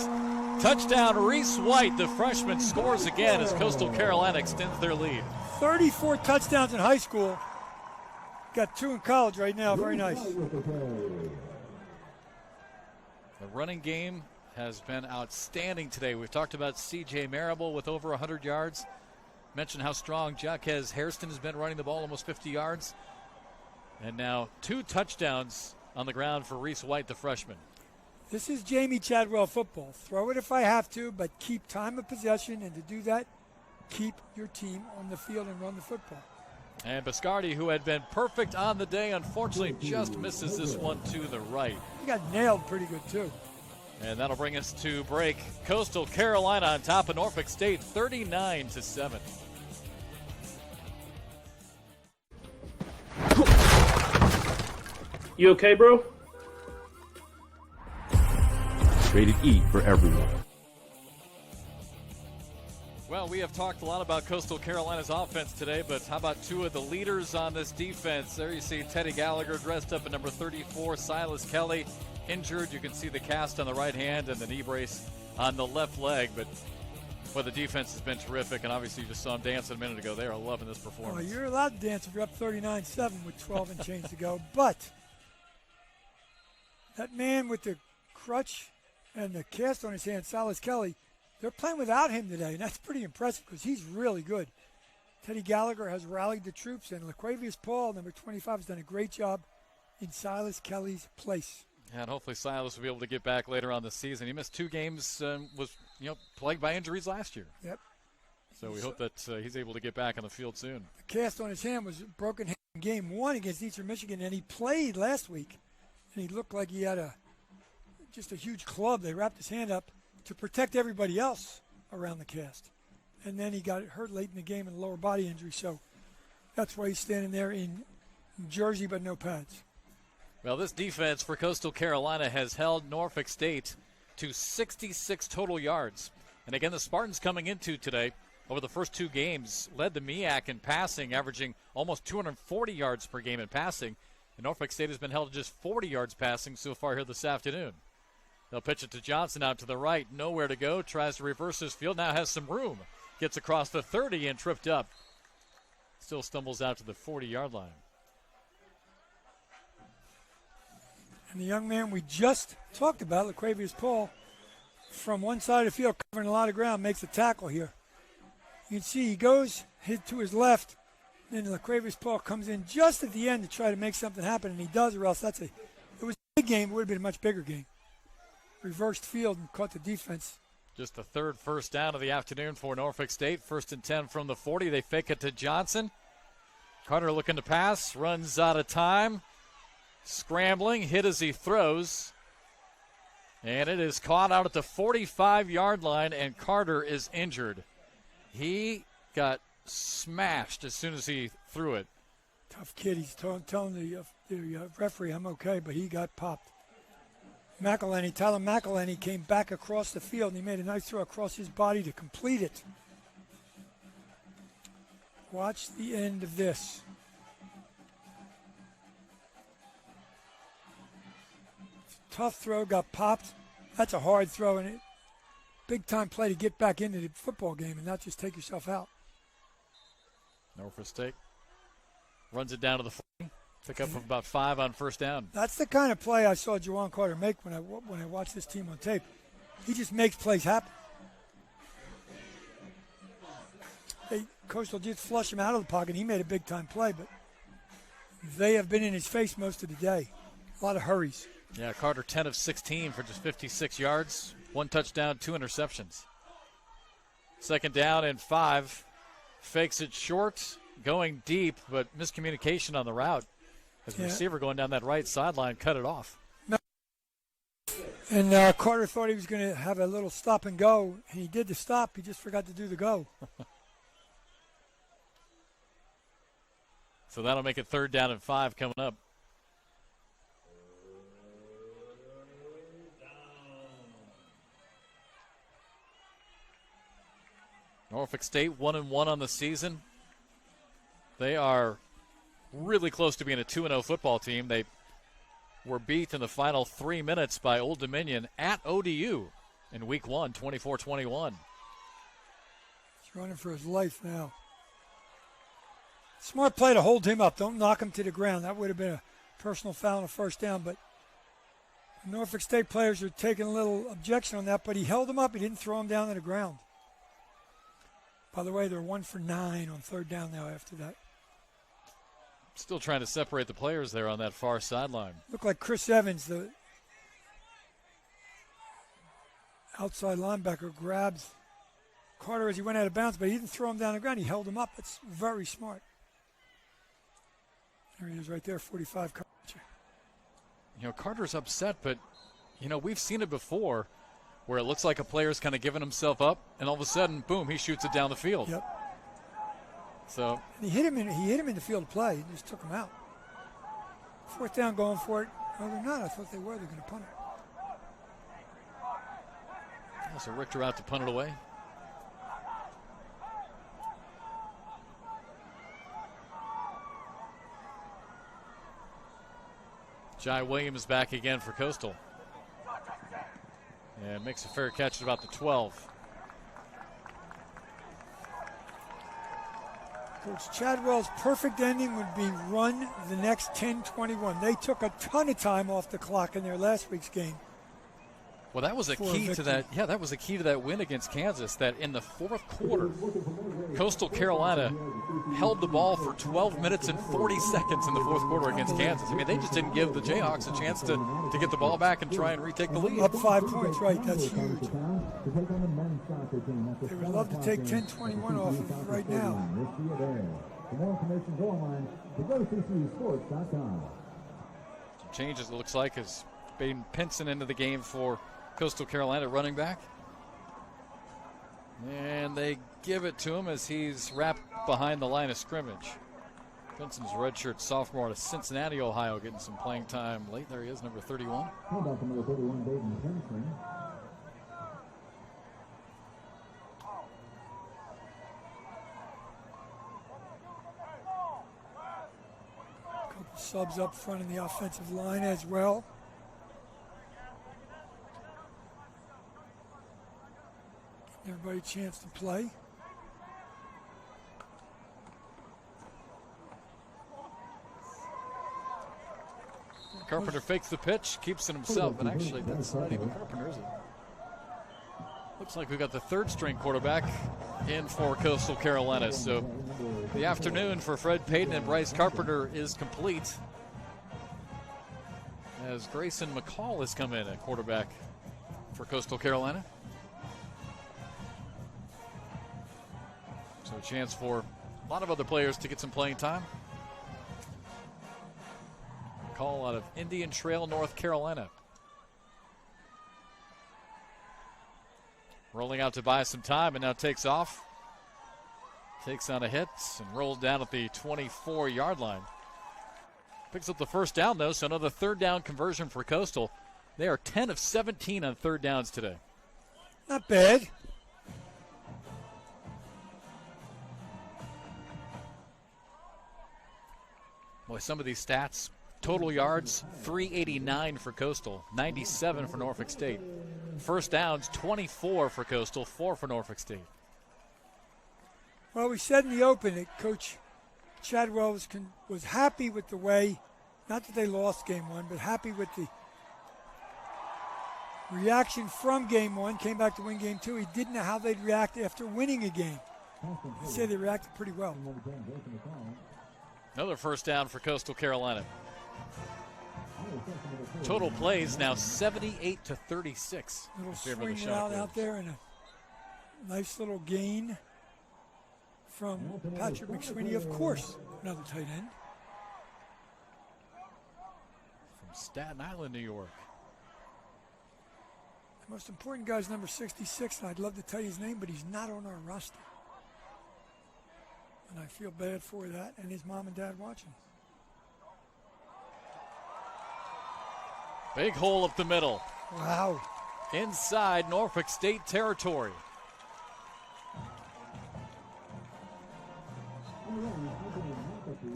Touchdown, Reese White, the freshman, scores again as Coastal Carolina extends their lead. 34 touchdowns in high school. Got 2 in college right now. Very nice. The running game has been outstanding today. We've talked about C.J. Marable with over 100 yards. Mentioned how strong Jaquez Hairston has been running the ball, almost 50 yards. And now 2 touchdowns on the ground for Reese White, the freshman. This is Jamie Chadwell football. Throw it if I have to, but keep time of possession, and to do that, keep your team on the field and run the football. And Biscardi, who had been perfect on the day, unfortunately just misses this one to the right. He got nailed pretty good, too. And that'll bring us to break. Coastal Carolina on top of Norfolk State, 39-7. You okay, bro? Rated E for everyone. Well, we have talked a lot about Coastal Carolina's offense today, but how about 2 of the leaders on this defense? There you see Teddy Gallagher dressed up at number 34, Silas Kelly injured. You can see the cast on the right hand and the knee brace on the left leg, but well, the defense has been terrific, and obviously you just saw them dancing a minute ago. They are loving this performance. Well, you're allowed to dance if you're up 39-7 with 12 and change to go, but that man with the crutch and the cast on his hand, Silas Kelly, they're playing without him today, and that's pretty impressive because he's really good. Teddy Gallagher has rallied the troops, and LaQuavius Paul, number 25, has done a great job in Silas Kelly's place. And hopefully Silas will be able to get back later on this season. He missed 2 games, was plagued by injuries last year. Yep. So we hope that he's able to get back on the field soon. The cast on his hand was a broken hand in game 1 against Eastern Michigan, and he played last week, and he looked like he had just a huge club. They wrapped his hand up to protect everybody else around the cast. And then he got hurt late in the game in a lower body injury, so that's why he's standing there in jersey but no pads. Well, this defense for Coastal Carolina has held Norfolk State to 66 total yards. And again, the Spartans coming into today, over the first 2 games, led the MEAC in passing, averaging almost 240 yards per game in passing. And Norfolk State has been held to just 40 yards passing so far here this afternoon. They'll pitch it to Johnson out to the right. Nowhere to go. Tries to reverse his field. Now has some room. Gets across the 30 and tripped up. Still stumbles out to the 40-yard line. And the young man we just talked about, LaQuavius Paul, from one side of the field, covering a lot of ground, makes a tackle here. You can see he goes to his left, and LaQuavius Paul comes in just at the end to try to make something happen, and he does, or else it was a big game. It would have been a much bigger game. Reversed field and caught the defense. Just the 3rd first down of the afternoon for Norfolk State. 1st and 10 from the 40. They fake it to Johnson. Carter looking to pass, runs out of time. Scrambling, hit as he throws. And it is caught out at the 45-yard line, and Carter is injured. He got smashed as soon as he threw it. Tough kid. He's telling the referee, I'm okay, but he got popped. Tyler McElhenney came back across the field, and he made a nice throw across his body to complete it. Watch the end of this. Tough throw, got popped. That's a hard throw, and big-time play to get back into the football game and not just take yourself out. Norfolk State runs it down to the 40. Pick up of about 5 on first down. That's the kind of play I saw Juwan Carter make when I watched this team on tape. He just makes plays happen. Coastal did flush him out of the pocket. He made a big-time play, but they have been in his face most of the day. A lot of hurries. Yeah, Carter 10 of 16 for just 56 yards. 1 touchdown, 2 interceptions. 2nd down and 5. Fakes it short, going deep, but miscommunication on the route. As the receiver going down that right sideline cut it off. And Carter thought he was going to have a little stop and go, and he did the stop. He just forgot to do the go. So that'll make it 3rd down and 5 coming up. Norfolk State 1-1 on the season. They are really close to being a 2-0 football team. They were beat in the final 3 minutes by Old Dominion at ODU in week 1, 24-21. He's running for his life now. Smart play to hold him up. Don't knock him to the ground. That would have been a personal foul and a first down, but the Norfolk State players are taking a little objection on that, but he held him up. He didn't throw him down to the ground. By the way, they're 1 for 9 on third down now after that. Still trying to separate the players there on that far sideline. Looked like Chris Evans, the outside linebacker, grabs Carter as he went out of bounds, but he didn't throw him down the ground. He held him up. It's very smart. There he is right there, 45 coverage. You know, Carter's upset, but, you know, we've seen it before where it looks like a player's kind of giving himself up, and all of a sudden, boom, he shoots it down the field. Yep. So and he hit him in the field of play. He just took him out. Fourth down going for it. No, they're not. I thought they were. They're going to punt it. So Richter out to punt it away. Jai Williams back again for Coastal. And makes a fair catch at about the 12. Coach Chadwell's perfect ending would be run the next 10-21. They took a ton of time off the clock in their last week's game. Well, that was a key to that. Yeah, that was a key to that win against Kansas. That in the fourth quarter, Coastal Carolina held the ball for 12 minutes and 40 seconds in the fourth quarter against Kansas. I mean, they just didn't give the Jayhawks a chance to get the ball back and try and retake the lead. Up 5 points, right? That's huge. They would love to take 10-21 off of it right now. For more information, go online to GoCCSports.com. Some changes, it looks like, as Baden Pinson into the game for Coastal Carolina, running back. And they give it to him as he's wrapped behind the line of scrimmage. Pinson's redshirt sophomore out of Cincinnati, Ohio, getting some playing time late. There he is, number 31. How about the number 31, Baden Pinson? Couple subs up front in the offensive line as well. Everybody a chance to play. Carpenter fakes the pitch, keeps it himself, but actually that's not even Carpenter, is it? Looks like we got the third string quarterback in for Coastal Carolina. So the afternoon for Fred Payton and Bryce Carpenter is complete, as Grayson McCall has come in at quarterback for Coastal Carolina. So a chance for a lot of other players to get some playing time. Call out of Indian Trail, North Carolina. Rolling out to buy some time and now takes off. Takes on a hit and rolls down at the 24-yard line. Picks up the first down, though, so another third down conversion for Coastal. They are 10 of 17 on third downs today. Not bad. Boy, some of these stats. Total yards, 389 for Coastal, 97 for Norfolk State. First downs, 24 for Coastal, 4 for Norfolk State. Well, we said in the open that Coach Chadwell was happy with the way, not that they lost game one, but happy with the reaction from game one, came back to win game two. He didn't know how they'd react after winning a game. He said they reacted pretty well. Another first down for Coastal Carolina. Total plays now 78 to 36. Little swing out there and a nice little gain from Patrick McSweeney, of course, another tight end. From Staten Island, New York. The most important guy is number 66, and I'd love to tell you his name, but he's not on our roster. And I feel bad for that and his mom and dad watching. Big hole up the middle. Wow. Inside Norfolk State territory.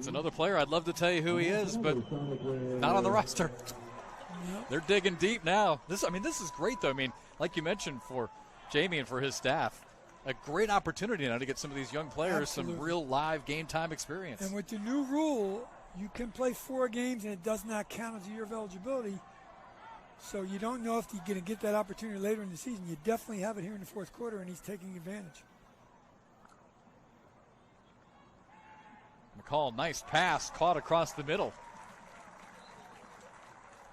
It's another player. I'd love to tell you who he is, but not on the roster. They're digging deep now. This is great, though. I mean, like you mentioned, for Jamie and for his staff, a great opportunity now to get some of these young players some real live game time experience. And with the new rule, you can play 4 games and it does not count as a year of eligibility. So you don't know if you're going to get that opportunity later in the season. You definitely have it here in the fourth quarter, and he's taking advantage. McCall, nice pass, caught across the middle.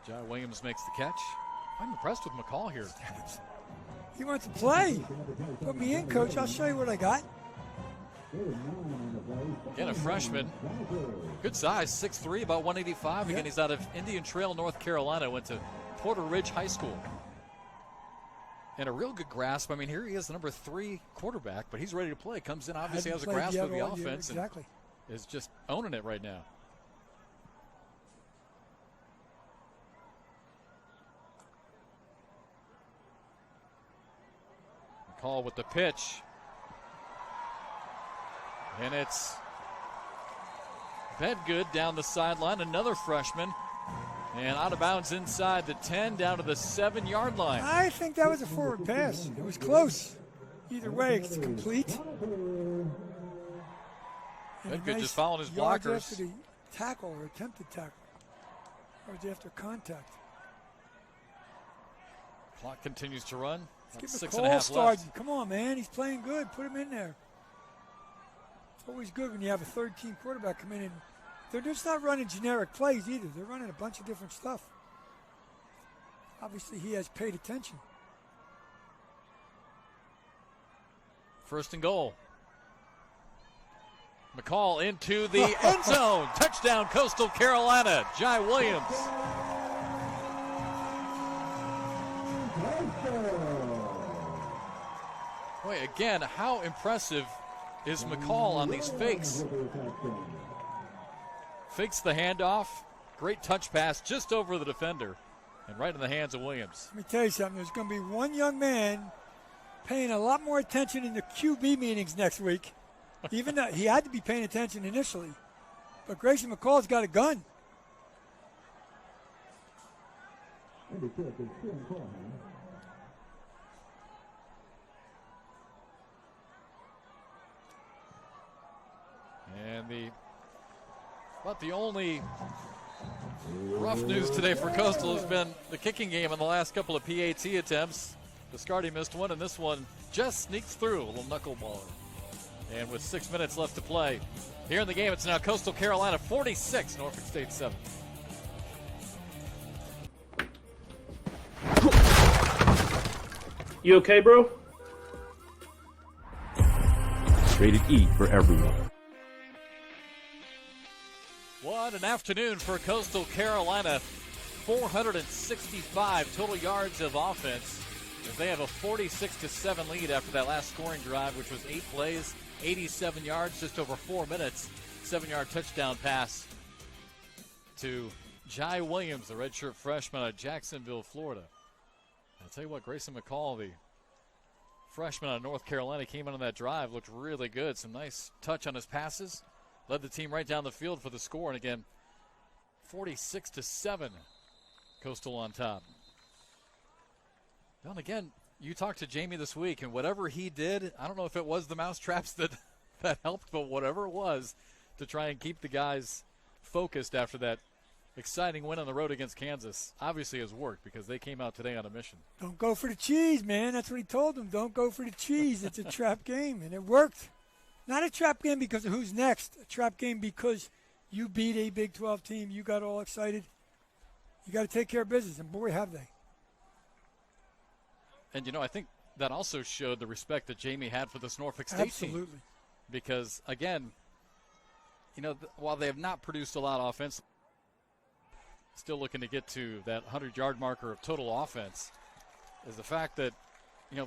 Jai Williams makes the catch. I'm impressed with McCall here. He wants to play. Put me in, coach. I'll show you what I got. Again, a freshman. Good size, 6'3", about 185. Again, he's out of Indian Trail, North Carolina. Went to Porter Ridge High School. And a real good grasp. I mean, here he is, the number 3 quarterback, but he's ready to play. Comes in, obviously has a grasp of the offense. Exactly. And is just owning it right now. McCall with the pitch. And it's Bedgood down the sideline, another freshman. And out of bounds inside the 10, down to the 7-yard line. I think that was a forward pass. It was close. Either way, it's complete. Bedgood just following his blockers. After the tackle or attempted tackle. Yards after contact. Clock continues to run. Let's get 6.5 left. Come on, man. He's playing good. Put him in there. It's always good when you have a third-team quarterback come in and they're just not running generic plays either. They're running a bunch of different stuff. Obviously, he has paid attention. First and goal. McCall into the end zone. Touchdown, Coastal Carolina. Jai Williams. Boy, again, how impressive is McCall on these fakes? Fakes the handoff. Great touch pass just over the defender and right in the hands of Williams. Let me tell you something. There's going to be one young man paying a lot more attention in the QB meetings next week. Even though he had to be paying attention initially. But Grayson McCall's got a gun. And about the only rough news today for Coastal has been the kicking game in the last couple of PAT attempts. Viscardi missed one, and this one just sneaks through, a little knuckleballer. And with 6 minutes left to play, here in the game, it's now Coastal Carolina 46, Norfolk State 7. You okay, bro? Rated E for everyone. What an afternoon for Coastal Carolina. 465 total yards of offense as they have a 46-7 lead after that last scoring drive, which was 8 plays, 87 yards, just over 4 minutes. 7-yard touchdown pass to Jai Williams, the redshirt freshman out of Jacksonville, Florida. I'll tell you what, Grayson McCall, the freshman out of North Carolina, came in on that drive, looked really good. Some nice touch on his passes. Led the team right down the field for the score. And again, 46-7, Coastal on top. Well, and again, you talked to Jamie this week, and whatever he did, I don't know if it was the mousetraps that helped, but whatever it was to try and keep the guys focused after that exciting win on the road against Kansas, obviously has worked because they came out today on a mission. Don't go for the cheese, man. That's what he told them. Don't go for the cheese. It's a trap game, and it worked. Not a trap game because of who's next. A trap game because you beat a Big 12 team. You got all excited. You got to take care of business, and boy, have they. And, I think that also showed the respect that Jamie had for this Norfolk State team. Absolutely. Because, again, while they have not produced a lot of offense, still looking to get to that 100-yard marker of total offense, is the fact that,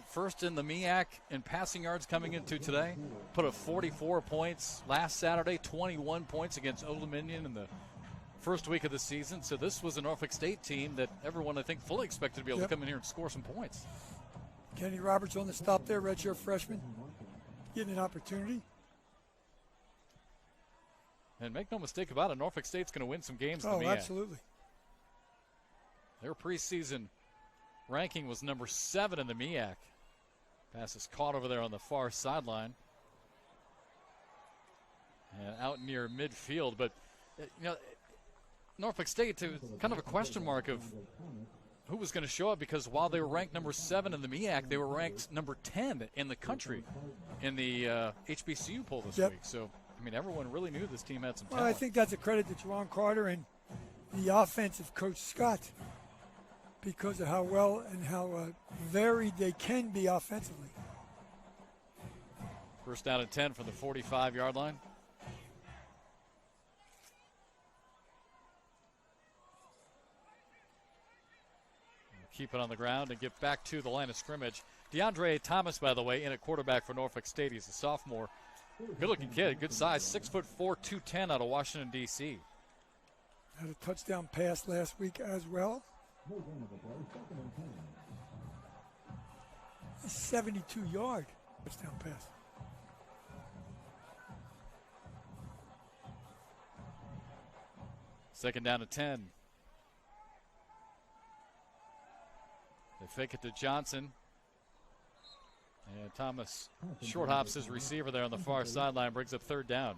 first in the MEAC in passing yards coming into today, put up 44 points last Saturday, 21 points against Old Dominion in the first week of the season. So this was a Norfolk State team that everyone, I think, fully expected to be able to come in here and score some points. Kenny Roberts on the stop there, redshirt freshman, getting an opportunity. And make no mistake about it, Norfolk State's going to win some games in the MEAC. Oh, absolutely. Their preseason ranking was number 7 in the MEAC. Pass is caught over there on the far sideline. And out near midfield. But, Norfolk State, kind of a question mark of who was going to show up, because while they were ranked number 7 in the MEAC, they were ranked number 10 in the country in the HBCU poll this week. So, everyone really knew this team had some talent. Well, I think that's a credit to Juwan Carter and the offensive coach Scott, because of how well and how varied they can be offensively. First down and 10 from the 45-yard line. Keep it on the ground and get back to the line of scrimmage. DeAndre Thomas, by the way, in at quarterback for Norfolk State. He's a sophomore. Good-looking kid, good size, 6'4", 210 out of Washington, D.C. Had a touchdown pass last week as well. 72-yard touchdown pass. Second down and 10. They fake it to Johnson. And Thomas short hops his receiver there on the far sideline, brings up third down.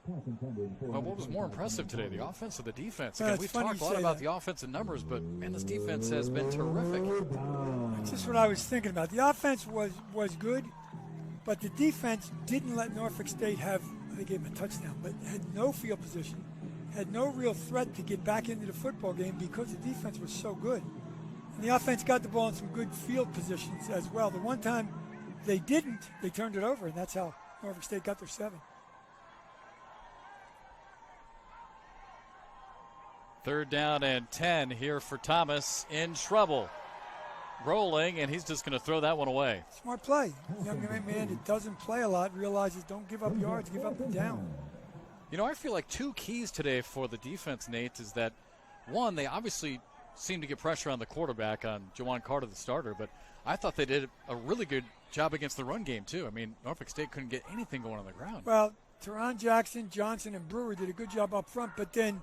Well, what was more impressive today, the offense or the defense? Again, we've talked a lot about the offensive numbers, but, man, this defense has been terrific. That's just what I was thinking about. The offense was good, but the defense didn't let Norfolk State they gave him a touchdown, but had no field position, had no real threat to get back into the football game because the defense was so good. And the offense got the ball in some good field positions as well. The one time they didn't, they turned it over, and that's how Norfolk State got their 7. Third down and 10 here for Thomas, in trouble. Rolling, and he's just going to throw that one away. Smart play. Young man that doesn't play a lot realizes don't give up yards, give up the down. I feel like 2 keys today for the defense, Nate, is that, one, they obviously seem to get pressure on the quarterback, on Juwan Carter, the starter, but I thought they did a really good job against the run game, too. Norfolk State couldn't get anything going on the ground. Well, Teron Jackson, Johnson, and Brewer did a good job up front, but then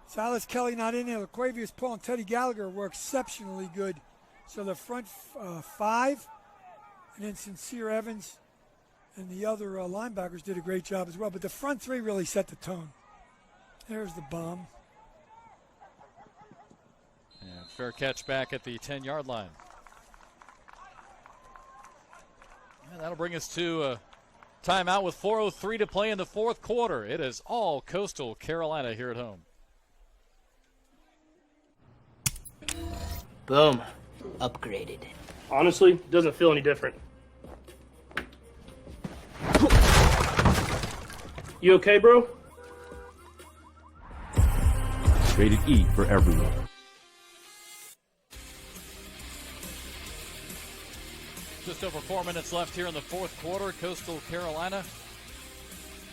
Silas Kelly not in there. LaQuavius Paul and Teddy Gallagher were exceptionally good. So the front 5, and then Sincere Evans and the other linebackers did a great job as well. But the front 3 really set the tone. There's the bomb. And fair catch back at the 10-yard line. And that'll bring us to a timeout with 4:03 to play in the fourth quarter. It is all Coastal Carolina here at home. Boom. Upgraded. Honestly, doesn't feel any different. You okay, bro? Rated E for everyone. Just over 4 minutes left here in the fourth quarter. Coastal Carolina,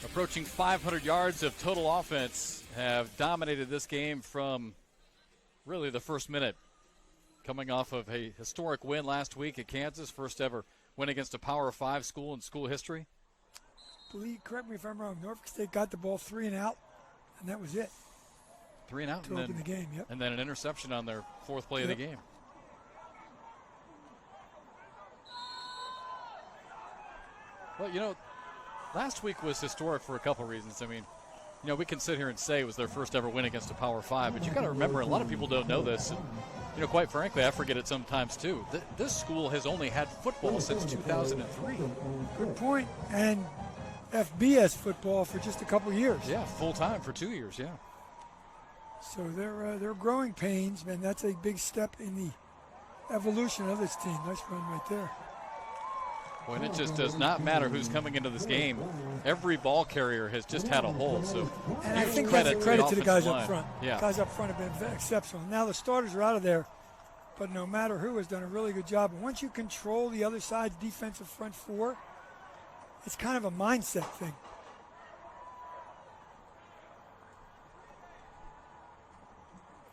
approaching 500 yards of total offense, have dominated this game from really the first minute. Coming off of a historic win last week at Kansas, first ever win against a Power 5 school in school history. Correct me if I'm wrong, Norfolk State got the ball 3 and out, and that was it. 3 and out, to open the game, yep. And then an interception on their fourth play of the game. Well, last week was historic for a couple reasons. We can sit here and say it was their first ever win against a Power 5, but you got to remember, a lot of people don't know this. And, quite frankly, I forget it sometimes too. This school has only had football since 2003. Good point. And FBS football for just a couple years. Yeah, full time for 2 years. Yeah. So they're growing pains, man. That's a big step in the evolution of this team. Nice run right there. Boy, and it just does not matter who's coming into this game. Every ball carrier has just had a hole. So, and I think that's a credit to the guys up front. Yeah. Guys up front have been exceptional. Now the starters are out of there, but no matter who has done a really good job. And once you control the other side's defensive front 4, it's kind of a mindset thing.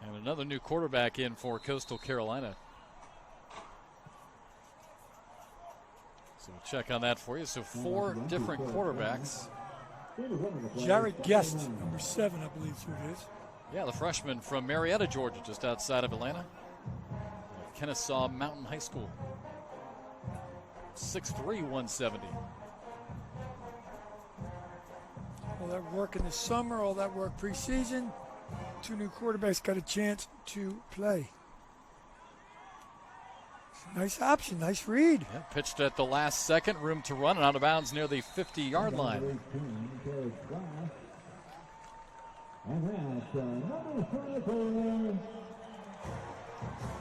And another new quarterback in for Coastal Carolina. So we'll check on that for you. So 4 different quarterbacks. Jared Guest, number 7, I believe is who it is. Yeah, the freshman from Marietta, Georgia, just outside of Atlanta. Kennesaw Mountain High School. 6'3", 170. All that work in the summer, all that work preseason. 2 new quarterbacks got a chance to play. Nice option, nice read. Yeah, pitched at the last second, room to run, and out of bounds near the 50-yard line.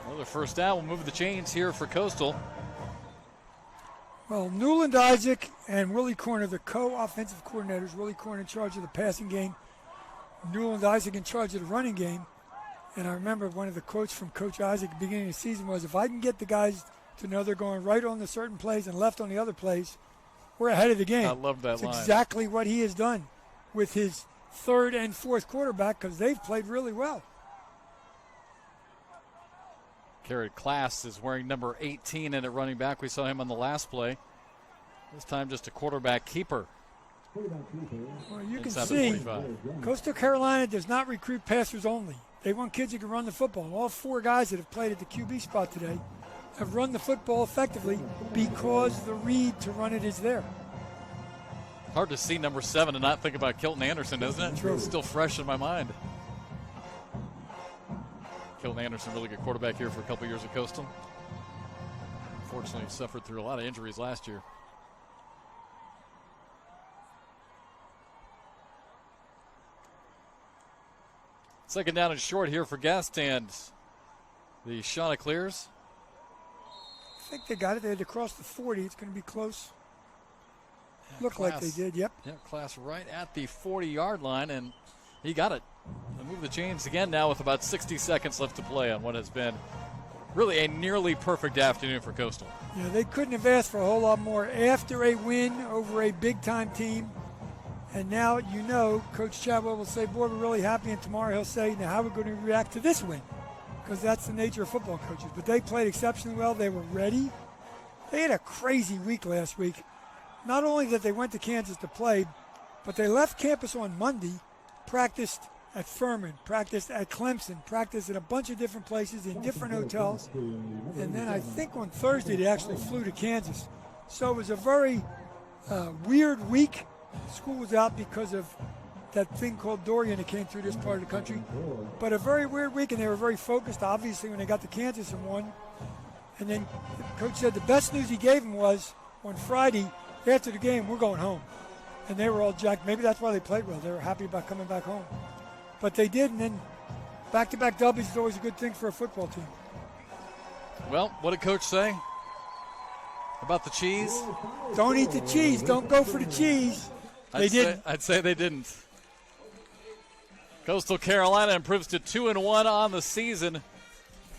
Another first down will move the chains here for Coastal. Well, Newland Isaac and Willie Corner, the co-offensive coordinators, Willie Corner in charge of the passing game, Newland Isaac in charge of the running game. And I remember one of the quotes from Coach Isaac at the beginning of the season was, if I can get the guys to know they're going right on the certain plays and left on the other plays, we're ahead of the game. I love that line. It's exactly what he has done with his 3rd and 4th quarterback because they've played really well. Carried Class is wearing number 18 in at running back. We saw him on the last play. This time just a quarterback keeper. Well, you can see Coastal Carolina does not recruit passers only. They want kids who can run the football. And all 4 guys that have played at the QB spot today have run the football effectively because the read to run it is there. Hard to see number 7 and not think about Kilton Anderson, isn't it? True. It's still fresh in my mind. Kilton Anderson, really good quarterback here for a couple years at Coastal. Unfortunately, suffered through a lot of injuries last year. Second down and short here for Guest and the Chanticleers. I think they got it. They had to cross the 40. It's going to be close. Yeah, Looked like they did, yep. Yeah, Class right at the 40-yard line, and he got it. They move the chains again now with about 60 seconds left to play on what has been really a nearly perfect afternoon for Coastal. Yeah, they couldn't have asked for a whole lot more after a win over a big-time team. And now, you know, Coach Chadwell will say, boy, we're really happy. And tomorrow he'll say, now how are we going to react to this win? Because that's the nature of football coaches. But they played exceptionally well. They were ready. They had a crazy week last week. Not only that they went to Kansas to play, but they left campus on Monday, practiced at Furman, practiced at Clemson, practiced in a bunch of different places in different hotels. And then I think on Thursday they actually flew to Kansas. So it was a very weird week. School was out because of that thing called Dorian that came through this part of the country. But a very weird week, and they were very focused, obviously, when they got to Kansas and won. And then Coach said the best news he gave them was on Friday, after the game, we're going home. And they were all jacked. Maybe that's why they played well. They were happy about coming back home. But they did, and then back-to-back W's is always a good thing for a football team. Well, what did Coach say about the cheese? Don't eat the cheese. Don't go for the cheese. They didn't. I'd say they didn't. Coastal Carolina improves to 2-1 on the season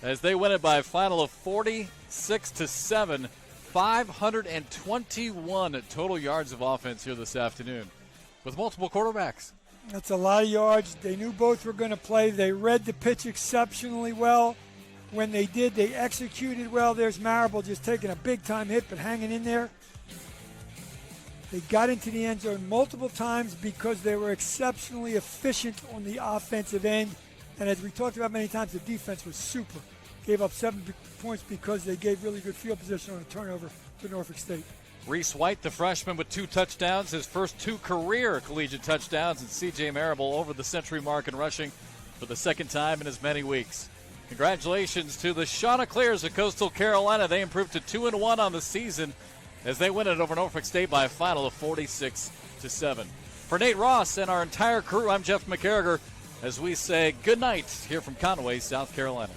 as they win it by a final of 46-7. 521 total yards of offense here this afternoon with multiple quarterbacks. That's a lot of yards. They knew both were going to play. They read the pitch exceptionally well. When they did, they executed well. There's Marable just taking a big-time hit but hanging in there. They got into the end zone multiple times because they were exceptionally efficient on the offensive end. And as we talked about many times, the defense was super. Gave up 7 points because they gave really good field position on a turnover to Norfolk State. Reese White, the freshman, with 2 touchdowns, his first 2 career collegiate touchdowns, and C.J. Marable over the century mark in rushing for the second time in as many weeks. Congratulations to the Chanticleers of Coastal Carolina. They improved to 2-1 on the season as they win it over Norfolk State by a final of 46-7. For Nate Ross and our entire crew, I'm Jeff McCarriger as we say good night here from Conway, South Carolina.